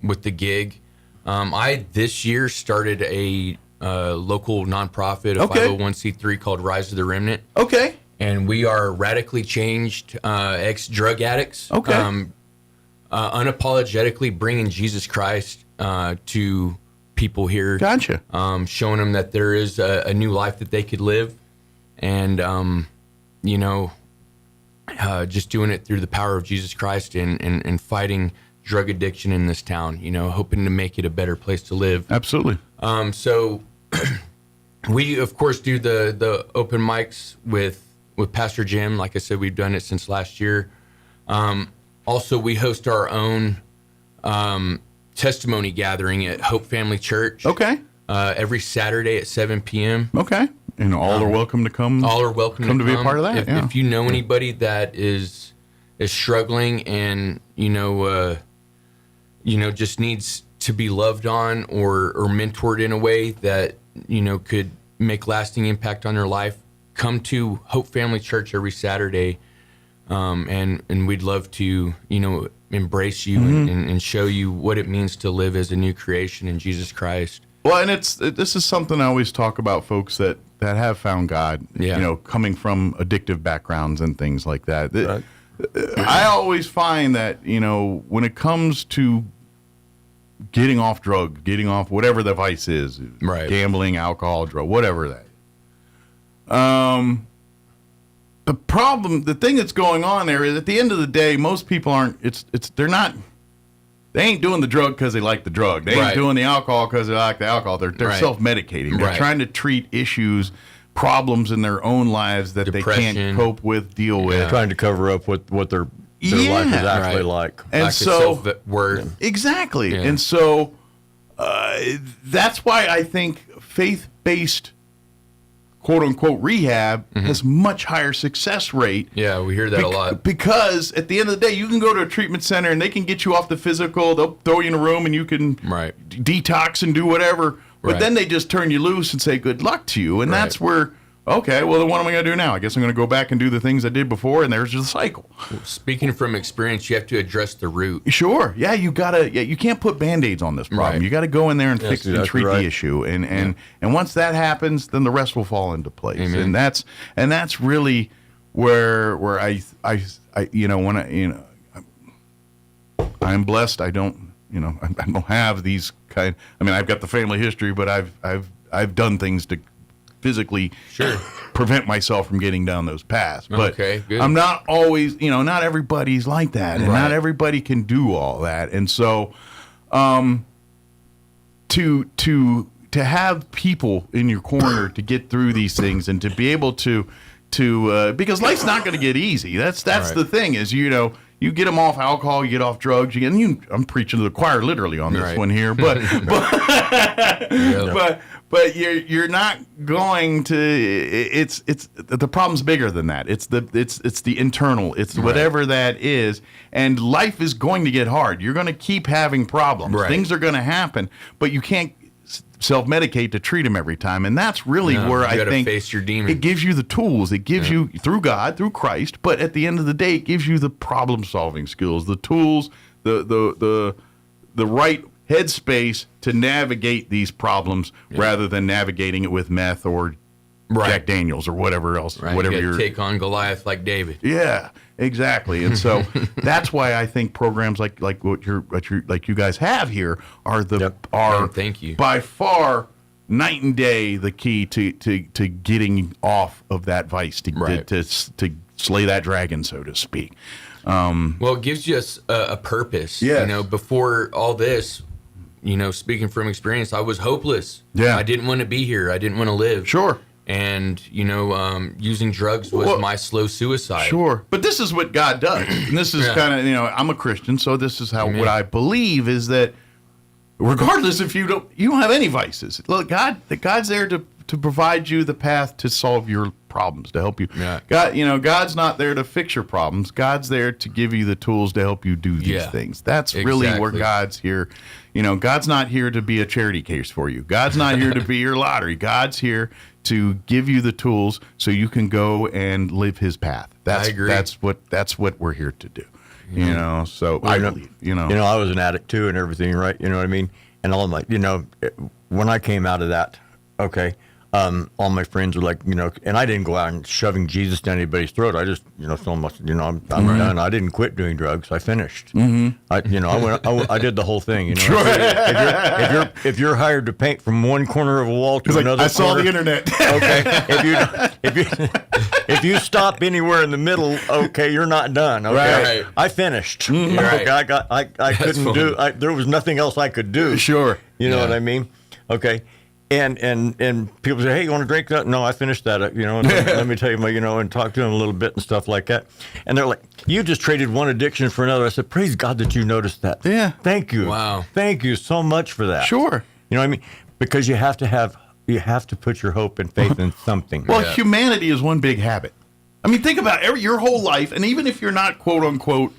[SPEAKER 5] with the gig. I this year started a local nonprofit, a 501c3 called Rise of the Remnant.
[SPEAKER 16] Okay.
[SPEAKER 5] And we are radically changed ex-drug addicts.
[SPEAKER 16] Okay.
[SPEAKER 5] Unapologetically bringing Jesus Christ to people here.
[SPEAKER 16] Gotcha.
[SPEAKER 5] Showing them that there is a new life that they could live, and just doing it through the power of Jesus Christ and fighting drug addiction in this town. Hoping to make it a better place to live.
[SPEAKER 16] Absolutely.
[SPEAKER 5] So we of course do the open mics with Pastor Jim. Like I said, we've done it since last year. Also, we host our own testimony gathering at Hope Family Church.
[SPEAKER 16] Okay.
[SPEAKER 5] Every Saturday at 7 p.m.
[SPEAKER 16] Okay. And all are welcome to come.
[SPEAKER 5] All are welcome to
[SPEAKER 16] be a part of that.
[SPEAKER 5] If you know anybody that is struggling and just needs to be loved on or mentored in a way that could make lasting impact on their life, come to Hope Family Church every Saturday, and we'd love to embrace you and show you what it means to live as a new creation in Jesus Christ.
[SPEAKER 16] Well, and this is something I always talk about, folks that have found God, coming from addictive backgrounds and things like that.
[SPEAKER 21] Right.
[SPEAKER 16] I always find that, when it comes to getting off drugs, getting off whatever the vice is,
[SPEAKER 5] right,
[SPEAKER 16] gambling, alcohol, drug, whatever that. The problem, the thing that's going on there is, at the end of the day, most people they ain't doing the drug because they like the drug. They ain't doing the alcohol because they like the alcohol. They're self-medicating. They're trying to treat problems in their own lives that
[SPEAKER 5] Depression.
[SPEAKER 16] they can't cope with, deal with.
[SPEAKER 21] Trying to cover up what their life is actually like.
[SPEAKER 16] And
[SPEAKER 5] lack
[SPEAKER 16] so,
[SPEAKER 5] of self-worth.
[SPEAKER 16] Exactly.
[SPEAKER 5] Yeah.
[SPEAKER 16] And so that's why I think faith-based quote-unquote rehab has much higher success rate.
[SPEAKER 5] Yeah, we hear that a lot.
[SPEAKER 16] Because at the end of the day, you can go to a treatment center and they can get you off the physical. They'll throw you in a room and you can detox and do whatever. But then they just turn you loose and say good luck to you. And that's where
[SPEAKER 4] Okay, well, then what am I going to do now? I guess I'm going to go back and do the things I did before, and there's the cycle.
[SPEAKER 5] Speaking from experience, you have to address the root.
[SPEAKER 4] Sure. Yeah, you can't put Band-Aids on this problem.
[SPEAKER 5] Right.
[SPEAKER 4] You got to go in there and fix and treat
[SPEAKER 21] right.
[SPEAKER 4] the issue. And once that happens, then the rest will fall into place.
[SPEAKER 5] Amen.
[SPEAKER 4] And that's really where I I'm blessed. I don't have these kind. I mean, I've got the family history, but I've done things to physically prevent myself from getting down those paths. But
[SPEAKER 5] okay, good.
[SPEAKER 4] I'm not always, not everybody's like that, and not everybody can do all that. And so, to have people in your corner to get through these things and to be able to because life's not going to get easy. That's right. The thing is, you get them off alcohol, you get off drugs, I'm preaching to the choir literally on this one here, but you're not going to. It's the problem's bigger than that. It's the internal. It's whatever that is, and life is going to get hard. You're going to keep having problems.
[SPEAKER 5] Right.
[SPEAKER 4] Things are going to happen, but you can't self-medicate to treat them every time, and that's really where I think
[SPEAKER 5] face your demons.
[SPEAKER 4] It gives you the tools. It gives you through God, through Christ, but at the end of the day, it gives you the problem-solving skills, the tools, the right headspace to navigate these problems rather than navigating it with meth or Jack Daniels or whatever else.
[SPEAKER 5] Right.
[SPEAKER 4] Whatever
[SPEAKER 5] you take on Goliath like David.
[SPEAKER 4] Yeah, exactly. And so that's why I think programs like what you guys have here are
[SPEAKER 5] thank you.
[SPEAKER 4] By far night and day the key to getting off of that vice to slay that dragon, so to speak.
[SPEAKER 5] Well, it gives you a purpose.
[SPEAKER 4] Yes.
[SPEAKER 5] Before all this, speaking from experience, I was hopeless.
[SPEAKER 4] Yeah.
[SPEAKER 5] I didn't want to be here. I didn't want to live.
[SPEAKER 4] Sure.
[SPEAKER 5] And, using drugs was my slow suicide.
[SPEAKER 4] Sure. But this is what God does. And this is kind of, I'm a Christian, so this is how what I believe is that regardless if you don't have any vices, look, God's there to provide you the path to solve your problems, to help you. Yeah. God, God's not there to fix your problems. God's there to give you the tools to help you do these things. That's really where God's here. God's not here to be a charity case for you. God's not here to be your lottery. God's here to give you the tools so you can go and live His path. I agree. That's what we're here to do. So I believe.
[SPEAKER 21] I was an addict too, and everything, right? You know what I mean? And all my, when I came out of that, okay. All my friends were like, and I didn't go out and shoving Jesus down anybody's throat. I just, so much, I'm done. I didn't quit doing drugs. I finished. Mm-hmm. I did the whole thing.
[SPEAKER 4] Sure.
[SPEAKER 21] If you're hired to paint from one corner of a wall to another,
[SPEAKER 4] I saw the internet.
[SPEAKER 21] Okay. If you stop anywhere in the middle, okay, you're not done. Okay. Right. I finished. Mm-hmm. Okay. I couldn't do. There was nothing else I could do.
[SPEAKER 4] Sure.
[SPEAKER 21] You know what I mean? Okay. And people say, hey, you want to drink that? No, I finished that. Let me tell you, and talk to them a little bit and stuff like that. And they're like, you just traded one addiction for another. I said, praise God that you noticed that.
[SPEAKER 4] Yeah.
[SPEAKER 21] Thank you.
[SPEAKER 5] Wow.
[SPEAKER 21] Thank you so much for that.
[SPEAKER 4] Sure.
[SPEAKER 21] You know what I mean? Because you have to put your hope and faith in something.
[SPEAKER 4] Well, humanity is one big habit. I mean, think about your whole life, and even if you're not quote unquote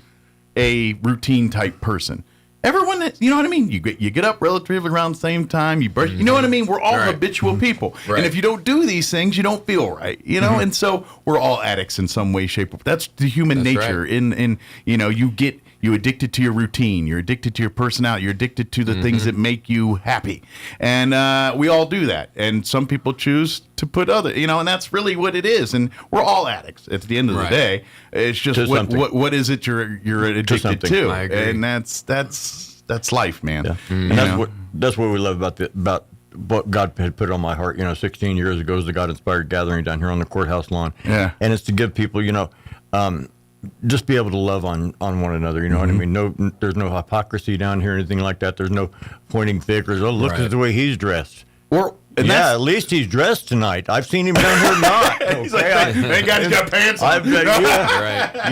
[SPEAKER 4] a routine type person. Everyone that, you know what I mean? You get up relatively around the same time. You brush, you know what I mean? We're all habitual people. Right. And if you don't do these things, you don't feel right, And so we're all addicts in some way, shape, or form. That's the human nature. Right. You addicted to your routine. You're addicted to your personality. You're addicted to the things that make you happy. And we all do that. And some people choose to put other, and that's really what it is. And we're all addicts at the end of the day. It's just what is it you're addicted to?
[SPEAKER 5] I agree.
[SPEAKER 4] And that's life, man.
[SPEAKER 21] Yeah. And that's what we love about what God had put on my heart. 16 years ago was the God-inspired gathering down here on the courthouse lawn.
[SPEAKER 4] Yeah.
[SPEAKER 21] And it's to give people, just be able to love on one another. You know what I mean? No, there's no hypocrisy down here or anything like that. There's no pointing fingers. Oh, look at the way he's dressed. At least he's dressed tonight. I've seen him down here not.
[SPEAKER 4] He's like, thank God he's got pants on.
[SPEAKER 21] You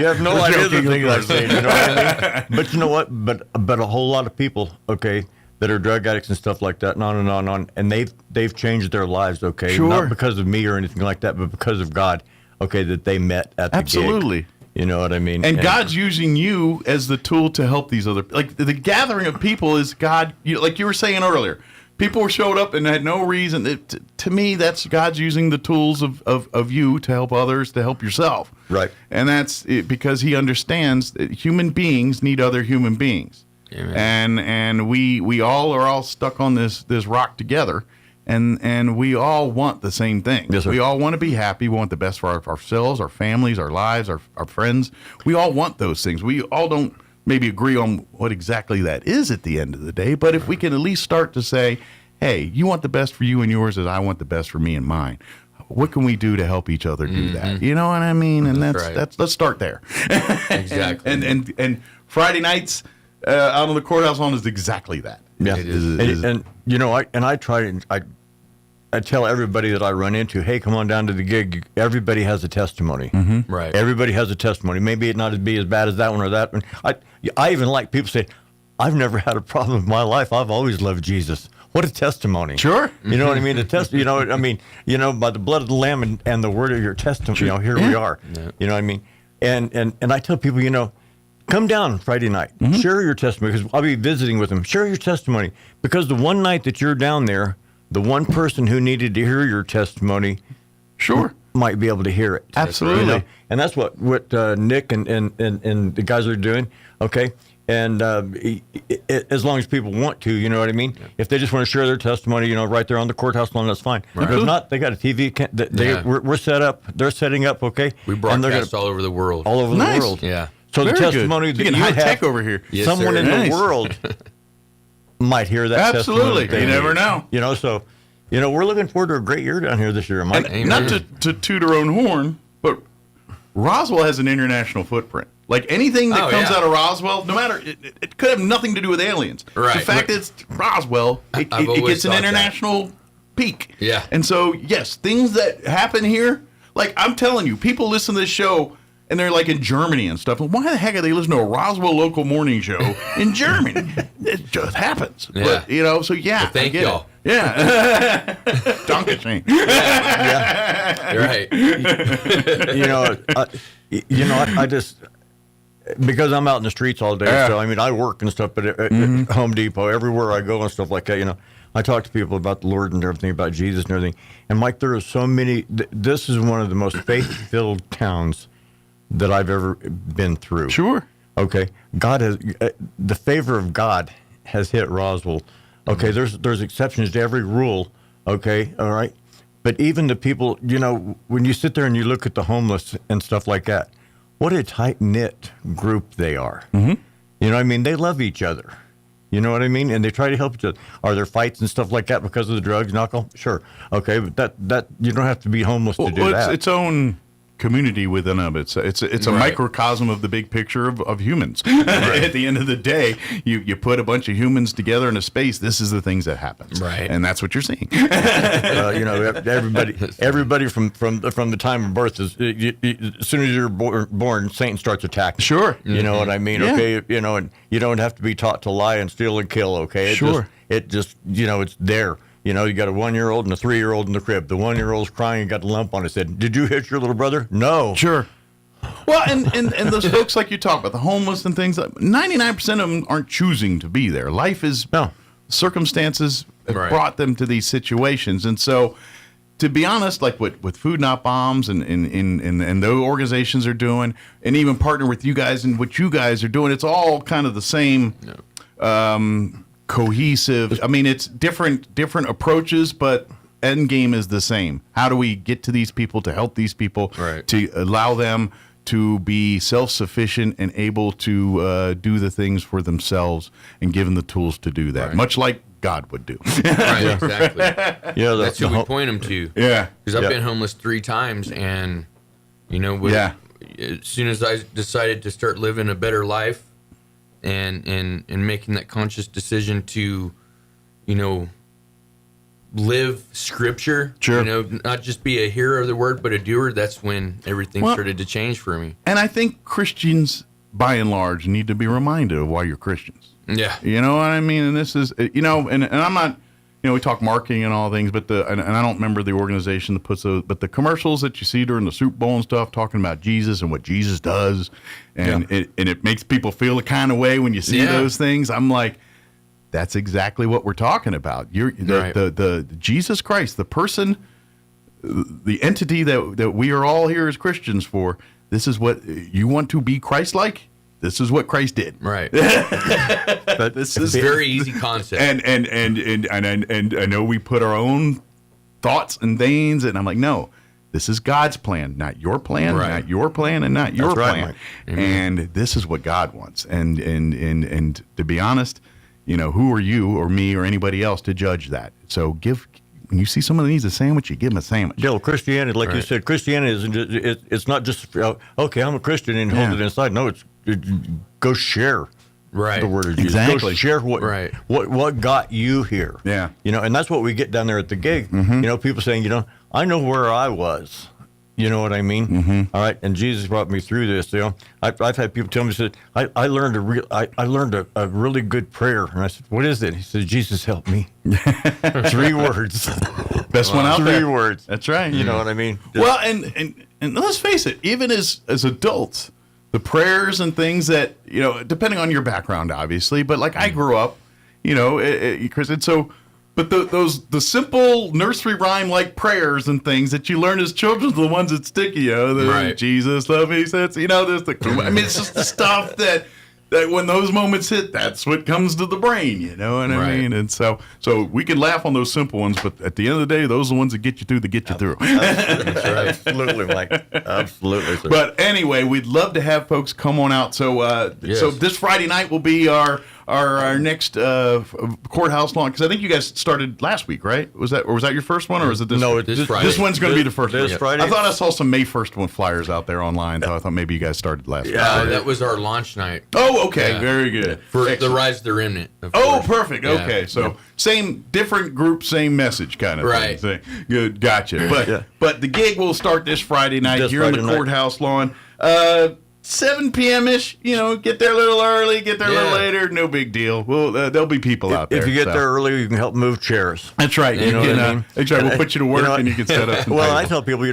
[SPEAKER 21] have no idea the things I've seen. You know what I mean? But you know what? But a whole lot of people, okay, that are drug addicts and stuff like that, and on and on and on, and they've changed their lives, okay?
[SPEAKER 4] Sure.
[SPEAKER 21] Not because of me or anything like that, but because of God, okay, that they met at the
[SPEAKER 4] Absolutely.
[SPEAKER 21] gig. You know what I mean?
[SPEAKER 4] And God's using you as the tool to help these other, like the gathering of people is God, like you were saying earlier. people showed up and had no reason. To me, that's God's using the tools of you to help others, to help yourself.
[SPEAKER 21] Right.
[SPEAKER 4] And that's because he understands that human beings need other human beings. Amen. And we all stuck on this rock together. And we all want the same thing.
[SPEAKER 21] Yes, sir.
[SPEAKER 4] We all want to be happy. We want the best for ourselves, our families, our lives, our friends. We all want those things. We all don't maybe agree on what exactly that is at the end of the day. But if we can at least start to say, hey, you want the best for you and yours as I want the best for me and mine. What can we do to help each other do that? You know what I mean? And that's let's start there.
[SPEAKER 5] Exactly.
[SPEAKER 4] and Friday nights out on the courthouse lawn is exactly that.
[SPEAKER 21] Yeah. And you know, I tell everybody that I run into, hey, come on down to the gig. Everybody has a testimony.
[SPEAKER 4] Mm-hmm.
[SPEAKER 5] Right.
[SPEAKER 21] Everybody has a testimony. Maybe it not be as bad as that one or that one. I even like people say, I've never had a problem in my life. I've always loved Jesus. What a testimony.
[SPEAKER 4] Sure.
[SPEAKER 21] You know what I mean? By the blood of the Lamb and the word of your testimony, here we are. Yeah. You know what I mean? And I tell people, come down Friday night. Mm-hmm. Share your testimony, because I'll be visiting with them. Share your testimony, because the one night that you're down there, the one person who needed to hear your testimony might be able to hear it.
[SPEAKER 4] Absolutely.
[SPEAKER 21] And that's what Nick and the guys are doing, okay? And as long as people want to, you know what I mean? Yeah. If they just want to share their testimony, right there on the courthouse lawn, that's fine. Right. If not, they got a TV. We're set up. They're setting up, okay?
[SPEAKER 5] We broadcast all over the world.
[SPEAKER 21] All over the world.
[SPEAKER 5] Yeah.
[SPEAKER 21] So the testimony that you
[SPEAKER 4] high
[SPEAKER 21] have
[SPEAKER 4] tech over here.
[SPEAKER 21] Yes, someone in the world might hear that.
[SPEAKER 4] Absolutely.
[SPEAKER 21] Testimony.
[SPEAKER 4] You never know.
[SPEAKER 21] So we're looking forward to a great year down here this year, Mike.
[SPEAKER 4] And not to toot our own horn, but Roswell has an international footprint. Like anything that comes out of Roswell, no matter, it could have nothing to do with aliens.
[SPEAKER 5] Right.
[SPEAKER 4] The fact that it's Roswell, it gets an international peak.
[SPEAKER 5] Yeah.
[SPEAKER 4] And so, yes, things that happen here, like I'm telling you, people listen to this show and they're like in Germany and stuff. Why the heck are they listening to a Roswell local morning show in Germany? It just happens.
[SPEAKER 5] Yeah.
[SPEAKER 4] But, so yeah.
[SPEAKER 5] Well, thank y'all.
[SPEAKER 4] Yeah. Dankeschön.
[SPEAKER 5] Yeah. You're right.
[SPEAKER 21] I just, because I'm out in the streets all day, so I work and stuff, but at Home Depot, everywhere I go and stuff like that, I talk to people about the Lord and everything, about Jesus and everything. And Mike, there are so many, this is one of the most faith-filled towns that I've ever been through.
[SPEAKER 4] Sure.
[SPEAKER 21] Okay. God has, the favor of God has hit Roswell. Okay. There's exceptions to every rule. Okay. All right. But even the people, when you sit there and you look at the homeless and stuff like that, what a tight-knit group they are.
[SPEAKER 4] Mm-hmm.
[SPEAKER 21] You know what I mean? They love each other. You know what I mean? And they try to help each other. Are there fights and stuff like that because of the drugs and alcohol? Sure. Okay, but that you don't have to be homeless to do that.
[SPEAKER 4] It's its own community within them. It's a microcosm of the big picture of humans. At the end of the day, you put a bunch of humans together in a space. This is the things that happen.
[SPEAKER 5] Right.
[SPEAKER 4] And that's what you're seeing.
[SPEAKER 21] Everybody from the time of birth is as soon as you're born, Satan starts attacking.
[SPEAKER 4] Sure.
[SPEAKER 21] You know what I mean?
[SPEAKER 4] Yeah.
[SPEAKER 21] Okay. And you don't have to be taught to lie and steal and kill. Okay. It just it's there. You got a 1-year-old and a 3-year-old in the crib. The 1-year-old's crying and got a lump on his head. Did you hit your little brother? No.
[SPEAKER 4] Sure. Well, and those folks like you talk about, the homeless and things, 99% of them aren't choosing to be there. Life is, circumstances have brought them to these situations. And so, to be honest, like with Food Not Bombs and those organizations are doing, and even partner with you guys and what you guys are doing, it's all kind of the same cohesive. I mean, it's different approaches, but end game is the same. How do we get to these people, to help these people, to allow them to be self-sufficient and able to do the things for themselves and give them the tools to do that, much like God would do.
[SPEAKER 5] Right, exactly.
[SPEAKER 21] Yeah,
[SPEAKER 5] that's who we point them to.
[SPEAKER 4] Yeah.
[SPEAKER 5] Because I've been homeless 3 times, and, as soon as I decided to start living a better life, and making that conscious decision to, live Scripture, not just be a hearer of the word, but a doer, that's when everything started to change for me.
[SPEAKER 4] And I think Christians, by and large, need to be reminded of why you're Christians.
[SPEAKER 5] Yeah.
[SPEAKER 4] You know what I mean? And this is, and I'm not, we talk marketing and all things, but and I don't remember the organization that puts those, but the commercials that you see during the Super Bowl and stuff, talking about Jesus and what Jesus does, and it makes people feel the kind of way when you see those things. I'm like, that's exactly what we're talking about. The Jesus Christ, the person, the entity that we are all here as Christians for. This is what you want to be Christ-like. This is what Christ did.
[SPEAKER 5] Right.
[SPEAKER 4] But this is
[SPEAKER 5] a very easy concept.
[SPEAKER 4] And I know we put our own thoughts and things, and I'm like, no, this is God's plan, not your plan, not your plan, and not your plan. Right, and this is what God wants. And to be honest, who are you or me or anybody else to judge that? So when you see someone that needs a sandwich, you give them a sandwich.
[SPEAKER 21] Bill, Christianity, like you said, Christianity isn't it's not just okay, I'm a Christian and hold it inside. No, go share the word of Jesus.
[SPEAKER 4] Exactly.
[SPEAKER 21] Go share what got you here.
[SPEAKER 4] Yeah.
[SPEAKER 21] And that's what we get down there at the gig.
[SPEAKER 4] Mm-hmm.
[SPEAKER 21] People saying, I know where I was. You know what I mean?
[SPEAKER 4] Mm-hmm.
[SPEAKER 21] All right, and Jesus brought me through this. I've had people tell me, I learned a really good prayer, and I said, what is it? He said, Jesus help me. 3 words.
[SPEAKER 4] Best one out
[SPEAKER 21] 3
[SPEAKER 4] there.
[SPEAKER 21] words.
[SPEAKER 4] That's right.
[SPEAKER 21] You know what I mean?
[SPEAKER 4] Well, and let's face it, even as adults, the prayers and things that depending on your background, obviously, but like I grew up, Chris, and so. But the simple nursery rhyme like prayers and things that you learn as children are the ones that stick you. Jesus love me, says it's just the stuff that when those moments hit, that's what comes to the brain. You know what I mean? And so we can laugh on those simple ones, but at the end of the day, those are the ones that get you through.
[SPEAKER 21] Absolutely, Mike. Absolutely. Sir.
[SPEAKER 4] But anyway, we'd love to have folks come on out. So so this Friday night will be our next courthouse lawn, because I think you guys started last week, right? Was that your first one, or is it this?
[SPEAKER 21] No, this Friday.
[SPEAKER 4] This one's going to be the first.
[SPEAKER 21] This Friday.
[SPEAKER 4] I thought I saw some May 1st one flyers out there online, so I thought maybe you guys started last week.
[SPEAKER 5] Yeah, that was our launch night.
[SPEAKER 4] Oh, okay, very good.
[SPEAKER 5] For the Rise of the Remnant.
[SPEAKER 4] Oh, perfect. Yeah. Okay, so same, different group, same message kind of thing. Good, gotcha. But the gig will start this Friday night here on the courthouse lawn. 7 p.m.-ish, get there a little early, get there a little later, no big deal. Well, there'll be people out there.
[SPEAKER 21] If you get there early, you can help move chairs.
[SPEAKER 4] That's right. That's right. We'll put you to work and you can set up some
[SPEAKER 21] Well,
[SPEAKER 4] tables.
[SPEAKER 21] I tell people,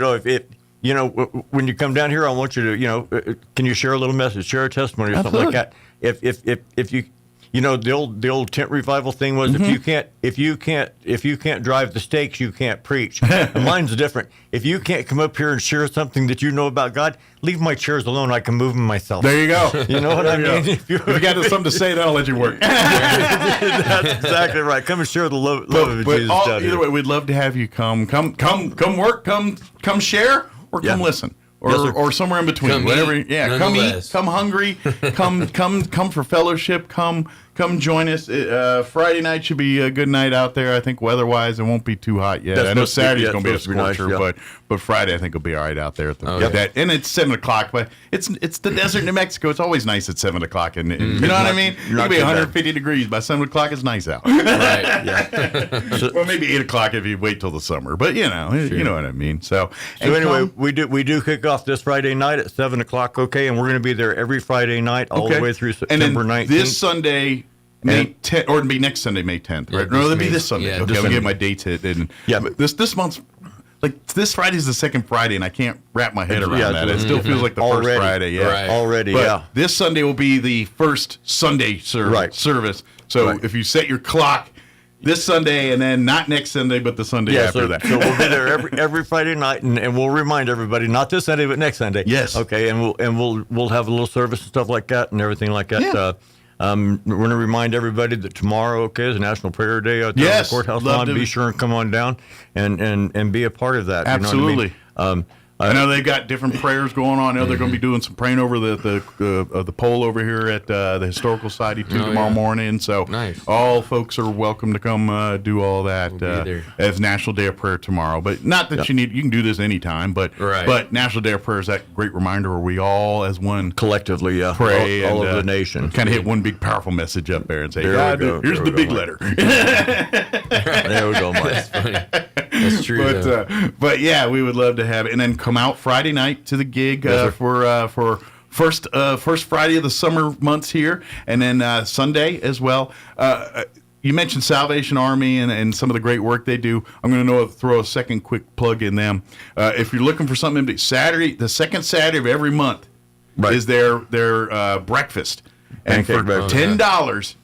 [SPEAKER 21] when you come down here, I want you to, can you share a little message, share a testimony or something like that? If you, the old tent revival thing was if you can't drive the stakes, you can't preach. Mine's different. If you can't come up here and share something that you know about God, leave my chairs alone. I can move them myself.
[SPEAKER 4] There you go.
[SPEAKER 21] You know what I mean?
[SPEAKER 4] If you got something to say, that'll let you work.
[SPEAKER 21] That's exactly right. Come and share the love of Jesus.
[SPEAKER 4] Either way, we'd love to have you come work, come share, or come listen. Or somewhere in between,
[SPEAKER 5] come
[SPEAKER 4] whatever.
[SPEAKER 5] Eat,
[SPEAKER 4] come eat, come hungry, come for fellowship, come join us. Friday night should be a good night out there. I think weather-wise, it won't be too hot yet. I know Saturday's going to be a scorcher, but Friday I think will be all right out there. And it's 7:00, but it's the desert, New Mexico. It's always nice at 7:00, and you know what I mean. It'll be 150 degrees by 7:00. It's nice out.
[SPEAKER 5] Right. Yeah.
[SPEAKER 4] Well, maybe 8:00 if you wait till the summer, but you know what I mean. So
[SPEAKER 21] anyway, we do kick off this Friday night at 7:00. Okay, and we're going to be there every Friday night all the way through September 19th.
[SPEAKER 4] This Sunday. May 10th, or it'll be next Sunday, May 10th, right? No, it'll be this Sunday.
[SPEAKER 5] Yeah,
[SPEAKER 4] okay, I'll get my dates hit. And this month's, like, this Friday's the second Friday, and I can't wrap my head around that. It still feels like the first Friday. Yeah.
[SPEAKER 21] Already,
[SPEAKER 4] but this Sunday will be the first Sunday service. So if you set your clock this Sunday, and then not next Sunday, but the Sunday after that.
[SPEAKER 21] So we'll be there every Friday night, and we'll remind everybody, not this Sunday, but next Sunday.
[SPEAKER 4] Yes.
[SPEAKER 21] Okay, and we'll have a little service and stuff like that, and everything like that.
[SPEAKER 4] Yeah.
[SPEAKER 21] We're going to remind everybody that tomorrow, is National Prayer Day out there on the courthouse lawn. Be sure and come on down and be a part of that.
[SPEAKER 4] Absolutely.
[SPEAKER 21] You know what I mean?
[SPEAKER 4] I know they've got different prayers going on. I know they're going to be doing some praying over the pole over here at the Historical Society tomorrow morning. So all folks are welcome to come do all that as National Day of Prayer tomorrow. But not that you can do this anytime. But National Day of Prayer is that great reminder where we all as one
[SPEAKER 21] collectively
[SPEAKER 4] pray
[SPEAKER 21] all of the nation.
[SPEAKER 4] Kind of hit one big powerful message up there and say, here's the big letter.
[SPEAKER 21] There we go, Mike.
[SPEAKER 5] That's funny. That's true.
[SPEAKER 4] But yeah, we would love to have it, and then come out Friday night to the gig for first Friday of the summer months here, and then Sunday as well. You mentioned Salvation Army and some of the great work they do. I'm going to throw a second quick plug in them. If you're looking for something, the second Saturday of every month is their breakfast, and for $10.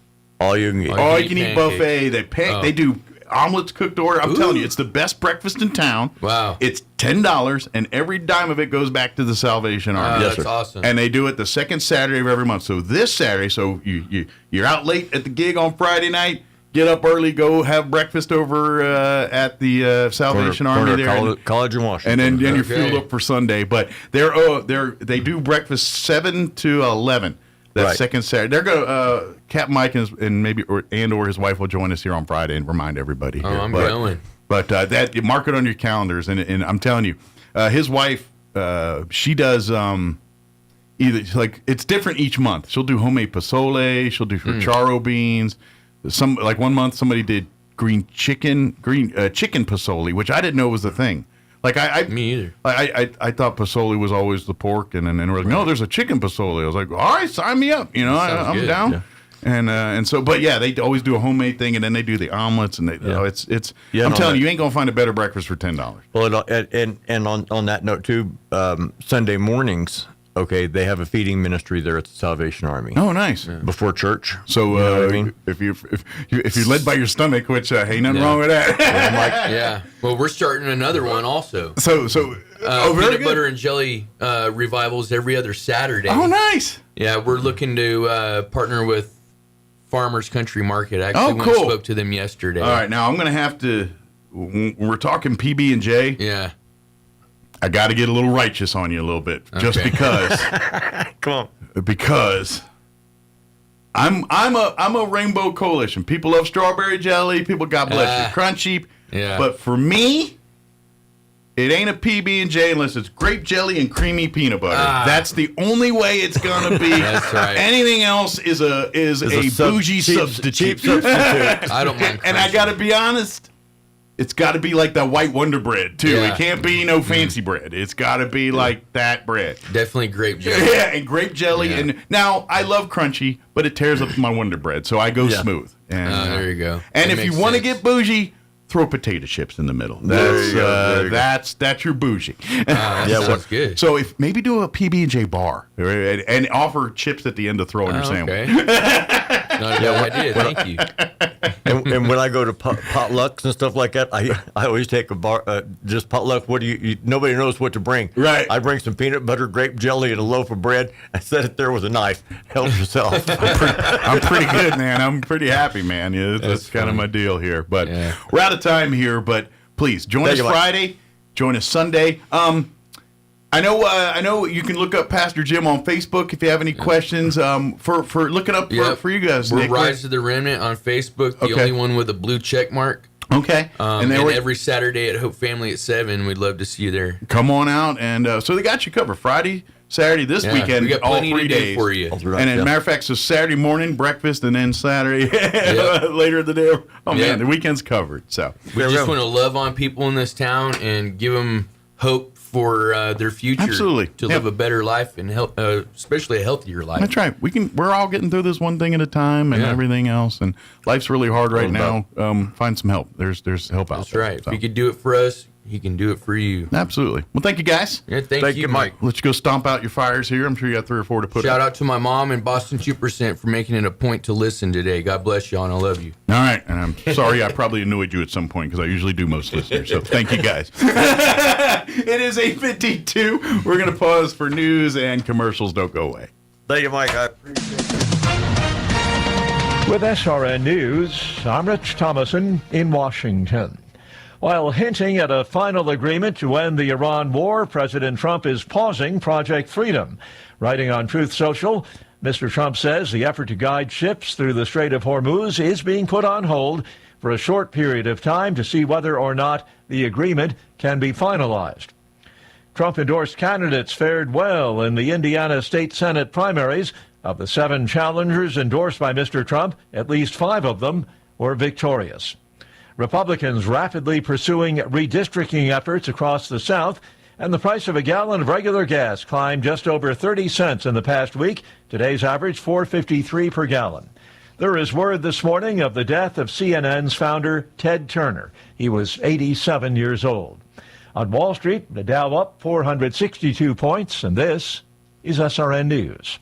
[SPEAKER 21] All you can eat.
[SPEAKER 4] All you can eat buffet. They do omelets cooked over. I'm telling you, it's the best breakfast in town.
[SPEAKER 5] Wow.
[SPEAKER 4] It's $10, and every dime of it goes back to the Salvation Army.
[SPEAKER 5] That's awesome.
[SPEAKER 4] And they do it the second Saturday of every month. So this Saturday, you're out late at the gig on Friday night. Get up early, go have breakfast over at the Salvation Army there,
[SPEAKER 21] College in Washington,
[SPEAKER 4] and then you're fueled up for Sunday. But they do breakfast 7 to 11. That second Saturday, they're going. Captain Mike and maybe or his wife will join us here on Friday and remind everybody. Here.
[SPEAKER 5] I'm going.
[SPEAKER 4] But that you mark it on your calendars, and I'm telling you, his wife, she does either like it's different each month. She'll do homemade pozole. She'll do charo beans. Some like 1 month somebody did green chicken pozole, which I didn't know was a thing. Like
[SPEAKER 5] me either.
[SPEAKER 4] I thought pozole was always the pork, and then we're like, no, there's a chicken pozole. I was like, all right, sign me up. You know, I'm down. Yeah. And so, but yeah, they always do a homemade thing, and then they do the omelets, and I'm telling you, you ain't gonna find a better breakfast for $10.
[SPEAKER 21] Well, and on that note too, Sunday mornings. Okay, they have a feeding ministry there at the Salvation Army.
[SPEAKER 4] Oh, nice!
[SPEAKER 21] Before church.
[SPEAKER 4] So,
[SPEAKER 21] you know what I mean?
[SPEAKER 4] if you're led by your stomach, which ain't nothing wrong with that.
[SPEAKER 5] Yeah. Well, we're starting another one also.
[SPEAKER 4] So
[SPEAKER 5] peanut butter and jelly revivals every other Saturday.
[SPEAKER 4] Oh, nice!
[SPEAKER 5] Yeah, we're looking to partner with Farmers Country Market. Actually,
[SPEAKER 4] cool.
[SPEAKER 5] Spoke to them yesterday.
[SPEAKER 4] All right, now I'm going to have to. When we're talking PB&J.
[SPEAKER 5] Yeah.
[SPEAKER 4] I got to get a little righteous on you a little bit, just because.
[SPEAKER 21] Come on,
[SPEAKER 4] because I'm a Rainbow Coalition. People love strawberry jelly. People, God bless you, crunchy.
[SPEAKER 5] Yeah.
[SPEAKER 4] But for me, it ain't a PB&J unless it's grape jelly and creamy peanut butter. That's the only way it's gonna be.
[SPEAKER 5] That's right.
[SPEAKER 4] Anything else is a bougie substitute.
[SPEAKER 21] Cheap substitute.
[SPEAKER 5] I don't mind.
[SPEAKER 4] And I got to be honest. It's got to be like that white Wonder Bread, too.
[SPEAKER 5] Yeah.
[SPEAKER 4] It can't be no fancy bread. It's got to be like that bread.
[SPEAKER 5] Definitely grape jelly.
[SPEAKER 4] Yeah, and grape jelly. Yeah. And now, I love crunchy, but it tears up my Wonder Bread, so I go smooth. And,
[SPEAKER 5] there you go.
[SPEAKER 4] And if you want to get bougie, throw potato chips in the middle. That's your bougie.
[SPEAKER 5] Sounds good.
[SPEAKER 4] So if maybe do a PB&J bar and offer chips at the end to throw in your sandwich.
[SPEAKER 5] Okay. Not a bad idea. Thank you.
[SPEAKER 21] And when I go to potlucks and stuff like that, I always take a bar, just potluck. What do you nobody knows what to bring.
[SPEAKER 4] Right.
[SPEAKER 21] I bring some peanut butter, grape jelly, and a loaf of bread. I set it there with a knife. Help yourself.
[SPEAKER 4] I'm pretty good, man. I'm pretty happy, man. Yeah, that's kind of my deal here. But we're out of time here. But please join us Friday. Join us Sunday. I know you can look up Pastor Jim on Facebook if you have any questions for looking up for you guys.
[SPEAKER 5] We're
[SPEAKER 4] Nick.
[SPEAKER 5] Rise to the Remnant on Facebook, the only one with a blue check mark.
[SPEAKER 4] Okay.
[SPEAKER 5] And every Saturday at Hope Family at 7, we'd love to see you there.
[SPEAKER 4] Come on out. And so they got you covered Friday, Saturday, this weekend,
[SPEAKER 5] we got
[SPEAKER 4] all
[SPEAKER 5] plenty
[SPEAKER 4] 3
[SPEAKER 5] to
[SPEAKER 4] days.
[SPEAKER 5] do for you.
[SPEAKER 4] And as a matter of fact, so Saturday morning, breakfast, and then Saturday later in the day. Oh, man, the weekend's covered. So
[SPEAKER 5] we just want to love on people in this town and give them hope for their future.
[SPEAKER 4] Absolutely.
[SPEAKER 5] To live a better life and especially a healthier life.
[SPEAKER 4] That's right. We're all getting through this one thing at a time and everything else. And life's really hard right now. Find some help. There's help out there.
[SPEAKER 5] That's right. So. If he could do it for us, he can do it for you.
[SPEAKER 4] Absolutely. Well, thank you, guys.
[SPEAKER 5] Yeah, thank you, Mike.
[SPEAKER 4] Let's go stomp out your fires here. I'm sure you got 3 or 4 to put
[SPEAKER 5] Shout out to my mom and Boston 2% for making it a point to listen today. God bless y'all, and I love you.
[SPEAKER 4] All right. And I'm sorry I probably annoyed you at some point because I usually do most listeners. So thank you, guys. It is 8:52. We're going to pause for news and commercials. Don't go away.
[SPEAKER 21] Thank you, Mike. I appreciate it.
[SPEAKER 1] With SRN News, I'm Rich Thomason in Washington. While hinting at a final agreement to end the Iran war, President Trump is pausing Project Freedom. Writing on Truth Social, Mr. Trump says the effort to guide ships through the Strait of Hormuz is being put on hold for a short period of time to see whether or not the agreement can be finalized. Trump-endorsed candidates fared well in the Indiana State Senate primaries. Of the 7 challengers endorsed by Mr. Trump, at least 5 of them were victorious. Republicans rapidly pursuing redistricting efforts across the South, and the price of a gallon of regular gas climbed just over 30 cents in the past week. Today's average $4.53 per gallon. There is word this morning of the death of CNN's founder, Ted Turner. He was 87 years old. On Wall Street, the Dow up 462 points, and this is SRN News.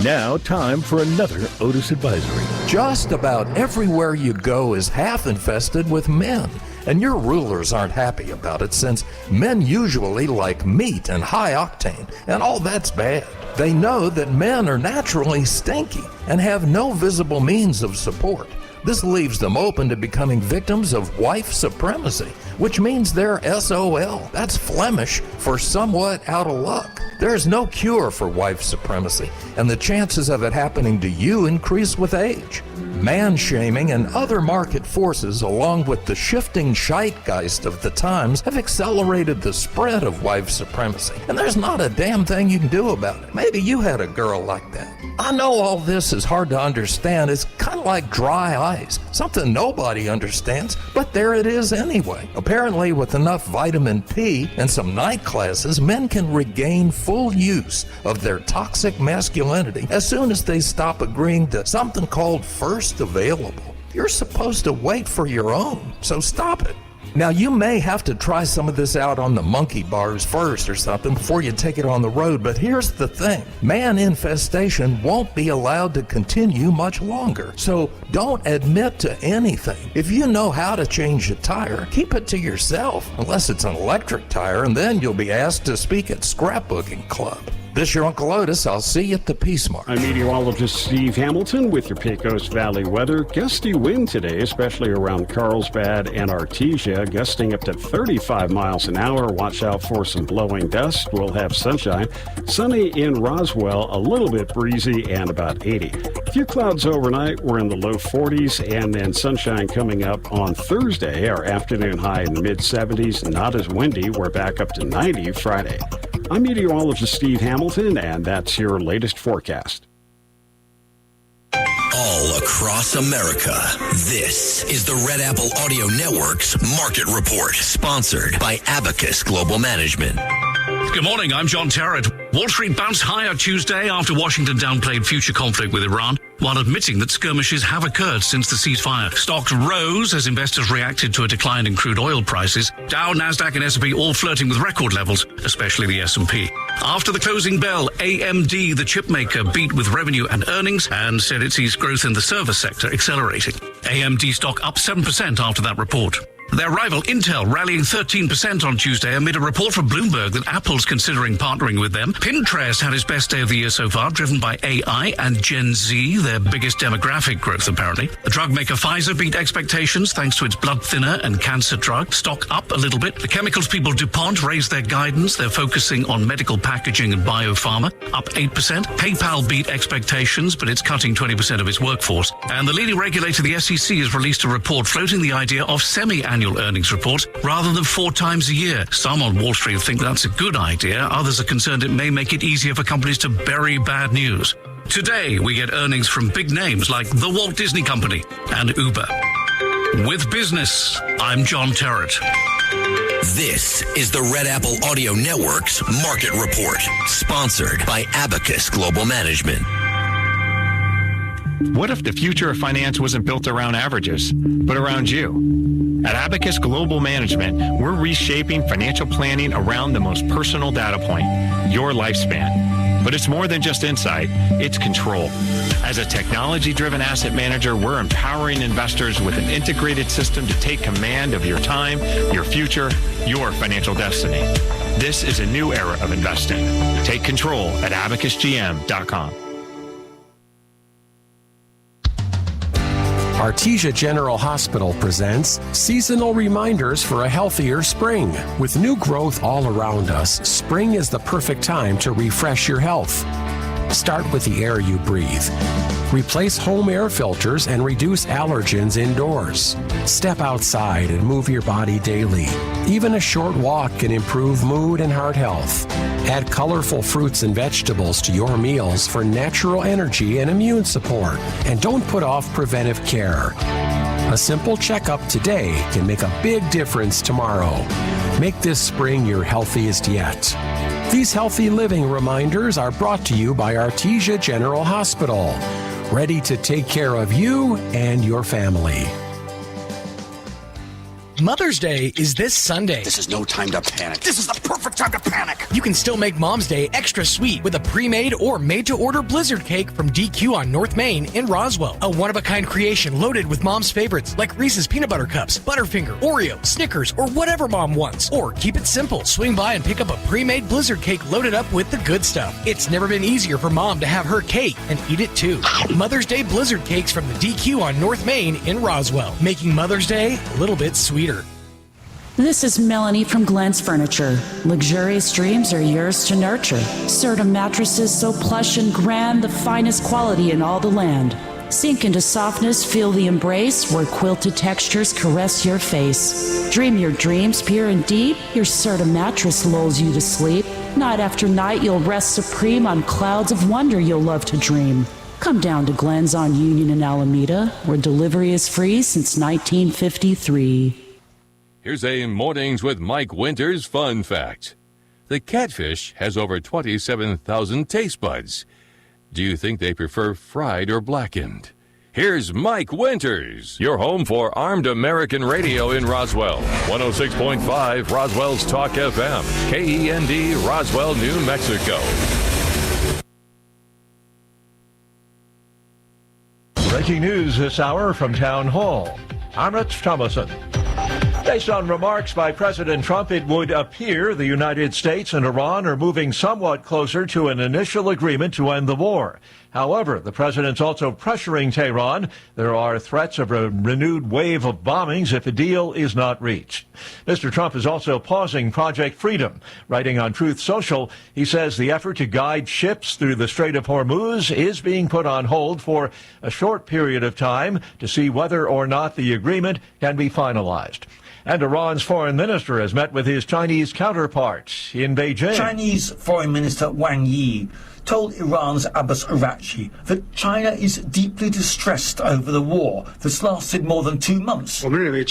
[SPEAKER 7] Now, time for another Otis Advisory.
[SPEAKER 22] Just about everywhere you go is half infested with men, and your rulers aren't happy about it since men usually like meat and high octane, and all that's bad. They know that men are naturally stinky and have no visible means of support. This leaves them open to becoming victims of wife supremacy, which means they're SOL. That's Flemish for somewhat out of luck. There's no cure for wife supremacy, and the chances of it happening to you increase with age. Man-shaming and other market forces, along with the shifting zeitgeist of the times, have accelerated the spread of wife supremacy, and there's not a damn thing you can do about it. Maybe you had a girl like that. I know all this is hard to understand. It's kind of like dry ice, something nobody understands, but there it is anyway. Apparently, with enough vitamin P and some night classes, men can regain full use of their toxic masculinity as soon as they stop agreeing to something called first available. You're supposed to wait for your own, so stop it. Now, you may have to try some of this out on the monkey bars first or something before you take it on the road, but here's the thing. Man infestation won't be allowed to continue much longer, so don't admit to anything. If you know how to change a tire, keep it to yourself, unless it's an electric tire, and then you'll be asked to speak at Scrapbooking Club. This is your Uncle Otis. I'll see you at the Peace March.
[SPEAKER 2] I'm meteorologist Steve Hamilton with your Pecos Valley weather. Gusty wind today, especially around Carlsbad and Artesia, gusting up to 35 miles an hour. Watch out for some blowing dust. We'll have sunshine. Sunny in Roswell, a little bit breezy and about 80. A few clouds overnight. We're in the low 40s, and then sunshine coming up on Thursday. Our afternoon high in the mid-70s. Not as windy. We're back up to 90 Friday. I'm meteorologist Steve Hamilton, and that's your latest forecast.
[SPEAKER 12] All across America, this is the Red Apple Audio Network's Market Report, sponsored by Abacus Global Management.
[SPEAKER 23] Good morning, I'm John Terrett. Wall Street bounced higher Tuesday after Washington downplayed future conflict with Iran, while admitting that skirmishes have occurred since the ceasefire. Stocks rose as investors reacted to a decline in crude oil prices. Dow, Nasdaq, and S&P all flirting with record levels, especially the S&P. After the closing bell, AMD, the chip maker, beat with revenue and earnings and said it sees growth in the service sector accelerating. AMD stock up 7% after that report. Their rival Intel rallying 13% on Tuesday amid a report from Bloomberg that Apple's considering partnering with them. Pinterest had its best day of the year so far, driven by AI and Gen Z, their biggest demographic growth apparently. The drug maker Pfizer beat expectations thanks to its blood thinner and cancer drug. Stock up a little bit. The chemicals people DuPont raised their guidance. They're focusing on medical packaging and biopharma, up 8%. PayPal beat expectations, but it's cutting 20% of its workforce. And the leading regulator, the SEC, has released a report floating the idea of semi-annual earnings reports rather than 4 times a year. Some on Wall Street think that's a good idea. Others are concerned it may make it easier for companies to bury bad news. Today, we get earnings from big names like the Walt Disney Company and Uber. With business, I'm John Terrett.
[SPEAKER 12] This is the Red Apple Audio Network's Market Report, sponsored by Abacus Global Management.
[SPEAKER 24] What if the future of finance wasn't built around averages, but around you? At Abacus Global Management, we're reshaping financial planning around the most personal data point, your lifespan. But it's more than just insight, it's control. As a technology-driven asset manager, we're empowering investors with an integrated system to take command of your time, your future, your financial destiny. This is a new era of investing. Take control at abacusgm.com.
[SPEAKER 25] Artesia General Hospital presents seasonal reminders for a healthier spring. With new growth all around us, spring is the perfect time to refresh your health. Start with the air you breathe. Replace home air filters and reduce allergens indoors. Step outside and move your body daily. Even a short walk can improve mood and heart health. Add colorful fruits and vegetables to your meals for natural energy and immune support. And don't put off preventive care. A simple checkup today can make a big difference tomorrow. Make this spring your healthiest yet. These healthy living reminders are brought to you by Artesia General Hospital, ready to take care of you and your family.
[SPEAKER 17] Mother's Day is this Sunday.
[SPEAKER 6] This is no time to panic. This is the perfect time to panic.
[SPEAKER 17] You can still make Mom's Day extra sweet with a pre-made or made-to-order blizzard cake from DQ on North Main in Roswell. A one-of-a-kind creation loaded with Mom's favorites like Reese's Peanut Butter Cups, Butterfinger, Oreo, Snickers, or whatever Mom wants. Or keep it simple. Swing by and pick up a pre-made blizzard cake loaded up with the good stuff. It's never been easier for Mom to have her cake and eat it too. Mother's Day blizzard cakes from the DQ on North Main in Roswell, making Mother's Day a little bit sweeter.
[SPEAKER 8] This is Melanie from Glenn's Furniture. Luxurious dreams are yours to nurture. Serta mattresses so plush and grand, the finest quality in all the land. Sink into softness, feel the embrace, where quilted textures caress your face. Dream your dreams pure and deep, your Serta mattress lulls you to sleep. Night after night you'll rest supreme on clouds of wonder you'll love to dream. Come down to Glenn's on Union and Alameda, where delivery is free since 1953.
[SPEAKER 9] Here's a Mornings with Mike Winters fun fact. The catfish has over 27,000 taste buds. Do you think they prefer fried or blackened? Here's Mike Winters, your home for Armed American Radio in Roswell. 106.5 Roswell's Talk FM, KEND, Roswell, New Mexico.
[SPEAKER 1] Breaking news this hour from Town Hall. I'm Rich Thomason. Based on remarks by President Trump, it would appear the United States and Iran are moving somewhat closer to an initial agreement to end the war. However, the president's also pressuring Tehran. There are threats of a renewed wave of bombings if a deal is not reached. Mr. Trump is also pausing Project Freedom. Writing on Truth Social, he says the effort to guide ships through the Strait of Hormuz is being put on hold for a short period of time to see whether or not the agreement can be finalized. And Iran's foreign minister has met with his Chinese counterpart in Beijing.
[SPEAKER 11] Chinese Foreign Minister Wang Yi told Iran's Abbas Araghchi that China is deeply distressed over the war that's lasted more than 2 months. In a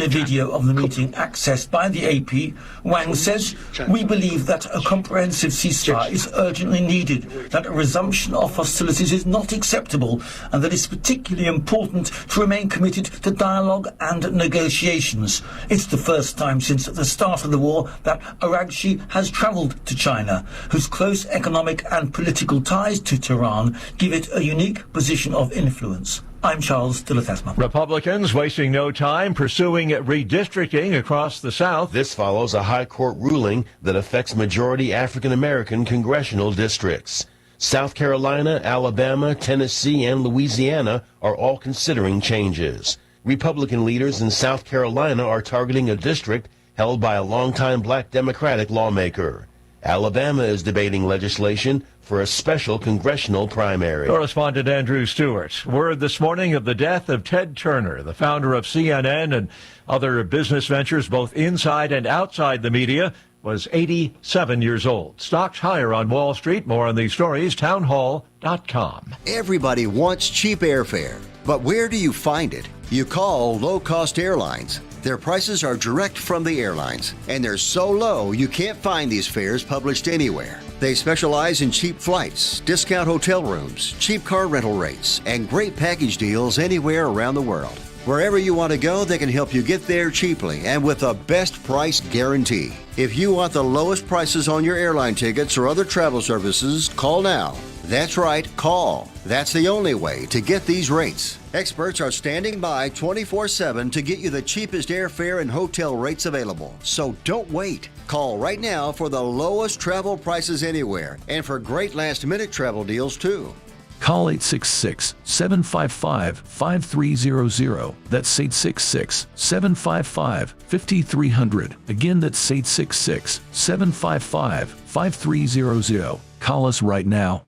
[SPEAKER 11] video of the meeting accessed by the AP, Wang says, "We believe that a comprehensive ceasefire is urgently needed, that a resumption of hostilities is not acceptable, and that it's particularly important to remain committed to dialogue and negotiations." It's the first time since the start of the war that Araghchi has travelled to China, whose close economic and political ties to Tehran give it a unique position of influence. I'm Charles Dillathasma.
[SPEAKER 1] Republicans wasting no time pursuing redistricting across the South.
[SPEAKER 14] This follows a high court ruling that affects majority African American congressional districts. South Carolina, Alabama, Tennessee, and Louisiana are all considering changes. Republican leaders in South Carolina are targeting a district held by a longtime black Democratic lawmaker. Alabama is debating legislation for a special congressional primary.
[SPEAKER 1] Correspondent Andrew Stewart. Word this morning of the death of Ted Turner, the founder of CNN and other business ventures both inside and outside the media, was 87 years old. Stocks higher on Wall Street. More on these stories, townhall.com.
[SPEAKER 15] Everybody wants cheap airfare, but where do you find it? You call low-cost airlines. Their prices are direct from the airlines, and they're so low you can't find these fares published anywhere. They specialize in cheap flights, discount hotel rooms, cheap car rental rates, and great package deals anywhere around the world. Wherever you want to go, they can help you get there cheaply and with a best price guarantee. If you want the lowest prices on your airline tickets or other travel services, call now. That's right, call. That's the only way to get these rates. Experts are standing by 24/7 to get you the cheapest airfare and hotel rates available. So don't wait. Call right now for the lowest travel prices anywhere and for great last-minute travel deals too.
[SPEAKER 7] Call 866-755-5300. That's 866-755-5300. Again, that's 866-755-5300. Call us right now.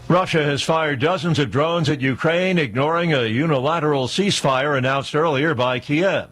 [SPEAKER 1] Russia has fired dozens of drones at Ukraine, ignoring a unilateral ceasefire announced earlier by Kiev.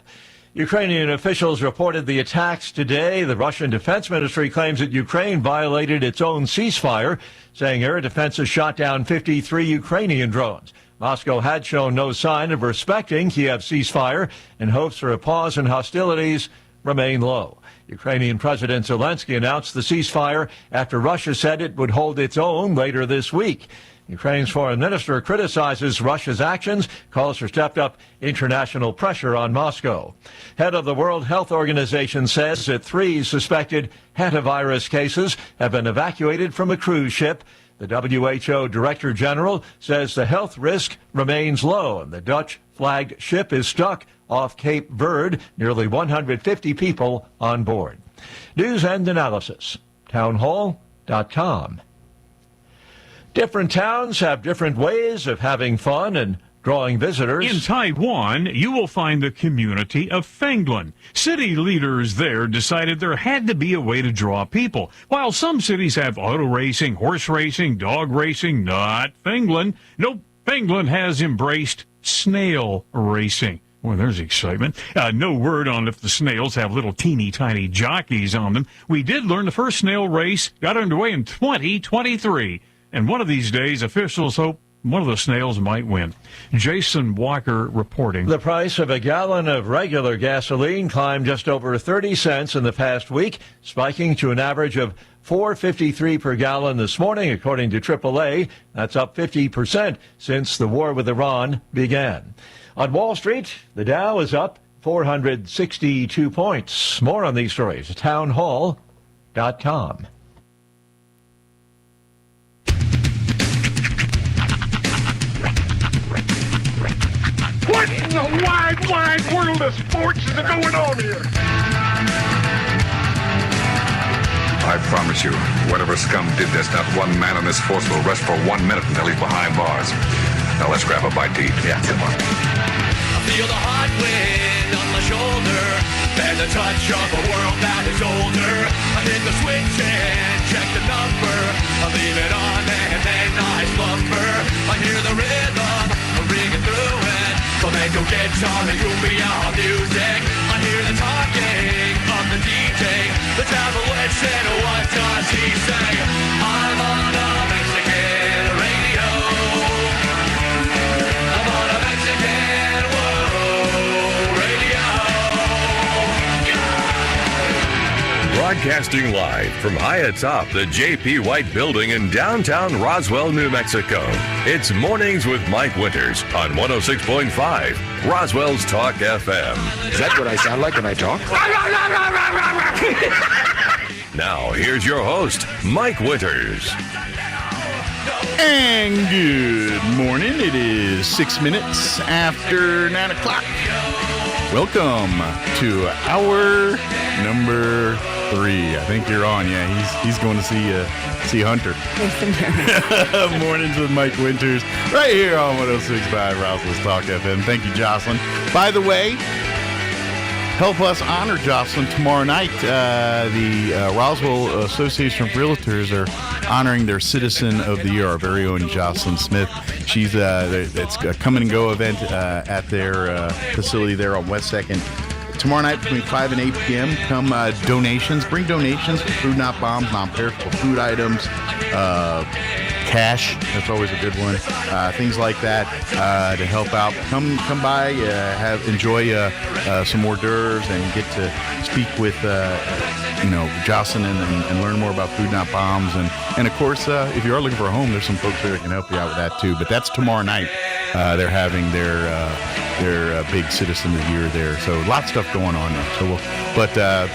[SPEAKER 1] Ukrainian officials reported the attacks today. The Russian Defense Ministry claims that Ukraine violated its own ceasefire, saying air defenses shot down 53 Ukrainian drones. Moscow had shown no sign of respecting Kiev's ceasefire, and hopes for a pause in hostilities remain low. Ukrainian President Zelensky announced the ceasefire after Russia said it would hold its own later this week. Ukraine's foreign minister criticizes Russia's actions, calls for stepped-up international pressure on Moscow. Head of the World Health Organization says that 3 suspected hantavirus cases have been evacuated from a cruise ship. The WHO Director General says the health risk remains low, and the Dutch-flagged ship is stuck off Cape Verde, nearly 150 people on board. News and analysis, townhall.com. Different towns have different ways of having fun and drawing visitors.
[SPEAKER 3] In Taiwan, you will find the community of Fenglan. City leaders there decided there had to be a way to draw people. While some cities have auto racing, horse racing, dog racing, not Fenglan. Nope, Fenglan has embraced snail racing. Well, there's excitement. No word on if the snails have little teeny tiny jockeys on them. We did learn the first snail race got underway in 2023. And one of these days, officials hope one of the snails might win. Jason Walker reporting.
[SPEAKER 1] The price of a gallon of regular gasoline climbed just over 30 cents in the past week, spiking to an average of $4.53 per gallon this morning, according to AAA. That's up 50% since the war with Iran began. On Wall Street, the Dow is up 462 points. More on these stories at townhall.com.
[SPEAKER 10] What in the wide, wide world of sports is going on here?
[SPEAKER 13] I promise you, whatever scum did this, not one man in this force will rest for 1 minute until he's behind bars. Now let's grab a bite to eat. Yeah, come on.
[SPEAKER 18] I feel the hot wind on my shoulder and the touch of a world that is older. I hit the switch and check the number. I leave it on and then I slumber. I hear the rhythm ringing through it. Flamenco guitar and cumbia music. I hear the talking of the DJ. The tabloid said, what does he say? I'm on a Mexican radio. I'm on a Mexican radio.
[SPEAKER 9] Broadcasting live from high atop the J.P. White Building in downtown Roswell, New Mexico. It's Mornings with Mike Winters on 106.5 Roswell's Talk FM.
[SPEAKER 20] Is that what I sound like when I talk?
[SPEAKER 9] Now, here's your host, Mike Winters.
[SPEAKER 4] And good morning. It is 6 minutes after 9 o'clock. Welcome to hour number 3. I think you're on. Yeah, he's going to see Hunter. Mornings with Mike Winters, right here on 106.5 Roswell's Talk FM. Thank you, Jocelyn. By the way, help us honor Jocelyn tomorrow night. The Roswell Association of Realtors are honoring their Citizen of the Year, our very own Jocelyn Smith. She's it's a come and go event at their facility there on West 2nd. Tomorrow night between 5 and 8 p.m. Come donations. Bring donations for food not bombs, non-perishable food items, cash. That's always a good one. Things like that to help out. Come by, enjoy some hors d'oeuvres and get to speak with Jocelyn and learn more about food not bombs. And of course, if you are looking for a home, there's some folks there that can help you out with that too. But that's tomorrow night. They're having their big Citizen of the Year there. So lots of stuff going on there. But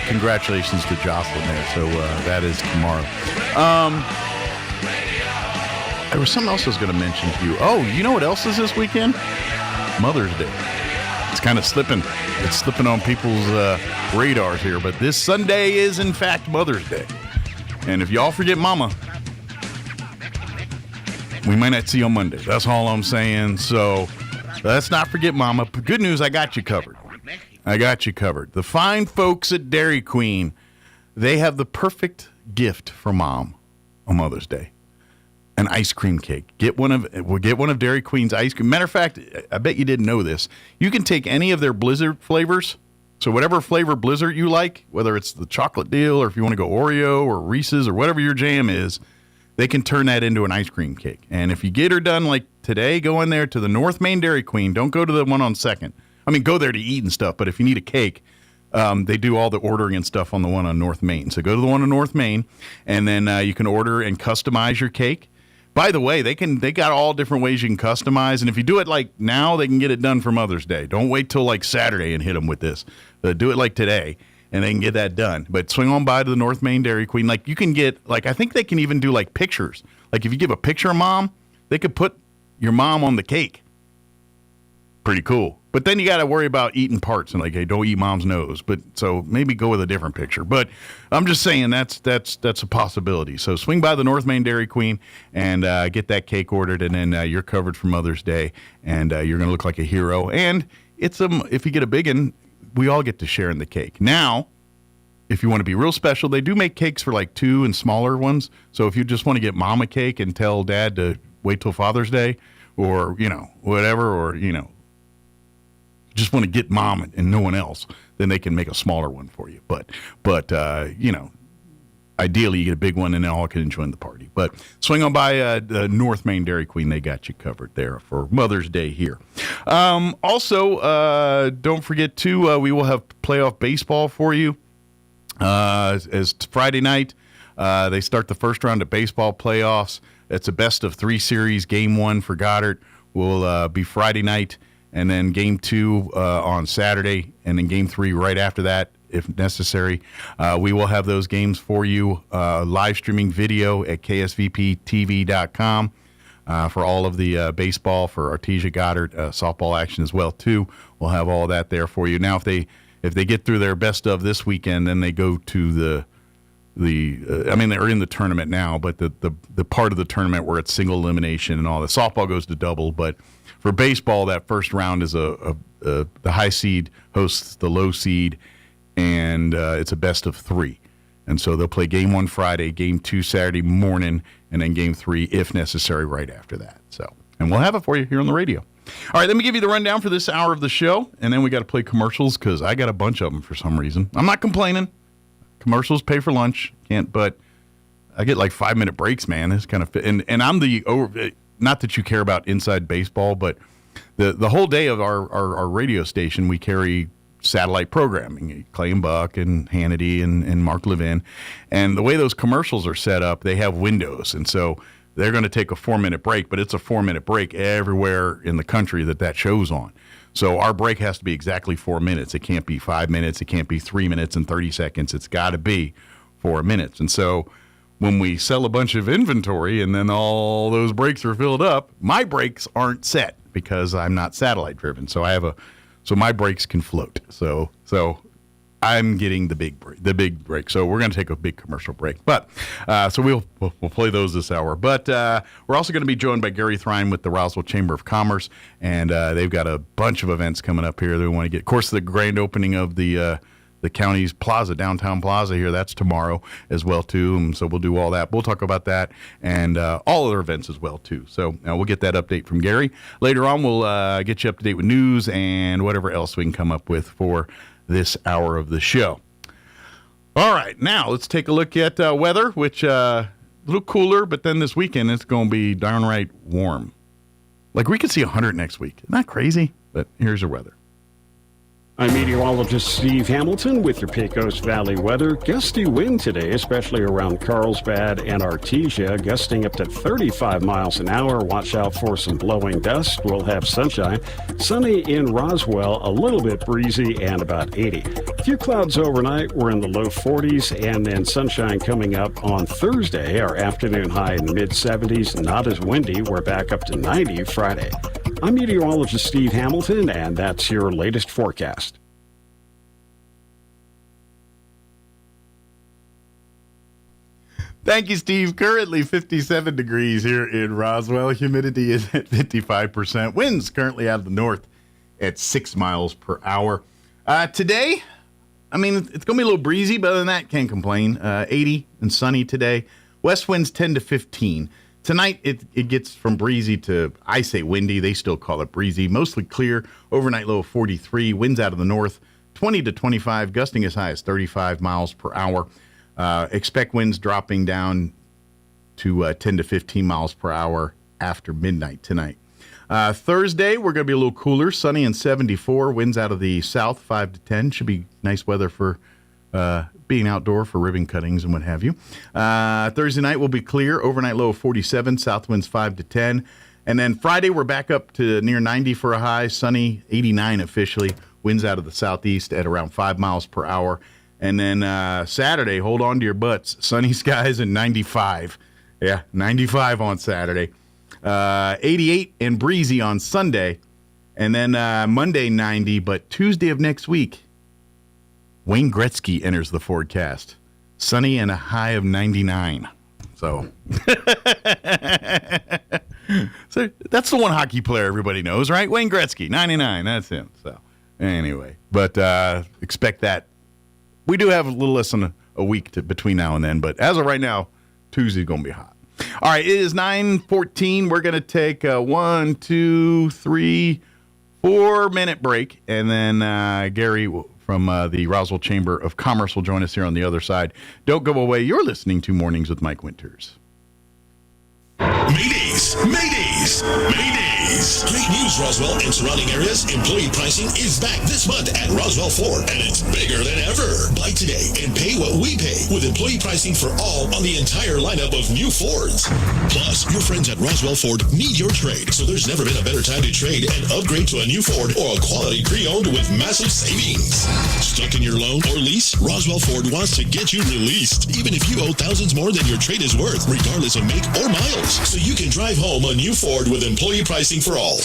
[SPEAKER 4] congratulations to Jocelyn there. So that is tomorrow. There was something else I was going to mention to you. Oh, you know what else is this weekend? Mother's Day. It's kind of slipping. It's slipping on people's radars here. But this Sunday is, in fact, Mother's Day. And if y'all forget Mama, we might not see you on Monday. That's all I'm saying. So let's not forget Mama. But good news, I got you covered. The fine folks at Dairy Queen, they have the perfect gift for Mom on Mother's Day. An ice cream cake. We'll get one of Dairy Queen's ice cream. Matter of fact, I bet you didn't know this. You can take any of their Blizzard flavors. So whatever flavor Blizzard you like, whether it's the chocolate deal or if you want to go Oreo or Reese's or whatever your jam is, they can turn that into an ice cream cake. And if you get her done like today, go in there to the North Main Dairy Queen. Don't go to the one on 2nd. I mean, go there to eat and stuff, but if you need a cake, they do all the ordering and stuff on the one on North Main. So go to the one on North Main, and then you can order and customize your cake. By the way, they got all different ways you can customize, and if you do it like now, they can get it done for Mother's Day. Don't wait till like Saturday and hit them with this. Do it like today, and they can get that done. But swing on by to the North Main Dairy Queen. Like you can get I think they can even do like pictures. Like if you give a picture of mom, they could put your mom on the cake. Pretty cool. But then you got to worry about eating parts and like, hey, don't eat mom's nose. But so maybe go with a different picture. But I'm just saying that's a possibility. So swing by the North Main Dairy Queen and get that cake ordered, and then you're covered for Mother's Day, and you're going to look like a hero. And it's if you get a big one, we all get to share in the cake. Now, if you want to be real special, they do make cakes for like 2 and smaller ones. So if you just want to get mom a cake and tell dad to wait till Father's Day, or whatever, or just want to get mom and no one else, then they can make a smaller one for you. But ideally you get a big one and then all can join the party. But swing on by the North Main Dairy Queen. They got you covered there for Mother's Day here. Also, don't forget to, we will have playoff baseball for you as Friday night. They start the first round of baseball playoffs. It's a best of 3 series. Game 1 for Goddard will be Friday night, and then Game 2 on Saturday, and then Game 3 right after that, if necessary. We will have those games for you, live streaming video at ksvptv.com for all of the baseball, for Artesia Goddard softball action as well, too. We'll have all that there for you. Now, if they get through their best of this weekend, then they go to they're in the tournament now, but the part of the tournament where it's single elimination and all the softball goes to double. But for baseball, that first round is the high seed hosts the low seed, and it's a best of 3. And so they'll play Game 1 Friday, Game 2 Saturday morning, and then Game 3, if necessary, right after that. So, and we'll have it for you here on the radio. All right, let me give you the rundown for this hour of the show, and then we got to play commercials because I got a bunch of them for some reason. I'm not complaining. Commercials pay for lunch, but I get like 5-minute breaks, man. It's kind of, and I'm not that you care about inside baseball, but the whole day of our radio station, we carry satellite programming, Clay and Buck and Hannity and Mark Levin. And the way those commercials are set up, they have windows. And so they're going to take a 4-minute break, but it's a 4-minute break everywhere in the country that show's on. So our break has to be exactly 4 minutes. It can't be 5 minutes. It can't be 3 minutes and 30 seconds. It's got to be 4 minutes. And so when we sell a bunch of inventory and then all those breaks are filled up, my breaks aren't set because I'm not satellite driven. So so my breaks can float. So I'm getting the big break. So we're going to take a big commercial break. But so we'll play those this hour. But we're also going to be joined by Gary Thrine with the Roswell Chamber of Commerce, and they've got a bunch of events coming up here. They want to get, of course, the grand opening of the county's plaza, downtown plaza here. That's tomorrow as well too. And so we'll do all that. We'll talk about that and all other events as well too. So we'll get that update from Gary later on. We'll get you up to date with news and whatever else we can come up with for this hour of the show. All right, now let's take a look at weather, which a little cooler, but then this weekend it's going to be downright warm. Like we could see 100 next week. Isn't that crazy? But here's your weather.
[SPEAKER 2] I'm meteorologist Steve Hamilton with your Pecos Valley weather. Gusty wind today, especially around Carlsbad and Artesia, gusting up to 35 miles an hour. Watch out for some blowing dust. We'll have sunshine. Sunny in Roswell, a little bit breezy and about 80. A few clouds overnight. We're in the low 40s, and then sunshine coming up on Thursday. Our afternoon high in the mid-70s. Not as windy. We're back up to 90 Friday. I'm meteorologist Steve Hamilton, and that's your latest forecast.
[SPEAKER 4] Thank you, Steve. Currently 57 degrees here in Roswell. Humidity is at 55%. Winds currently out of the north at 6 miles per hour. Today, it's going to be a little breezy, but other than that, can't complain. 80 and sunny today. West winds 10 to 15. Tonight, it gets from breezy to, I say windy. They still call it breezy. Mostly clear. Overnight low of 43. Winds out of the north 20 to 25. Gusting as high as 35 miles per hour. Expect winds dropping down to 10 to 15 miles per hour after midnight tonight. Thursday, we're going to be a little cooler. Sunny and 74. Winds out of the south 5 to 10. Should be nice weather for being outdoor for ribbon cuttings and what have you. Thursday night will be clear. Overnight low of 47. South winds 5 to 10. And then Friday, we're back up to near 90 for a high. Sunny, 89 officially. Winds out of the southeast at around 5 miles per hour. And then Saturday, hold on to your butts. Sunny skies and 95. Yeah, 95 on Saturday. 88 and breezy on Sunday. And then Monday, 90. But Tuesday of next week, Wayne Gretzky enters the forecast. Sunny and a high of 99. So, so that's the one hockey player everybody knows, right? Wayne Gretzky, 99. That's him. So anyway, but expect that. We do have a little less than a week between now and then, but as of right now, Tuesday's going to be hot. All right, it is 9:14. We're going to take a 1, 2, 3, 4-minute break, and then Gary from the Roswell Chamber of Commerce will join us here on the other side. Don't go away. You're listening to Mornings with Mike Winters.
[SPEAKER 12] Maydays, Maydays, Maydays. Great news, Roswell and surrounding areas. Employee pricing is back this month at Roswell Ford, and it's bigger than ever. Buy today and pay what we pay with employee pricing for all on the entire lineup of new Fords. Plus, your friends at Roswell Ford need your trade, so there's never been a better time to trade and upgrade to a new Ford or a quality pre-owned with massive savings. Stuck in your loan or lease? Roswell Ford wants to get you released, even if you owe thousands more than your trade is worth, regardless of make or miles. So you can drive home a new Ford with employee pricing for all.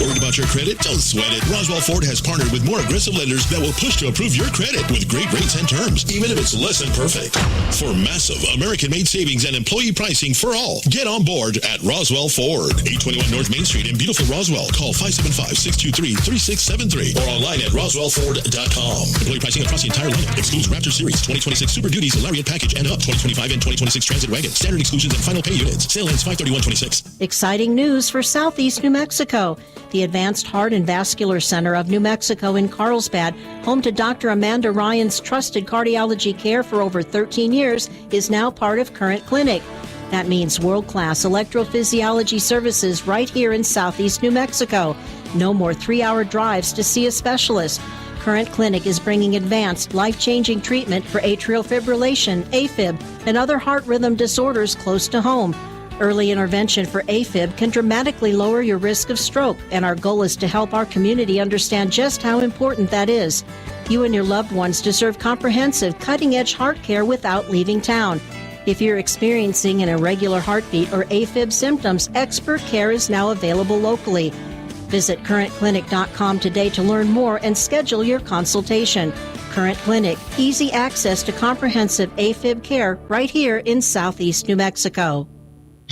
[SPEAKER 12] Worried about your credit? Don't sweat it. Roswell Ford has partnered with more aggressive lenders that will push to approve your credit with great rates and terms, even if it's less than perfect. For massive American-made savings and employee pricing for all, get on board at Roswell Ford. 821 North Main Street in beautiful Roswell. Call 575-623-3673 or online at roswellford.com. Employee pricing across the entire lineup. Excludes Raptor Series, 2026 Super Duties, Lariat Package, and up 2025 and 2026 Transit Wagon. Standard exclusions and final pay units. Sale ends 5/31/26.
[SPEAKER 5] Exciting news for Southeast New Mexico. The Advanced Heart and Vascular Center of New Mexico in Carlsbad, home to Dr. Amanda Ryan's trusted cardiology care for over 13 years, is now part of Current Clinic. That means world-class electrophysiology services right here in Southeast New Mexico. No more 3-hour drives to see a specialist. Current Clinic is bringing advanced, life-changing treatment for atrial fibrillation, AFib, and other heart rhythm disorders close to home. Early intervention for AFib can dramatically lower your risk of stroke, and our goal is to help our community understand just how important that is. You and your loved ones deserve comprehensive, cutting-edge heart care without leaving town. If you're experiencing an irregular heartbeat or AFib symptoms, expert care is now available locally. Visit currentclinic.com today to learn more and schedule your consultation. Current Clinic, easy access to comprehensive AFib care right here in Southeast New Mexico.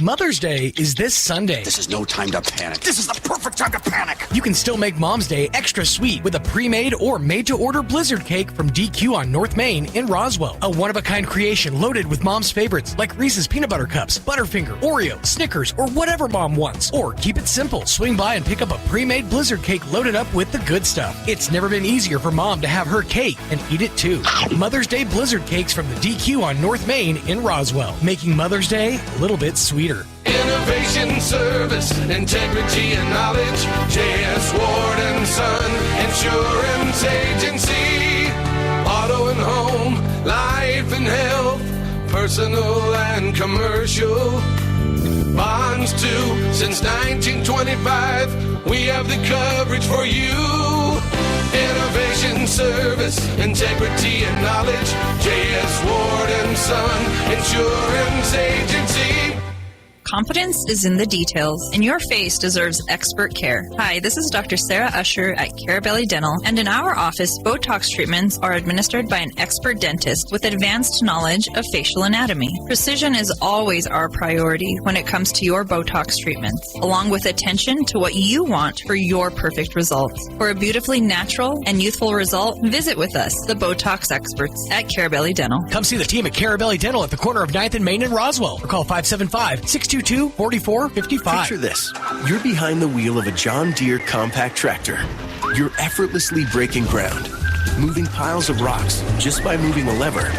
[SPEAKER 17] Mother's Day is this Sunday.
[SPEAKER 6] This is no time to panic. This is the perfect time to panic.
[SPEAKER 17] You can still make Mom's Day extra sweet with a pre-made or made-to-order blizzard cake from DQ on North Main in Roswell. A one-of-a-kind creation loaded with Mom's favorites like Reese's Peanut Butter Cups, Butterfinger, Oreo, Snickers, or whatever Mom wants. Or keep it simple. Swing by and pick up a pre-made blizzard cake loaded up with the good stuff. It's never been easier for Mom to have her cake and eat it too. Mother's Day blizzard cakes from the DQ on North Main in Roswell, making Mother's Day a little bit sweeter.
[SPEAKER 18] Innovation, service, integrity, and knowledge. J.S. Ward and Son Insurance Agency. Auto and home, life and health, personal and commercial. Bonds too, since 1925. We have the coverage for you. Innovation, service, integrity, and knowledge. J.S. Ward and Son Insurance Agency.
[SPEAKER 16] Confidence is in the details, and your face deserves expert care. Hi, this is Dr. Sarah Usher at Carabelli Dental, and in our office, Botox treatments are administered by an expert dentist with advanced knowledge of facial anatomy. Precision is always our priority when it comes to your Botox treatments, along with attention to what you want for your perfect results. For a beautifully natural and youthful result, visit with us, the Botox experts at Carabelli Dental.
[SPEAKER 17] Come see the team at Carabelli Dental at the corner of 9th and Main in Roswell, or call 575-622-4455.
[SPEAKER 19] Picture this. You're behind the wheel of a John Deere compact tractor. You're effortlessly breaking ground, moving piles of rocks just by moving a lever,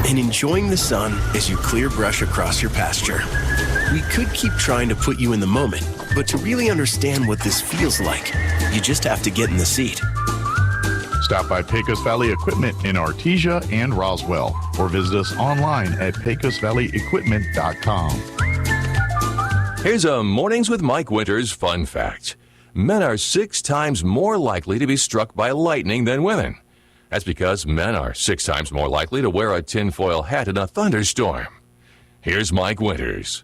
[SPEAKER 19] and enjoying the sun as you clear brush across your pasture. We could keep trying to put you in the moment, but to really understand what this feels like, you just have to get in the seat.
[SPEAKER 4] Stop by Pecos Valley Equipment in Artesia and Roswell, or visit us online at pecosvalleyequipment.com.
[SPEAKER 9] Here's a Mornings with Mike Winters fun fact. Men are 6 times more likely to be struck by lightning than women. That's because men are 6 times more likely to wear a tinfoil hat in a thunderstorm. Here's Mike Winters.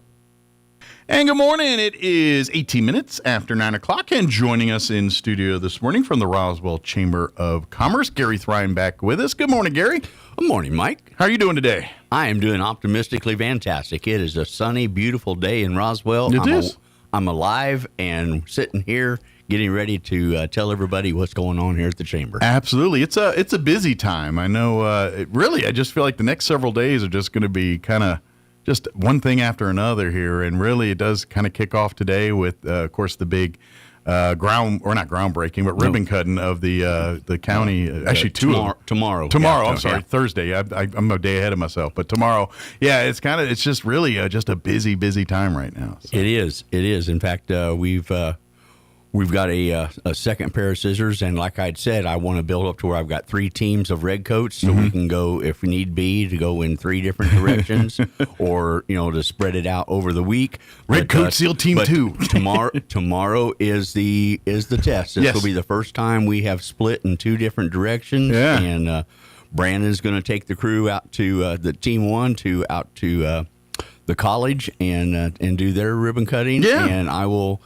[SPEAKER 4] And good morning. It is 18 minutes after 9 o'clock, and joining us in studio this morning from the Roswell Chamber of Commerce, Gary Thrine back with us. Good morning, Gary.
[SPEAKER 21] Good morning, Mike.
[SPEAKER 4] How are you doing today?
[SPEAKER 21] I am doing optimistically fantastic. It is a sunny, beautiful day in Roswell.
[SPEAKER 4] It is.
[SPEAKER 21] I'm alive and sitting here getting ready to tell everybody what's going on here at the Chamber.
[SPEAKER 4] Absolutely. It's a busy time. I know, I just feel like the next several days are just going to be kind of just one thing after another here, and really it does kind of kick off today with, of course, the big not groundbreaking, but ribbon cutting of the county. Actually, tomorrow. I'm sorry, Thursday. I'm a day ahead of myself, but tomorrow. Yeah, it's just really just a busy time right now. So.
[SPEAKER 21] It is. In fact, we've got a second pair of scissors, and like I'd said, I want to build up to where I've got 3 teams of redcoats, so we can go, if need be, to go in 3 different directions, or to spread it out over the week.
[SPEAKER 4] Redcoat SEAL Team 2.
[SPEAKER 21] Tomorrow is the test. This will be the first time we have split in 2 different directions, and Brandon's going to take the crew out to the Team 1 out to the college and do their ribbon cutting, and I will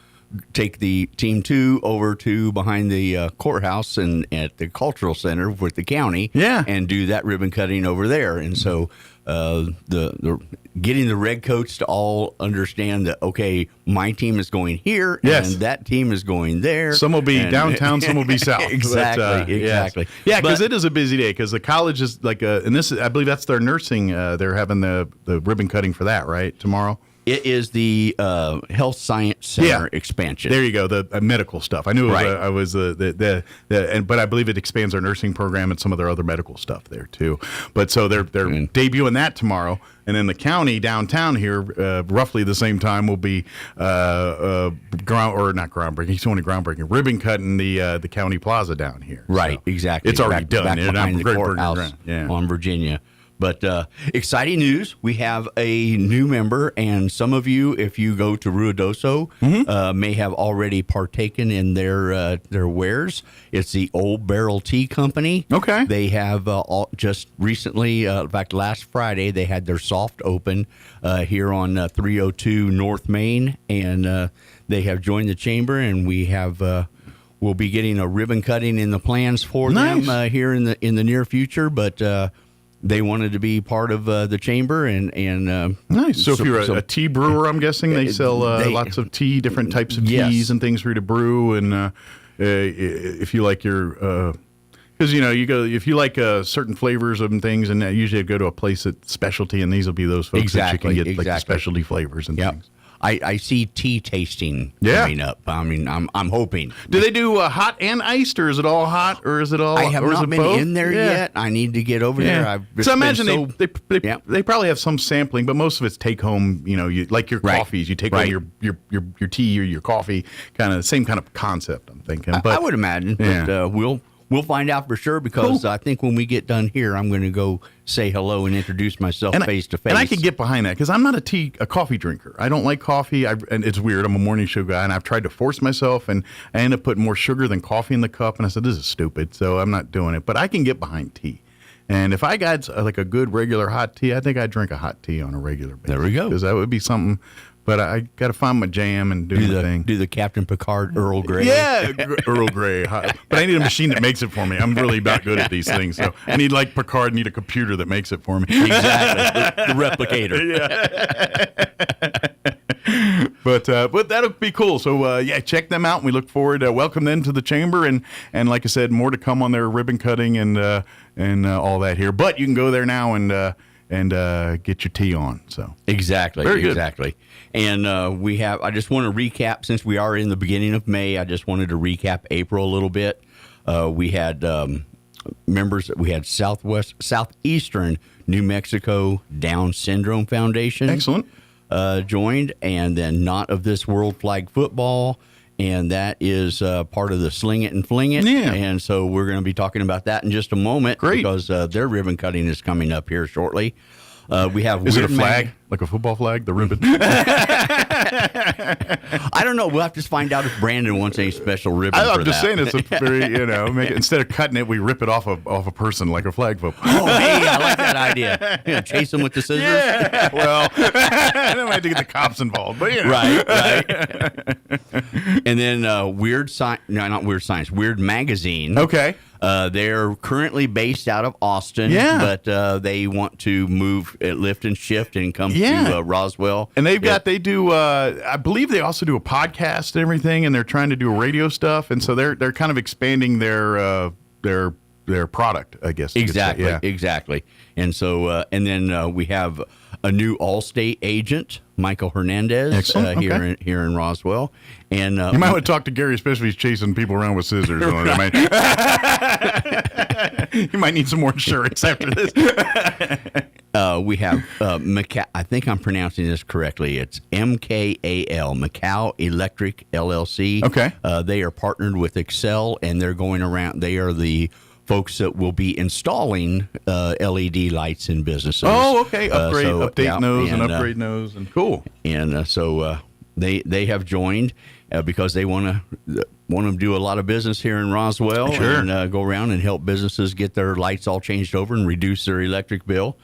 [SPEAKER 21] take the Team 2 over to behind the courthouse and at the cultural center with the county, and do that ribbon cutting over there. And so the getting the redcoats to all understand that, okay, my team is going here, and that team is going there.
[SPEAKER 4] Some will be downtown, some will be south.
[SPEAKER 21] Exactly.
[SPEAKER 4] Yeah, because it is a busy day, because the college is and this is, I believe that's their nursing. They're having the ribbon cutting for that, right, tomorrow?
[SPEAKER 21] It is the Health Science Center expansion.
[SPEAKER 4] There you go, the medical stuff. I knew it was, but I believe it expands our nursing program and some of their other medical stuff there too. But so they're debuting that tomorrow, and then the county downtown here, roughly the same time, will be not groundbreaking. It's only groundbreaking. Ribbon cutting the county plaza down here.
[SPEAKER 21] Right, so exactly.
[SPEAKER 4] It's already done.
[SPEAKER 21] Back behind the courthouse on Virginia. But exciting news, we have a new member, and some of you, if you go to Ruidoso, may have already partaken in their wares. It's the Old Barrel Tea Company.
[SPEAKER 4] Okay.
[SPEAKER 21] They have just recently, in fact, last Friday, they had their soft open here on 302 North Main, and they have joined the chamber, and we'll be getting a ribbon cutting in the plans for them here in the near future, but they wanted to be part of the chamber, and
[SPEAKER 4] nice. So if you're a tea brewer, I'm guessing they sell lots of tea, different types of teas and things for you to brew. And if you like your, because you go, if you like certain flavors of things, and usually I go to a place that's specialty, and these will be those folks that you can get like the specialty flavors and things.
[SPEAKER 21] I see tea tasting coming up. I mean, I'm hoping.
[SPEAKER 4] Do they do hot and iced, or is it all hot, or is it all?
[SPEAKER 21] I have not been in there yet. I need to get over there.
[SPEAKER 4] So I imagine they probably have some sampling, but most of it's take home. You like your coffees, you take home your tea or your coffee, kind of same kind of concept. I'm thinking. But
[SPEAKER 21] I would imagine. But we'll find out for sure, because I think when we get done here, I'm going to go say hello and introduce myself face to face.
[SPEAKER 4] And I can get behind that, because I'm not a coffee drinker. I don't like coffee, and it's weird. I'm a morning show guy, and I've tried to force myself, and I end up putting more sugar than coffee in the cup, and I said, this is stupid, so I'm not doing it. But I can get behind tea. And if I got like a good regular hot tea, I think I'd drink a hot tea on a regular basis.
[SPEAKER 21] There we go.
[SPEAKER 4] Because that would be something. But I got to find my jam and do the thing.
[SPEAKER 21] Do the Captain Picard Earl Grey.
[SPEAKER 4] Yeah, Earl Grey. But I need a machine that makes it for me. I'm really not good at these things. So I need, like Picard, need a computer that makes it for me.
[SPEAKER 21] Exactly. The replicator.
[SPEAKER 4] Yeah. But that'll be cool. So, check them out. And we look forward to welcome them to the chamber. And like I said, more to come on their ribbon cutting and all that here. But you can go there now and get your tea on. So
[SPEAKER 21] exactly. And I just want to recap, since we are in the beginning of May, I just wanted to recap April a little bit. We had members, we had Southeastern New Mexico Down Syndrome Foundation.
[SPEAKER 4] Excellent.
[SPEAKER 21] Joined, and then Not of This World Flag Football, and that is part of the Sling It and Fling It.
[SPEAKER 4] Yeah.
[SPEAKER 21] And so we're going to be talking about that in just a moment.
[SPEAKER 4] Great.
[SPEAKER 21] Because their ribbon cutting is coming up here shortly. We have
[SPEAKER 4] Is it a
[SPEAKER 21] Weird
[SPEAKER 4] flag? Like a football flag? The ribbon?
[SPEAKER 21] I don't know. We'll have to find out if Brandon wants any special ribbon.
[SPEAKER 4] I'm just saying it's a very, instead of cutting it, we rip it off a person like a flag football.
[SPEAKER 21] Oh, hey, I like that idea. Chase them with the scissors?
[SPEAKER 4] Yeah. Well, I don't have to get the cops involved, but
[SPEAKER 21] Right. And then Weird Magazine.
[SPEAKER 4] Okay.
[SPEAKER 21] They're currently based out of Austin, but they want to move, lift and shift and come to Roswell.
[SPEAKER 4] And they do, I believe they also do a podcast and everything, and they're trying to do radio stuff, and so they're kind of expanding their product, I guess.
[SPEAKER 21] Exactly. And so, and then we have a new Allstate agent, Michael Hernandez, here in Roswell. And
[SPEAKER 4] you might want to talk to Gary, especially if he's chasing people around with scissors. You might need some more insurance after this.
[SPEAKER 21] We have I think I'm pronouncing this correctly. It's MKAL, Macau Electric LLC.
[SPEAKER 4] Okay.
[SPEAKER 21] They are partnered with Excel, and they're going around. They are the folks that will be installing LED lights in businesses.
[SPEAKER 4] Oh, okay. Upgrade those, and cool.
[SPEAKER 21] And so they have joined because they want to do a lot of business here in Roswell and go around and help businesses get their lights all changed over and reduce their electric bill.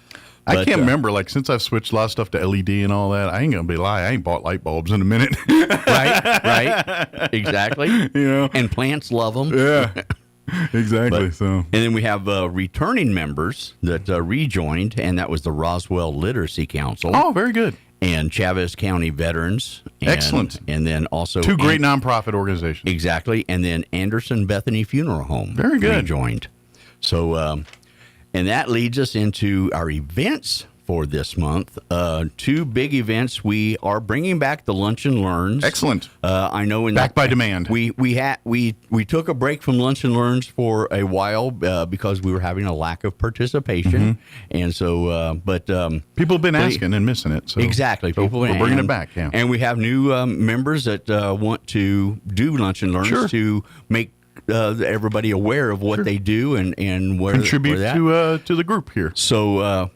[SPEAKER 4] I can't remember, since I've switched a lot of stuff to LED and all that, I ain't going to be lying. I ain't bought light bulbs in a minute.
[SPEAKER 21] Right. Exactly. And plants love them.
[SPEAKER 4] Yeah. Exactly. And
[SPEAKER 21] then we have returning members that rejoined, and that was the Roswell Literacy Council.
[SPEAKER 4] Oh, very good.
[SPEAKER 21] And Chavez County Veterans.
[SPEAKER 4] Excellent.
[SPEAKER 21] And then also
[SPEAKER 4] two great nonprofit organizations.
[SPEAKER 21] Exactly. And then Anderson Bethany Funeral Home.
[SPEAKER 4] Very good.
[SPEAKER 21] Rejoined. So, and that leads us into our events for this month. Two big events. We are bringing back the Lunch and Learns.
[SPEAKER 4] Excellent.
[SPEAKER 21] I know
[SPEAKER 4] back by demand.
[SPEAKER 21] We took a break from Lunch and Learns for a while because we were having a lack of participation, and so
[SPEAKER 4] people have been asking and missing it. So
[SPEAKER 21] exactly, people
[SPEAKER 4] we're bringing it back. Yeah,
[SPEAKER 21] and we have new members that want to do Lunch and Learns to make everybody aware of what they do and where
[SPEAKER 4] contribute to the group here.
[SPEAKER 21] So.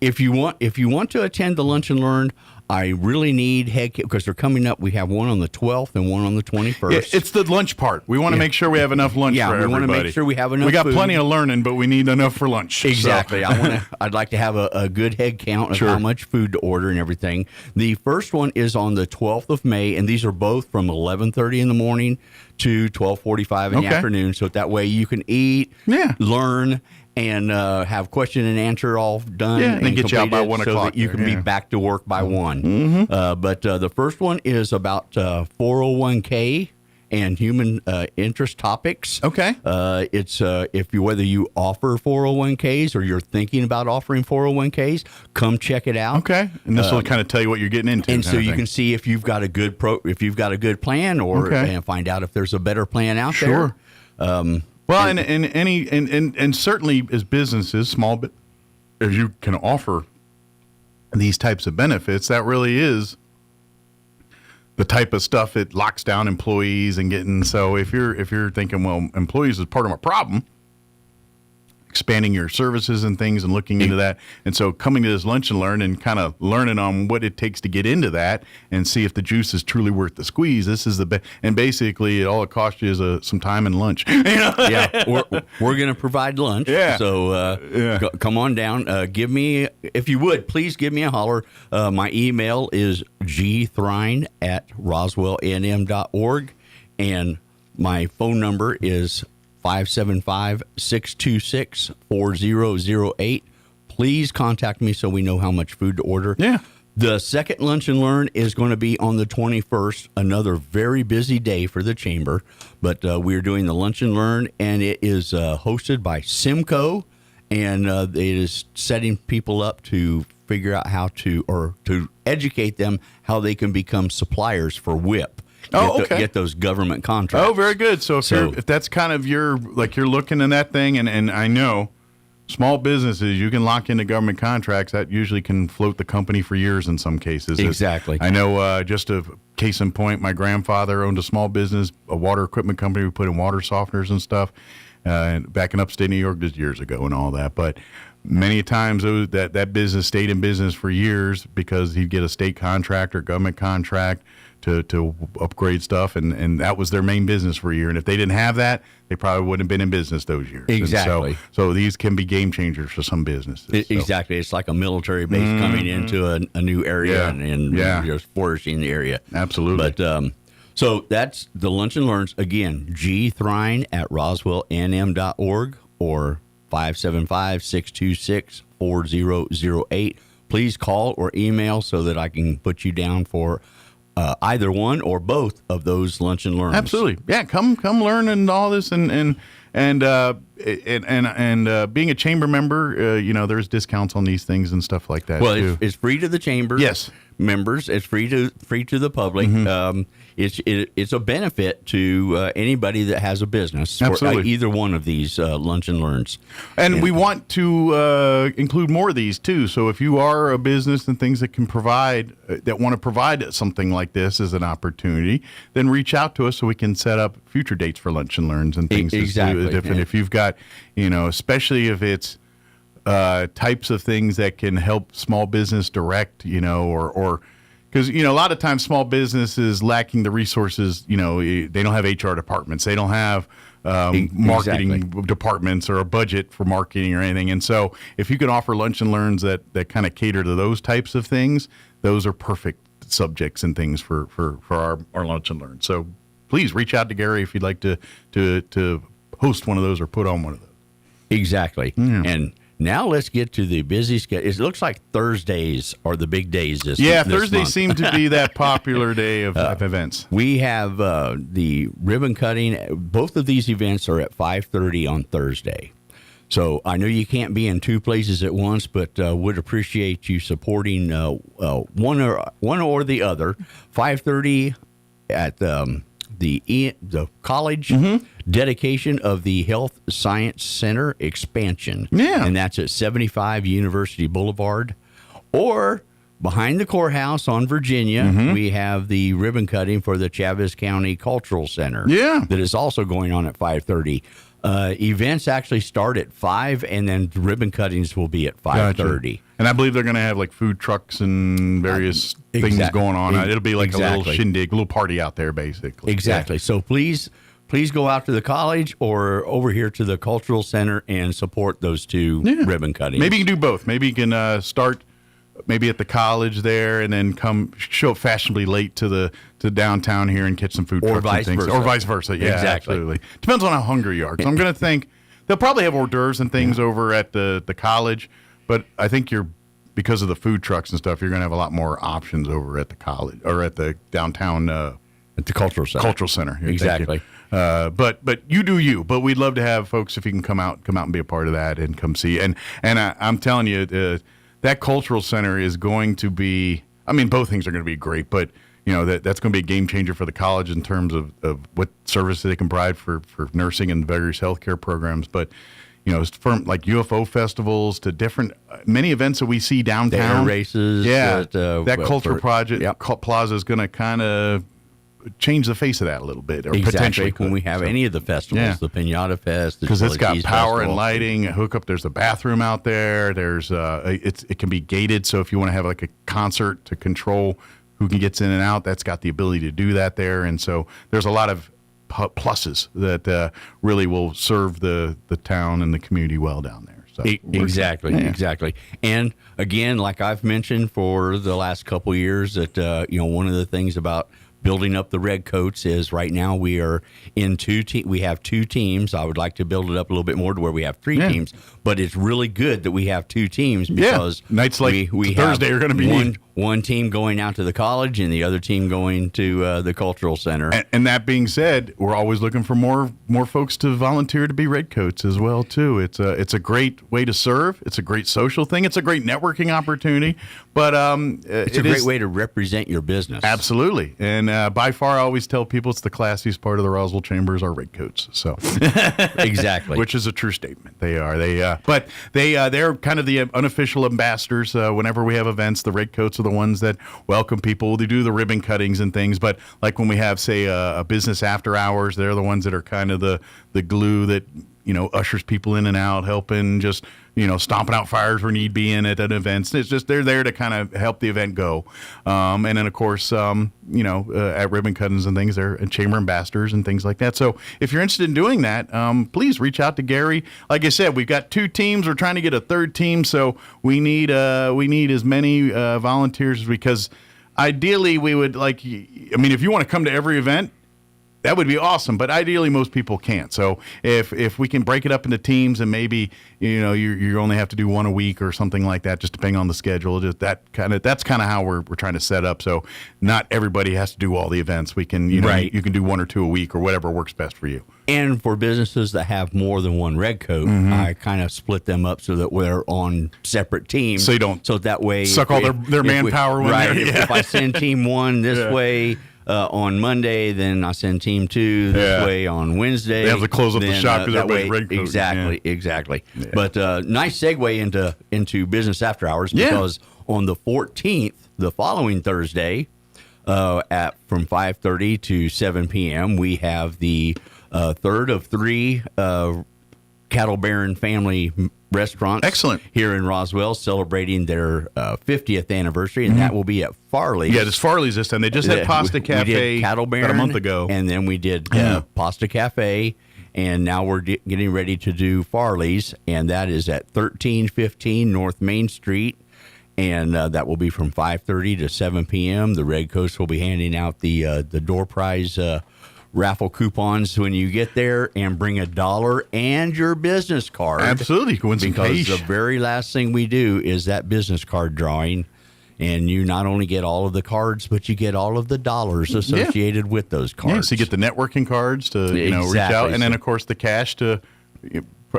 [SPEAKER 21] If you want to attend the Lunch and Learn, I really need head count because they're coming up. We have one on the 12th and one on the 21st.
[SPEAKER 4] Yeah, it's the lunch part. We want to make sure we have enough lunch for everybody.
[SPEAKER 21] We want to make sure we have enough.
[SPEAKER 4] We got
[SPEAKER 21] food.
[SPEAKER 4] plenty of learning, but we need enough for lunch.
[SPEAKER 21] Exactly.
[SPEAKER 4] So.
[SPEAKER 21] I'd like to have a good head count of how much food to order and everything. The first one is on the 12th of May, and these are both from 11:30 in the morning to 12:45 in the afternoon. So that way you can eat, learn, and have question and answer all done.
[SPEAKER 4] Yeah, and get you out by 1 o'clock.
[SPEAKER 21] So that you can be back to work by 1.
[SPEAKER 4] Mm-hmm.
[SPEAKER 21] But the first one is about 401k and human interest topics.
[SPEAKER 4] Okay.
[SPEAKER 21] It's whether you offer 401ks or you're thinking about offering 401ks, come check it out.
[SPEAKER 4] Okay. And this will kind of tell you what you're getting into.
[SPEAKER 21] And so you can see if you've got a good plan or and find out if there's a better plan out there.
[SPEAKER 4] Well, and certainly as businesses, small, if you can offer these types of benefits, that really is the type of stuff that locks down employees and getting. So if you're thinking, well, employees is part of my problem, expanding your services and things and looking into that. And so coming to this Lunch and Learn and kind of learning on what it takes to get into that and see if the juice is truly worth the squeeze. This is and basically all it costs you is some time and lunch.
[SPEAKER 21] Yeah, we're going to provide lunch.
[SPEAKER 4] Yeah.
[SPEAKER 21] So come on down. Give me, if you would, please give me a holler. My email is gthrine@roswellnm.org, and my phone number is 575-626-4008. Please contact me so we know how much food to order.
[SPEAKER 4] Yeah.
[SPEAKER 21] The second Lunch and Learn is going to be on the 21st, another very busy day for the Chamber. But we're doing the Lunch and Learn, and it is hosted by Simcoe, and it is setting people up to figure out how to educate them how they can become suppliers for WIP. Get those government contracts.
[SPEAKER 4] Oh, very good. So if that's kind of you're looking in that thing, and I know small businesses, you can lock into government contracts that usually can float the company for years in some cases.
[SPEAKER 21] Exactly.
[SPEAKER 4] I know, just a case in point, my grandfather owned a small business, a water equipment company. We put in water softeners and stuff back in upstate New York just years ago and all that. But many times that business stayed in business for years because he'd get a state contract or government contract to upgrade stuff, and that was their main business for a year. And if they didn't have that, they probably wouldn't have been in business those years.
[SPEAKER 21] Exactly.
[SPEAKER 4] So these can be game changers for some businesses.
[SPEAKER 21] Exactly. It's like a military base coming into a new area and just flourishing the area.
[SPEAKER 4] Absolutely.
[SPEAKER 21] But so that's the Lunch and Learns. Again, gthrine at roswellnm.org or 575-626-4008. Please call or email so that I can put you down for either one or both of those Lunch and Learns.
[SPEAKER 4] Absolutely. Yeah, come learn and all this and being a chamber member, there's discounts on these things and stuff like that.
[SPEAKER 21] Well,
[SPEAKER 4] too.
[SPEAKER 21] It's free to the chamber.
[SPEAKER 4] Yes.
[SPEAKER 21] Members. It's free to the public. It's a benefit to anybody that has a business.
[SPEAKER 4] Absolutely.
[SPEAKER 21] For either one of these Lunch and Learns.
[SPEAKER 4] And we want to include more of these too. So if you are a business and things that can provide, that want to provide something like this as an opportunity, then reach out to us so we can set up future dates for Lunch and Learns and things.
[SPEAKER 21] Exactly.
[SPEAKER 4] Different. Yeah. If you've got, especially if it's types of things that can help small business direct, or because, a lot of times small businesses lacking the resources, they don't have HR departments. They don't have marketing departments or a budget for marketing or anything. And so if you can offer Lunch and Learns that kind of cater to those types of things, those are perfect subjects and things for our Lunch and Learns. So please reach out to Gary if you'd like to host one of those or put on one of those.
[SPEAKER 21] Exactly.
[SPEAKER 4] Yeah.
[SPEAKER 21] And now let's get to the busy schedule. It looks like Thursdays are the big days this
[SPEAKER 4] Thursdays
[SPEAKER 21] month.
[SPEAKER 4] seem to be that popular day of events.
[SPEAKER 21] We have the ribbon cutting. Both of these events are at 5:30 on Thursday. So I know you can't be in two places at once, but would appreciate you supporting one or the other. 5:30 at the college dedication of the Health Science Center expansion.
[SPEAKER 4] Yeah.
[SPEAKER 21] And that's at 75 University Boulevard. Or behind the courthouse on Virginia, we have the ribbon cutting for the Chavez County Cultural Center.
[SPEAKER 4] Yeah.
[SPEAKER 21] That is also going on at 5:30. Events actually start at 5, and then the ribbon cuttings will be at 5:30.
[SPEAKER 4] Gotcha. And I believe they're going to have like food trucks and various things going on. It'll be like a little shindig, a little party out there, basically.
[SPEAKER 21] Exactly.
[SPEAKER 4] Yeah.
[SPEAKER 21] So please go out to the college or over here to the cultural center and support those two ribbon cuttings.
[SPEAKER 4] Maybe you can do both. Maybe you can start maybe at the college there and then come show up fashionably late to downtown here and catch some food trucks and things. Or vice versa. Yeah,
[SPEAKER 21] exactly.
[SPEAKER 4] Absolutely. Depends on how hungry you are. Because I'm going to think they'll probably have hors d'oeuvres and things over at the college, but I think because of the food trucks and stuff, you're going to have a lot more options over at the college or at the downtown
[SPEAKER 21] at the cultural center.
[SPEAKER 4] Here,
[SPEAKER 21] exactly.
[SPEAKER 4] But you do you. But we'd love to have folks if you can come out and be a part of that and come see. And I'm telling you, that cultural center is going to be. I mean, both things are going to be great, but that's going to be a game changer for the college in terms of what services they can provide for nursing and various healthcare programs. But from like UFO festivals to different many events that we see downtown,
[SPEAKER 21] the air races.
[SPEAKER 4] Yeah, that cultural project plaza is going to kind of change the face of that a little bit, or potentially
[SPEAKER 21] when we have any of the festivals, the Pinata Fest,
[SPEAKER 4] because it's got power
[SPEAKER 21] Festival.
[SPEAKER 4] And lighting, a hookup. There's a bathroom out there. There's it can be gated, so if you want to have like a concert to control who gets in and out, that's got the ability to do that there. And so there's a lot of pluses that really will serve the town and the community well down there. So
[SPEAKER 21] Exactly. And again, like I've mentioned for the last couple of years, that one of the things about building up the Redcoats is right now we are in we have two teams. I would like to build it up a little bit more to where we have three teams, but it's really good that we have two teams because
[SPEAKER 4] nights like
[SPEAKER 21] we
[SPEAKER 4] Thursday
[SPEAKER 21] have
[SPEAKER 4] are going to be
[SPEAKER 21] one team going out to the college and the other team going to the cultural center.
[SPEAKER 4] And that being said, we're always looking for more folks to volunteer to be Redcoats as well too. It's a great way to serve. It's a great social thing. It's a great networking opportunity. But
[SPEAKER 21] it's a great way to represent your business.
[SPEAKER 4] Absolutely. And And by far, I always tell people it's the classiest part of the Roswell Chamber is our red coats. So
[SPEAKER 21] exactly,
[SPEAKER 4] which is a true statement. They are. But they're kind of the unofficial ambassadors. Whenever we have events, the red coats are the ones that welcome people. They do the ribbon cuttings and things. But like when we have, say, a business after hours, they're the ones that are kind of the glue that ushers people in and out, helping just stomping out fires where need be in at events. It's just they're there to kind of help the event go. And then of course, at ribbon cuttings and things, they're chamber ambassadors and things like that. So if you're interested in doing that, please reach out to Gary. Like I said, we've got 2 teams. We're trying to get a 3rd team, so we need as many volunteers because ideally we would like. I mean, if you want to come to every event, that would be awesome, but ideally most people can't. So if we can break it up into teams and maybe you only have to do one a week or something like that, just depending on the schedule. Just that's kind of how we're trying to set up. So not everybody has to do all the events. We can you can do 1 or 2 a week or whatever works best for you.
[SPEAKER 21] And for businesses that have more than one red coat, I kind of split them up so that we're on separate teams.
[SPEAKER 4] So you don't
[SPEAKER 21] that way
[SPEAKER 4] suck all their manpower.
[SPEAKER 21] If I send team 1 this way. On Monday, then I send team 2 this way on Wednesday.
[SPEAKER 4] They have to close up the shop because everybody's red coat.
[SPEAKER 21] Exactly. Yeah. But nice segue into business after hours because on the 14th, the following Thursday, from 5:30 to 7 p.m., we have the third of 3 Cattle Baron family restaurants.
[SPEAKER 4] Excellent.
[SPEAKER 21] Here in Roswell, celebrating their 50th anniversary, and that will be at Farley's.
[SPEAKER 4] Yeah, it's Farley's this time. They just had Pasta Cafe
[SPEAKER 21] we did Cattle Baron
[SPEAKER 4] about a month ago.
[SPEAKER 21] And then we did Pasta Cafe, and now we're getting ready to do Farley's, and that is at 1315 North Main Street, and that will be from 5:30 to 7 p.m. The Red Coast will be handing out the door prize raffle coupons when you get there, and bring $1 and your business card.
[SPEAKER 4] Absolutely,
[SPEAKER 21] because the very last thing we do is that business card drawing, and you not only get all of the cards, but you get all of the dollars associated with those cards.
[SPEAKER 4] Yeah, so you get the networking cards to reach out, and then of course the cash to.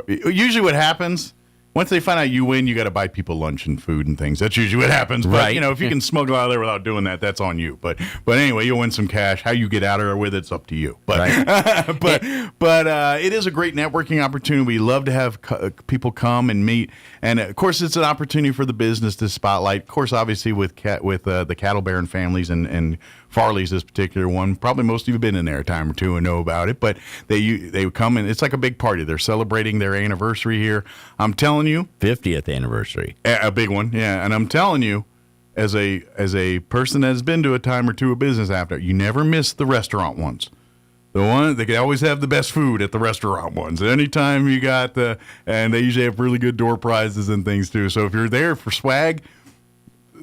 [SPEAKER 4] Usually, what happens. Once they find out you win, you got to buy people lunch and food and things. That's usually what happens. But, if you can smuggle out of there without doing that, that's on you. But anyway, you'll win some cash. How you get out of there with it's up to you. But it is a great networking opportunity. We love to have people come and meet. And, of course, it's an opportunity for the business to spotlight. Of course, obviously, with the Cattle Baron families and Farley's, this particular one. Probably most of you have been in there a time or two and know about it. But they come, and it's like a big party. They're celebrating their anniversary here. I'm telling you,
[SPEAKER 21] 50th anniversary,
[SPEAKER 4] a big one, yeah. And I'm telling you, as a person that has been to a time or two of business after, you never miss the restaurant ones. The one they can always have the best food at the restaurant ones. Anytime you got and they usually have really good door prizes and things too. So if you're there for swag,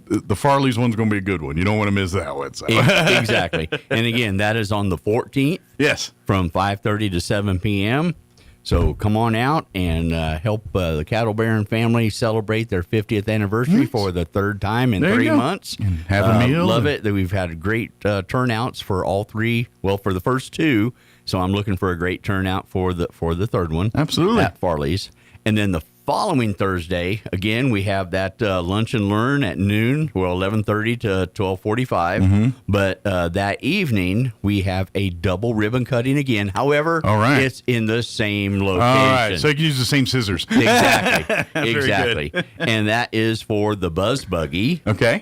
[SPEAKER 4] the Farley's one's going to be a good one. You don't want to miss that one. So.
[SPEAKER 21] Exactly. And again, that is on the 14th.
[SPEAKER 4] Yes,
[SPEAKER 21] from 5:30 to 7 p.m. So come on out and help the Cattle Baron family celebrate their 50th anniversary for the 3rd time in 3 months.
[SPEAKER 4] And have a meal.
[SPEAKER 21] Love it. That we've had great turnouts for all 3. Well, for the first 2. So I'm looking for a great turnout for the 3rd one.
[SPEAKER 4] Absolutely.
[SPEAKER 21] At Farley's. And then the following Thursday, again, we have that lunch and learn at noon, 11:30 to 12:45. But that evening, we have a double ribbon cutting again. However, it's in the same location.
[SPEAKER 4] All right, so you can use the same scissors.
[SPEAKER 21] Exactly. And that is for the Buzz Buggy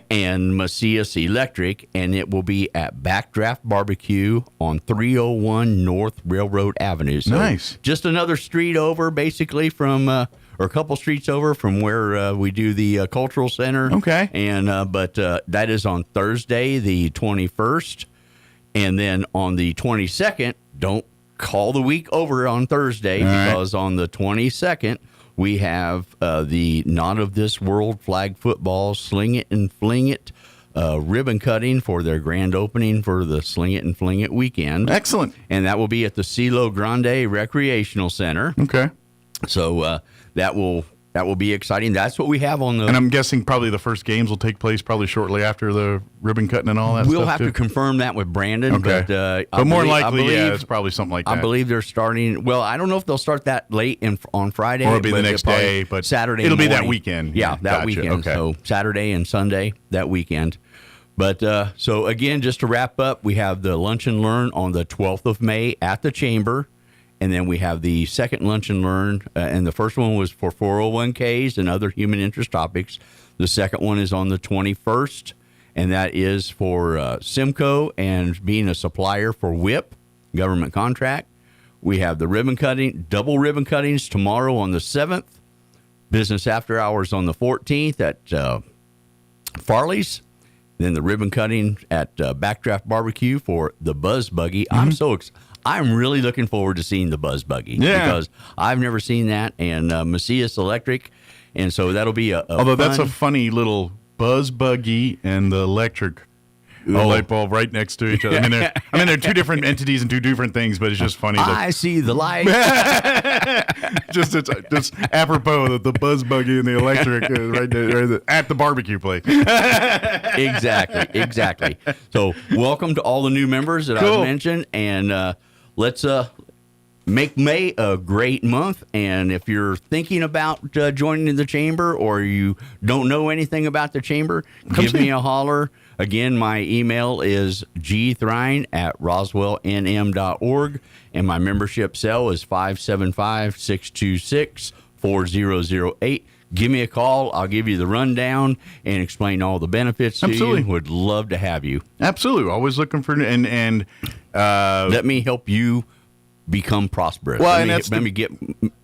[SPEAKER 21] and Macias Electric, and it will be at Backdraft Barbecue on 301 North Railroad Avenue. So
[SPEAKER 4] nice.
[SPEAKER 21] Just another street over, basically, from... or a couple streets over from where we do the cultural center.
[SPEAKER 4] Okay.
[SPEAKER 21] And but that is on Thursday, the 21st. And then on the 22nd, don't call the week over on Thursday, because on the 22nd, we have the Not of This World flag football Sling It and Fling It ribbon cutting for their grand opening for the Sling It and Fling It weekend.
[SPEAKER 4] Excellent.
[SPEAKER 21] And that will be at the CeeLo Grande Recreational Center.
[SPEAKER 4] Okay.
[SPEAKER 21] So that will be exciting. That's what we have on the.
[SPEAKER 4] And I'm guessing probably the first games will take place probably shortly after the ribbon cutting and all that.
[SPEAKER 21] We'll
[SPEAKER 4] stuff
[SPEAKER 21] have to confirm that with Brandon.
[SPEAKER 4] Okay. But more likely, it's probably something like that.
[SPEAKER 21] I believe they're starting. Well, I don't know if they'll start that late on Friday,
[SPEAKER 4] or it'll be the next day, but
[SPEAKER 21] Saturday.
[SPEAKER 4] It'll
[SPEAKER 21] morning.
[SPEAKER 4] be that weekend.
[SPEAKER 21] Yeah, that weekend.
[SPEAKER 4] Okay.
[SPEAKER 21] So Saturday and Sunday that weekend. But so again, just to wrap up, we have the Lunch and Learn on the 12th of May at the Chamber. And then we have the second Lunch and Learn. And the first one was for 401ks and other human interest topics. The second one is on the 21st. And that is for Simcoe and being a supplier for WIP, government contract. We have the ribbon cutting, double ribbon cuttings tomorrow on the 7th. Business after hours on the 14th at Farley's. Then the ribbon cutting at Backdraft Barbecue for the Buzz Buggy.
[SPEAKER 4] Mm-hmm.
[SPEAKER 21] I'm really looking forward to seeing the Buzz Buggy because I've never seen that. And Macias Electric, and so that'll be
[SPEAKER 4] although that's a funny little Buzz Buggy and the electric light bulb right next to each other. I mean, they're two different entities and two different things, but it's just funny.
[SPEAKER 21] I see the light.
[SPEAKER 4] It's apropos that the Buzz Buggy and the electric right there at the barbecue place.
[SPEAKER 21] Exactly. So welcome to all the new members that I've mentioned, and let's make May a great month. And if you're thinking about joining the chamber or you don't know anything about the chamber, give me a holler. Again, my email is gthrine@roswellnm.org, and my membership cell is 575-626-4008. Give me a call. I'll give you the rundown and explain all the benefits to you. Would love to have you.
[SPEAKER 4] Absolutely. Always looking for and
[SPEAKER 21] let me help you become prosperous.
[SPEAKER 4] Well,
[SPEAKER 21] let me get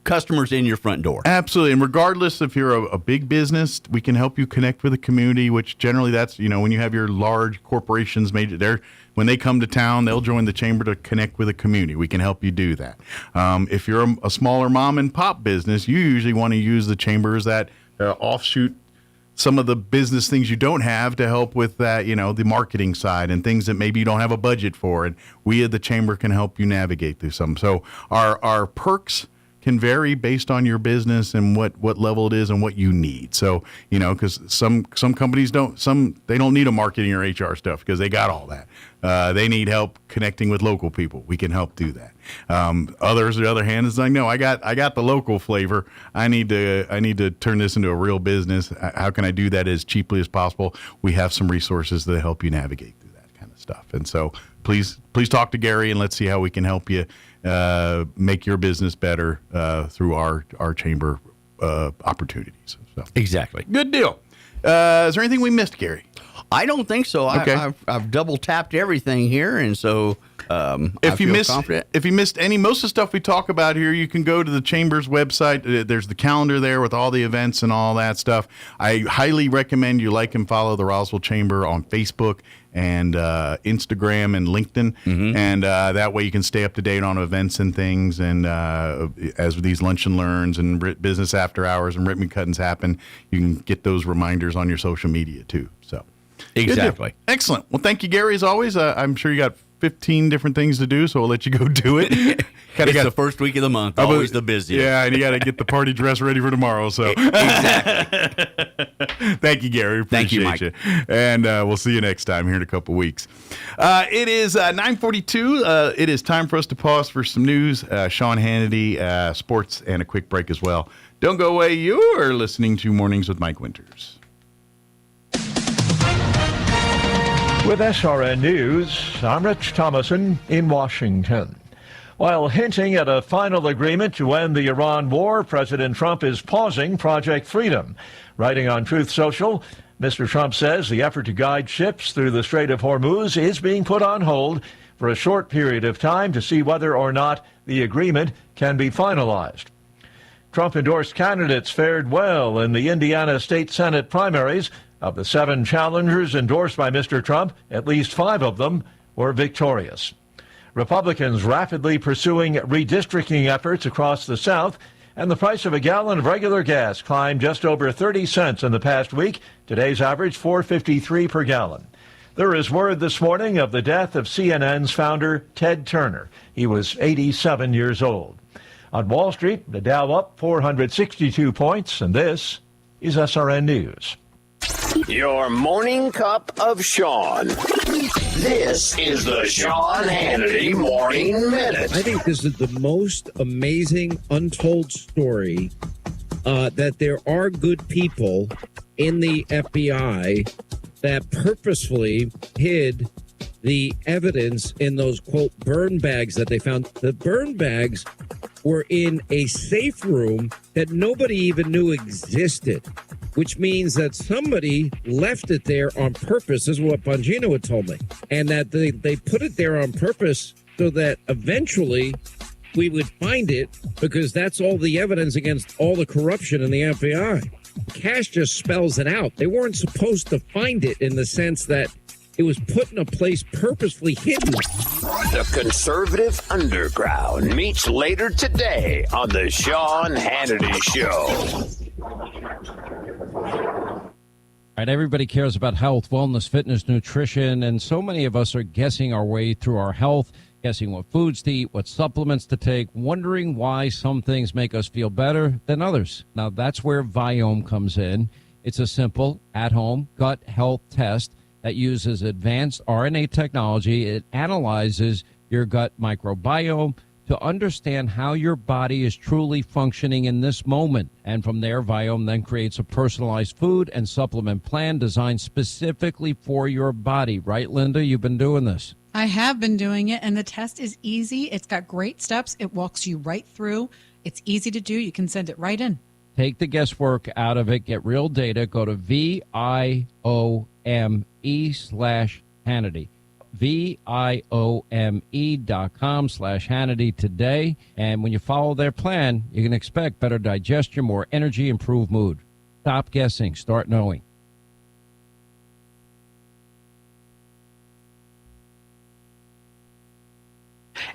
[SPEAKER 21] customers in your front door.
[SPEAKER 4] Absolutely. And regardless if you're a big business, we can help you connect with the community, which generally that's, when you have your large corporations, when they come to town, they'll join the chamber to connect with the community. We can help you do that. If you're a smaller mom and pop business, you usually want to use the chambers that offshoot some of the business things you don't have to help with that, the marketing side and things that maybe you don't have a budget for. And we at the chamber can help you navigate through some. So our perks can vary based on your business and what level it is and what you need. So, because some companies they don't need a marketing or HR stuff because they got all that. They need help connecting with local people. We can help do that. Others, on the other hand, is like, no, I got the local flavor. I need to turn this into a real business. How can I do that as cheaply as possible? We have some resources that help you navigate through that kind of stuff. And so please talk to Gary and let's see how we can help you make your business better through our chamber opportunities. So.
[SPEAKER 21] Exactly.
[SPEAKER 4] Good deal. Is there anything we missed, Gary?
[SPEAKER 21] I don't think so.
[SPEAKER 4] Okay.
[SPEAKER 21] I've double tapped everything here, and so
[SPEAKER 4] if you missed most of the stuff we talk about here, you can go to the Chamber's website. There's the calendar there with all the events and all that stuff. I highly recommend you like and follow the Roswell Chamber on Facebook and Instagram and LinkedIn, and that way you can stay up to date on events and things. And as these lunch and learns and business after hours and ribbon cuttings happen, you can get those reminders on your social media too. So.
[SPEAKER 21] Exactly.
[SPEAKER 4] Excellent. Well, thank you, Gary, as always. I'm sure you got 15 different things to do, so I'll let you go do it.
[SPEAKER 21] It's the first week of the month, always the busiest.
[SPEAKER 4] Yeah, and you got to get the party dress ready for tomorrow. So
[SPEAKER 21] Exactly.
[SPEAKER 4] Thank you, Gary. Appreciate
[SPEAKER 21] Thank you, Mike.
[SPEAKER 4] And we'll see you next time here in a couple weeks. It is 9:42. It is time for us to pause for some news, Sean Hannity, sports, and a quick break as well. Don't go away. You are listening to Mornings with Mike Winters.
[SPEAKER 1] With SRN News, I'm Rich Thomason in Washington. While hinting at a final agreement to end the Iran war, President Trump is pausing Project Freedom. Writing on Truth Social, Mr. Trump says the effort to guide ships through the Strait of Hormuz is being put on hold for a short period of time to see whether or not the agreement can be finalized. Trump-endorsed candidates fared well in the Indiana State Senate primaries. Of the 7 challengers endorsed by Mr. Trump, at least 5 of them were victorious. Republicans rapidly pursuing redistricting efforts across the South, and the price of a gallon of regular gas climbed just over 30 cents in the past week. Today's average $4.53 per gallon. There is word this morning of the death of CNN's founder, Ted Turner. He was 87 years old. On Wall Street, the Dow up 462 points, and this is SRN News.
[SPEAKER 8] Your morning cup of Sean. This is the Sean Hannity Morning Minute.
[SPEAKER 22] I think this is the most amazing untold story that there are good people in the FBI that purposefully hid the evidence in those, quote, burn bags that they found. The burn bags were in a safe room that nobody even knew existed, which means that somebody left it there on purpose. This is what Bongino had told me. And that they put it there on purpose so that eventually we would find it, because that's all the evidence against all the corruption in the FBI. Cash just spells it out. They weren't supposed to find it in the sense that it was put in a place purposefully hidden.
[SPEAKER 8] The conservative underground meets later today on the Sean Hannity Show.
[SPEAKER 11] All right, everybody cares about health, wellness, fitness, nutrition, and so many of us are guessing our way through our health, guessing what foods to eat, what supplements to take, wondering why some things make us feel better than others. Now, that's where Viome comes in. It's a simple, at-home gut health test that uses advanced RNA technology. It analyzes your gut microbiome to understand how your body is truly functioning in this moment. And from there, Viome then creates a personalized food and supplement plan designed specifically for your body. Right, Linda? You've been doing this.
[SPEAKER 14] I have been doing it, and the test is easy. It's got great steps. It walks you right through. It's easy to do. You can send it right in.
[SPEAKER 11] Take the guesswork out of it. Get real data. Go to VIOME/Hannity. VIOME.com/Hannity today. And when you follow their plan, you can expect better digestion, more energy, improved mood. Stop guessing. Start knowing.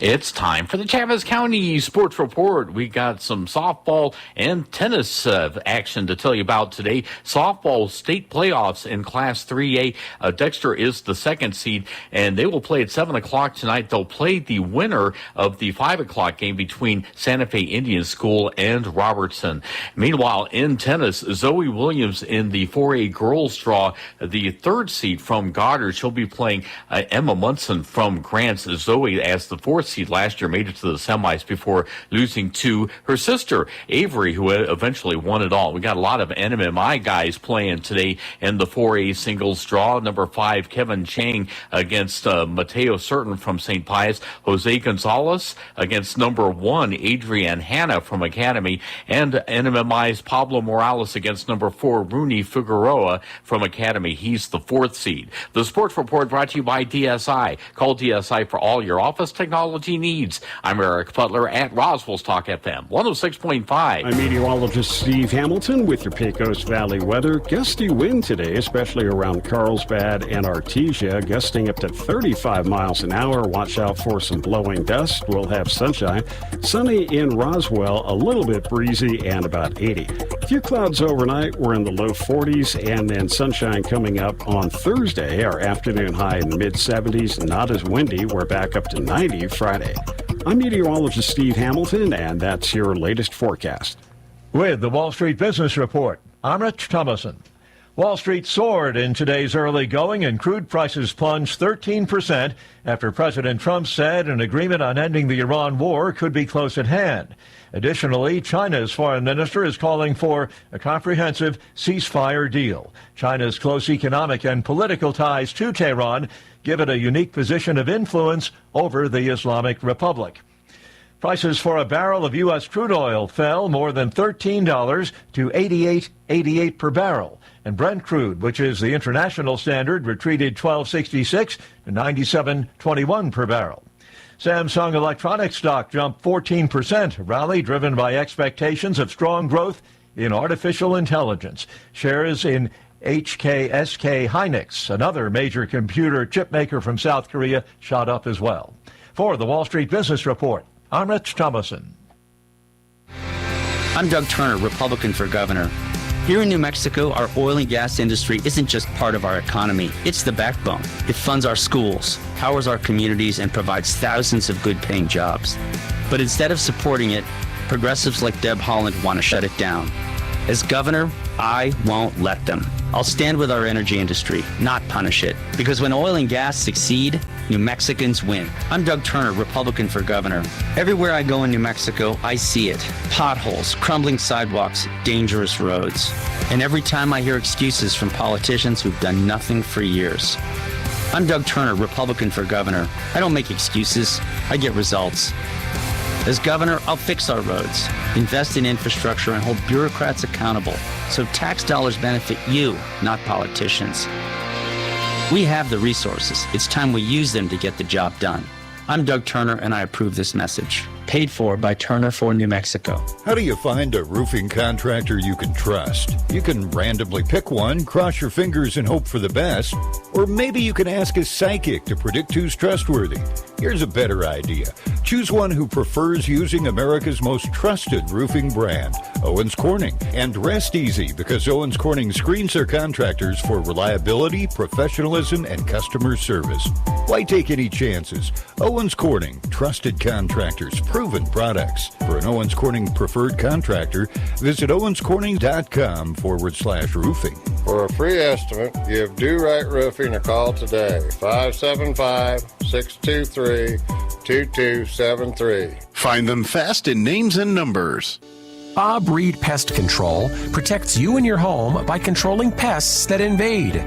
[SPEAKER 23] It's time for the Chaves County Sports Report. We got some softball and tennis action to tell you about today. Softball state playoffs in Class 3A. Dexter is the second seed, and they will play at 7 o'clock tonight. They'll play the winner of the 5 o'clock game between Santa Fe Indian School and Robertson. Meanwhile, in tennis, Zoe Williams in the 4A girls draw, the third seed from Goddard. She'll be playing Emma Munson from Grants. Zoe, as the fourth seed last year, made it to the semis before losing to her sister, Avery, who eventually won it all. We got a lot of NMMI guys playing today in the 4A singles draw. Number 5, Kevin Chang against Mateo Certain from St. Pius. Jose Gonzalez against number 1, Adrian Hanna from Academy. And NMMI's Pablo Morales against number 4, Rooney Figueroa from Academy. He's the fourth seed. The Sports Report brought to you by DSI. Call DSI for all your office technology needs. I'm Eric Butler at Roswell Talk FM 106.5.
[SPEAKER 2] I'm meteorologist Steve Hamilton with your Pecos Valley weather. Gusty wind today, especially around Carlsbad and Artesia, gusting up to 35 miles an hour. Watch out for some blowing dust. We'll have sunshine. Sunny in Roswell, a little bit breezy and about 80. A few clouds overnight. We're in the low 40s, and then sunshine coming up on Thursday. Our afternoon high in the mid 70s. Not as windy. We're back up to 90 Friday. I'm meteorologist Steve Hamilton, and that's your latest forecast.
[SPEAKER 1] With the Wall Street Business Report, I'm Rich Thomason. Wall Street soared in today's early going, and crude prices plunged 13% after President Trump said an agreement on ending the Iran war could be close at hand. Additionally, China's foreign minister is calling for a comprehensive ceasefire deal. China's close economic and political ties to Tehran give it a unique position of influence over the Islamic Republic. Prices for a barrel of U.S. crude oil fell more than $13 to $88.88 per barrel. And Brent crude, which is the international standard, retreated $12.66 to $97.21 per barrel. Samsung Electronics stock jumped 14%, a rally driven by expectations of strong growth in artificial intelligence. Shares in HKSK Hynix, another major computer chip maker from South Korea, shot up as well. For the Wall Street Business Report, I'm Rich Thomason.
[SPEAKER 24] I'm Doug Turner, Republican for governor. Here in New Mexico, our oil and gas industry isn't just part of our economy, it's the backbone. It funds our schools, powers our communities, and provides thousands of good-paying jobs. But instead of supporting it, progressives like Deb Haaland want to shut it down. As governor, I won't let them. I'll stand with our energy industry, not punish it. Because when oil and gas succeed, New Mexicans win. I'm Doug Turner, Republican for governor. Everywhere I go in New Mexico, I see it. Potholes, crumbling sidewalks, dangerous roads. And every time I hear excuses from politicians who've done nothing for years. I'm Doug Turner, Republican for governor. I don't make excuses. I get results. As governor, I'll fix our roads, invest in infrastructure, and hold bureaucrats accountable so tax dollars benefit you, not politicians. We have the resources. It's time we use them to get the job done. I'm Doug Turner, and I approve this message. Paid for by Turner for New Mexico.
[SPEAKER 3] How do you find a roofing contractor you can trust? You can randomly pick one, cross your fingers and hope for the best. Or maybe you can ask a psychic to predict who's trustworthy. Here's a better idea. Choose one who prefers using America's most trusted roofing brand, Owens Corning. And rest easy, because Owens Corning screens their contractors for reliability, professionalism, and customer service. Why take any chances? Owens Corning, trusted contractors, proven products. For an Owens Corning preferred contractor, visit owenscorning.com/roofing.
[SPEAKER 7] For a free estimate, give Do Right Roofing a call today. 575-623-2273.
[SPEAKER 10] Find them fast in names and numbers.
[SPEAKER 15] Bob Reed Pest Control protects you and your home by controlling pests that invade.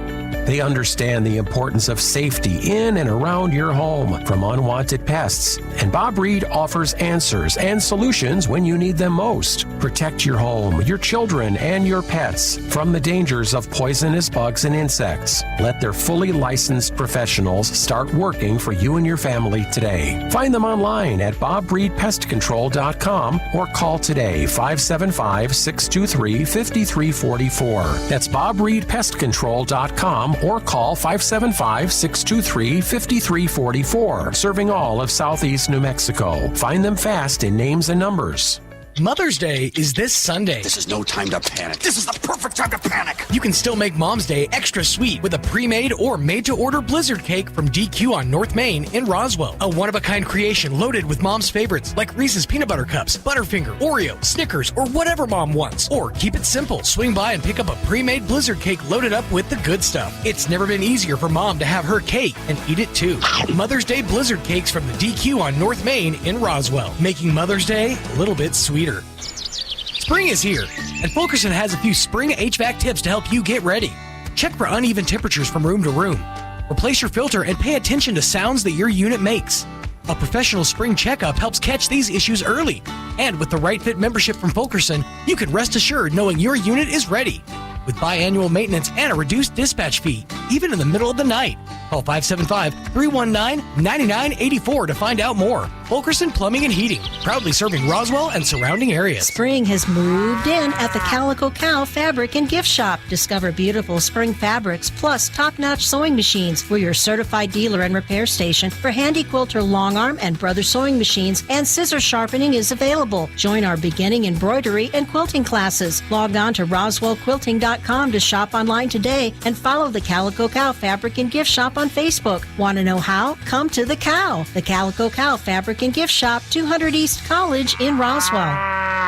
[SPEAKER 15] They understand the importance of safety in and around your home from unwanted pests, and Bob Reed offers answers and solutions when you need them most. Protect your home, your children, and your pets from the dangers of poisonous bugs and insects. Let their fully licensed professionals start working for you and your family today. Find them online at BobReedPestControl.com or call today 575-623-5344. That's BobReedPestControl.com or call 575-623-5344. Serving all of Southeast New Mexico. Find them fast in names and numbers.
[SPEAKER 25] Mother's Day is this Sunday.
[SPEAKER 6] This is no time to panic. This is the perfect time to panic.
[SPEAKER 25] You can still make Mom's Day extra sweet with a pre-made or made-to-order blizzard cake from DQ on North Main in Roswell. A one-of-a-kind creation loaded with Mom's favorites like Reese's Peanut Butter Cups, Butterfinger, Oreo, Snickers, or whatever Mom wants. Or keep it simple. Swing by and pick up a pre-made blizzard cake loaded up with the good stuff. It's never been easier for Mom to have her cake and eat it too. Mother's Day blizzard cakes from the DQ on North Main in Roswell, making Mother's Day a little bit sweeter. Spring is here, and Fulkerson has a few spring HVAC tips to help you get ready. Check for uneven temperatures from room to room. Replace your filter and pay attention to sounds that your unit makes. A professional spring checkup helps catch these issues early. And with the Right Fit membership from Fulkerson, you can rest assured knowing your unit is ready. With biannual maintenance and a reduced dispatch fee, even in the middle of the night. Call 575-319-9984 to find out more. Fulkerson Plumbing and Heating, proudly serving Roswell and surrounding areas.
[SPEAKER 5] Spring has moved in at the Calico Cow Fabric and Gift Shop. Discover beautiful spring fabrics plus top-notch sewing machines. We're your certified dealer and repair station for Handy Quilter long arm and Brother sewing machines, and scissor sharpening is available. Join our beginning embroidery and quilting classes. Log on to RoswellQuilting.com to shop online today and follow the Calico Cow Fabric and Gift Shop on Facebook. Want to know how? Come to the Cow. The Calico Cow Fabric and Gift Shop, 200 East College in Roswell.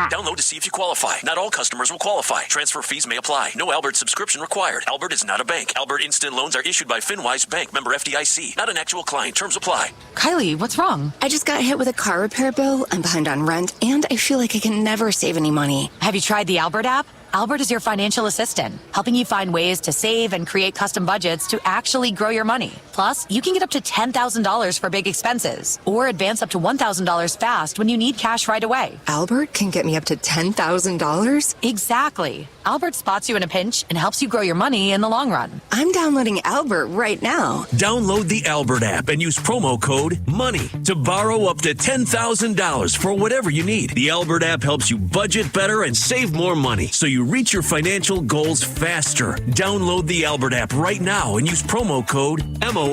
[SPEAKER 26] Download to see if you qualify. Not all customers will qualify. Transfer fees may apply. No Albert subscription required. Albert is not a bank. Albert Instant Loans are issued by FinWise Bank, member FDIC. Not an actual client. Terms apply.
[SPEAKER 27] Kylie, what's wrong? I just got hit with a car repair bill. I'm behind on rent, and I feel like I can never save any money.
[SPEAKER 28] Have you tried the Albert app? Albert is your financial assistant, helping you find ways to save and create custom budgets to actually grow your money. Plus, you can get up to $10,000 for big expenses or advance up to $1,000 fast when you need cash right away.
[SPEAKER 27] Albert can get me up to $10,000?
[SPEAKER 28] Exactly. Albert spots you in a pinch and helps you grow your money in the long run.
[SPEAKER 27] I'm downloading Albert right now.
[SPEAKER 26] Download the Albert app and use promo code MONEY to borrow up to $10,000 for whatever you need. The Albert app helps you budget better and save more money so you reach your financial goals faster. Download the Albert app right now and use promo code MONEY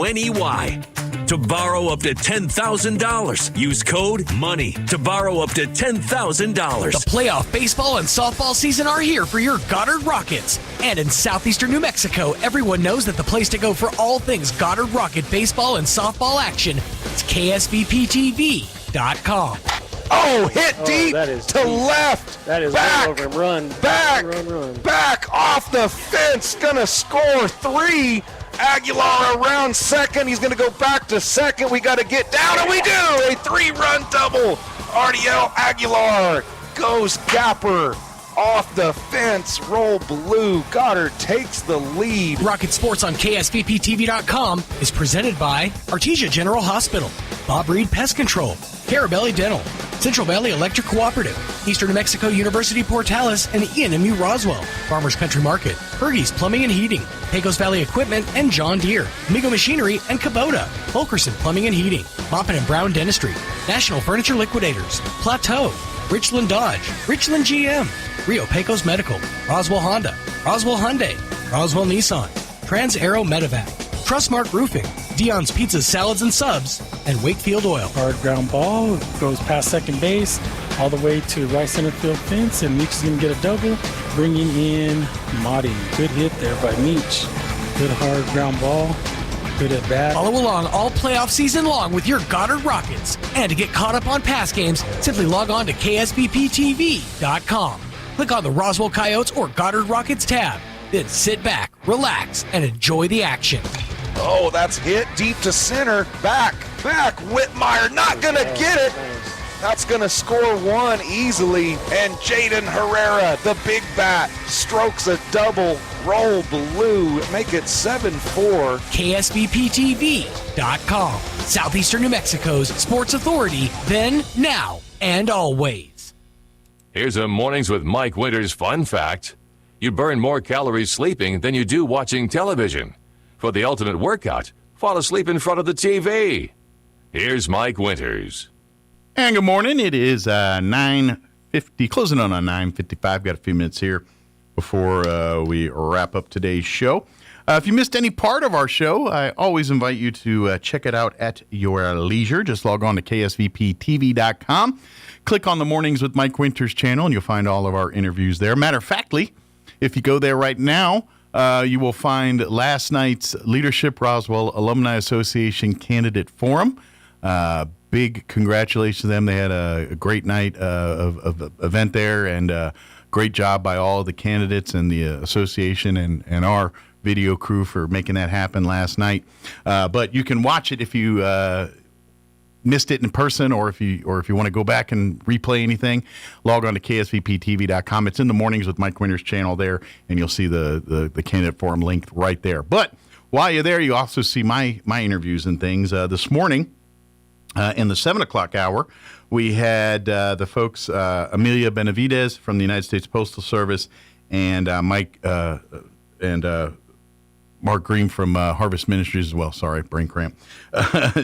[SPEAKER 26] to borrow up to $10,000. Use code MONEY to borrow up to $10,000.
[SPEAKER 25] The playoff baseball and softball season are here for your Goddard Rockets. And in southeastern New Mexico, everyone knows that the place to go for all things Goddard Rocket baseball and softball action is KSVPTV.com.
[SPEAKER 9] Oh, hit deep to left.
[SPEAKER 12] That is
[SPEAKER 9] back,
[SPEAKER 12] run over him. Run.
[SPEAKER 9] Back.
[SPEAKER 12] Run.
[SPEAKER 9] Back off the fence. Gonna score 3. Aguilar around second. He's going to go back to second. We got to get down, and we do. A 3-run double. Ardiel Aguilar goes gapper off the fence. Roll blue. Goddard takes the lead.
[SPEAKER 25] Rocket Sports on KSVPTV.com is presented by Artesia General Hospital, Bob Reed Pest Control, Carabelli Dental, Central Valley Electric Cooperative, Eastern New Mexico University Portales, and ENMU Roswell, Farmers Country Market, Fergie's Plumbing and Heating, Pecos Valley Equipment and John Deere, Amigo Machinery and Kubota, Fulkerson Plumbing and Heating, Moppin and Brown Dentistry, National Furniture Liquidators, Plateau, Richland Dodge, Richland GM, Rio Pecos Medical, Roswell Honda, Roswell Hyundai, Roswell Nissan, Trans Aero Medevac, Trustmark Roofing, Dion's Pizzas, Salads and Subs, and Wakefield Oil.
[SPEAKER 12] Hard ground ball, goes past second base, all the way to right center field fence, and Meach is going to get a double, bringing in Motti. Good hit there by Meach. Good hard ground ball. Good at bat.
[SPEAKER 25] Follow along all playoff season long with your Goddard Rockets. And to get caught up on past games, simply log on to KSVPTV.com. Click on the Roswell Coyotes or Goddard Rockets tab. Then sit back, relax, and enjoy the action.
[SPEAKER 9] Oh, that's hit deep to center. Back. Whitmire not going to get it. That's going to score 1 easily. And Jaden Herrera, the big bat, strokes a double. Roll blue. Make it 7-4.
[SPEAKER 25] KSVPTV.com. Southeastern New Mexico's sports authority, then, now, and always.
[SPEAKER 13] Here's a Mornings with Mike Winters fun fact. You burn more calories sleeping than you do watching television. For the ultimate workout, fall asleep in front of the TV. Here's Mike Winters.
[SPEAKER 4] And good morning. It is 9:50, closing on 9:55. Got a few minutes here before we wrap up today's show. If you missed any part of our show, I always invite you to check it out at your leisure. Just log on to KSVPTV.com. Click on the Mornings with Mike Winters channel, and you'll find all of our interviews there. Matter of factly, if you go there right now, you will find last night's Leadership Roswell Alumni Association Candidate Forum. Big congratulations to them. They had a great night of event there, and great job by all the candidates and the association and our video crew for making that happen last night. But you can watch it if you missed it in person, or if you want to go back and replay anything, log on to KSVPTV.com. It's in the Mornings with Mike Winters channel there, and you'll see the candidate forum link right there. But while you're there, you also see my interviews and things. This morning, in the 7 o'clock hour, we had the folks, Amelia Benavides from the United States Postal Service, and Mark Green from Harvest Ministries as well. Sorry, brain cramp.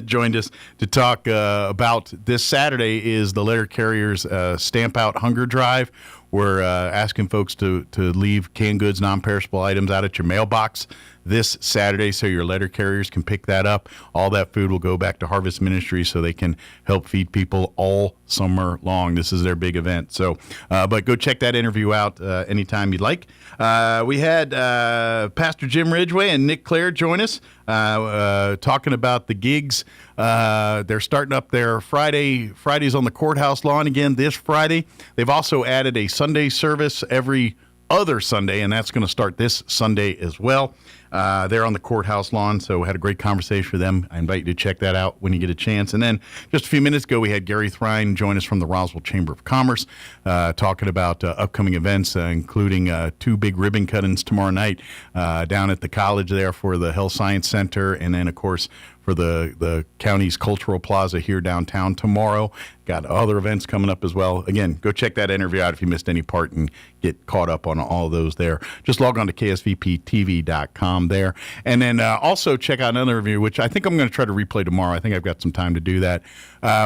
[SPEAKER 4] Joined us to talk about this Saturday is the letter carriers Stamp Out Hunger Drive. We're asking folks to leave canned goods, non-perishable items out at your mailbox this Saturday so your letter carriers can pick that up. All that food will go back to Harvest Ministries so they can help feed people all summer long. This is their big event. So, but go check that interview out anytime you'd like. We had Pastor Jim Ridgway and Nick Clare join us talking about the gigs. They're starting up their Fridays on the courthouse lawn again this Friday. They've also added a Sunday service every other Sunday, and that's going to start this Sunday as well. They're on the courthouse lawn, so we had a great conversation with them. I invite you to check that out when you get a chance. And then just a few minutes ago, we had Gary Thrine join us from the Roswell Chamber of Commerce, talking about upcoming events, including 2 big ribbon cuttings tomorrow night down at the college there for the Health Science Center, and then, of course, for the county's Cultural Plaza here downtown tomorrow. Got other events coming up as well. Again, go check that interview out if you missed any part and get caught up on all of those there. Just log on to KSVPTV.com there. And then also check out another interview, which I think I'm going to try to replay tomorrow. I think I've got some time to do that.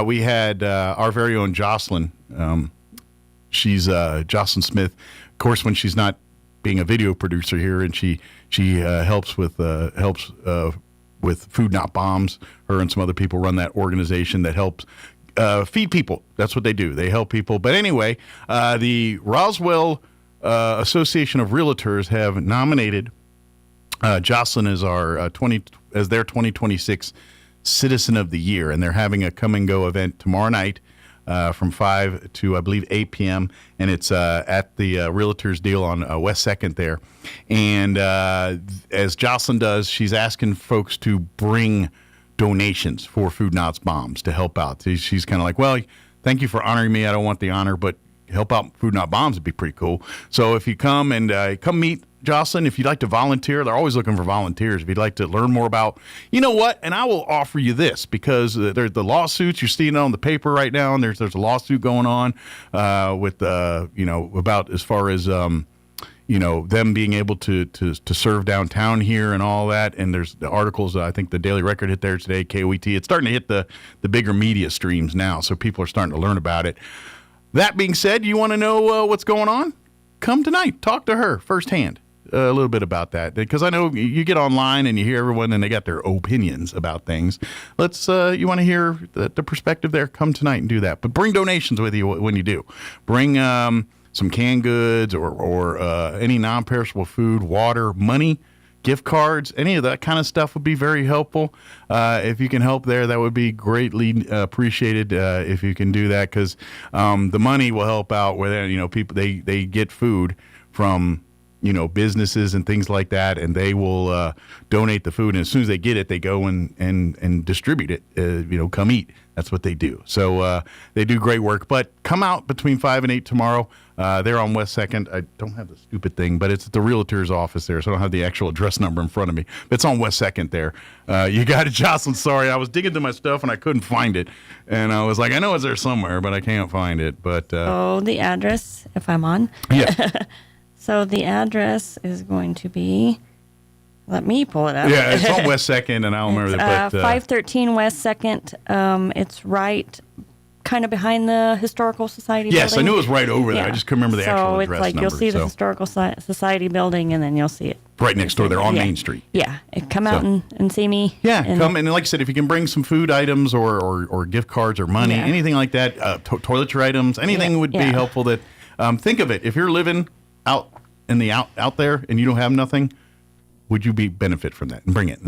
[SPEAKER 4] We had our very own Jocelyn. She's Jocelyn Smith. Of course, when she's not being a video producer here, and she helps with Food Not Bombs. Her and some other people run that organization that helps feed people. That's what they do. They help people. But anyway, the Roswell Association of Realtors have nominated Jocelyn as their 2026 Citizen of the Year, and they're having a come and go event tomorrow night from 5 to, I believe, 8 p.m., and it's at the Realtors Deal on West 2nd there. And as Jocelyn does, she's asking folks to bring donations for Food Nots Bombs to help out. She's kind of like, well, thank you for honoring me. I don't want the honor, but help out Food Not Bombs would be pretty cool. So if you come and come meet Jocelyn, if you'd like to volunteer, they're always looking for volunteers. If you'd like to learn more about, you know what, and I will offer you this, because there's the lawsuits, you're seeing it on the paper right now, and there's a lawsuit going on with, about as far as, them being able to serve downtown here and all that. And there's the articles, I think the Daily Record hit there today, KOET. It's starting to hit the bigger media streams now, so people are starting to learn about it. That being said, you want to know what's going on? Come tonight. Talk to her firsthand a little bit about that, because I know you get online and you hear everyone and they got their opinions about things. You want to hear the perspective there? Come tonight and do that. But bring donations with you when you do. Bring some canned goods or any non-perishable food, water, money, gift cards, any of that kind of stuff would be very helpful. If you can help there, that would be greatly appreciated if you can do that, because the money will help out where people they get food from businesses and things like that, and they will donate the food, and as soon as they get it, they go and distribute it. Come eat. That's what they do. So they do great work. But come out between 5 and 8 tomorrow. They're on West 2nd. I don't have the stupid thing, but it's at the Realtor's office there, so I don't have the actual address number in front of me. It's on West 2nd there. You got it, Jocelyn. Sorry, I was digging through my stuff and I couldn't find it. And I was like, I know it's there somewhere, but I can't find it. But
[SPEAKER 8] the address, if I'm on.
[SPEAKER 4] Yeah.
[SPEAKER 8] So the address is going to be, let me pull it up.
[SPEAKER 4] Yeah, it's on West 2nd, and I don't remember that.
[SPEAKER 8] 513 West 2nd. It's right kind of behind the Historical Society
[SPEAKER 4] yes,
[SPEAKER 8] building.
[SPEAKER 4] I knew it was right over there.
[SPEAKER 8] Yeah.
[SPEAKER 4] I just couldn't remember the actual address
[SPEAKER 8] So it's like
[SPEAKER 4] number.
[SPEAKER 8] you'll see the Historical Society building, and then you'll see it.
[SPEAKER 4] Right next door there on Main Street.
[SPEAKER 8] Yeah, come out and see me.
[SPEAKER 4] Yeah, come, and like I said, if you can bring some food items or gift cards or money, anything like that, toiletry items, anything would be helpful. That think of it, if you're living out in the out there and you don't have nothing, would you benefit from that and bring it?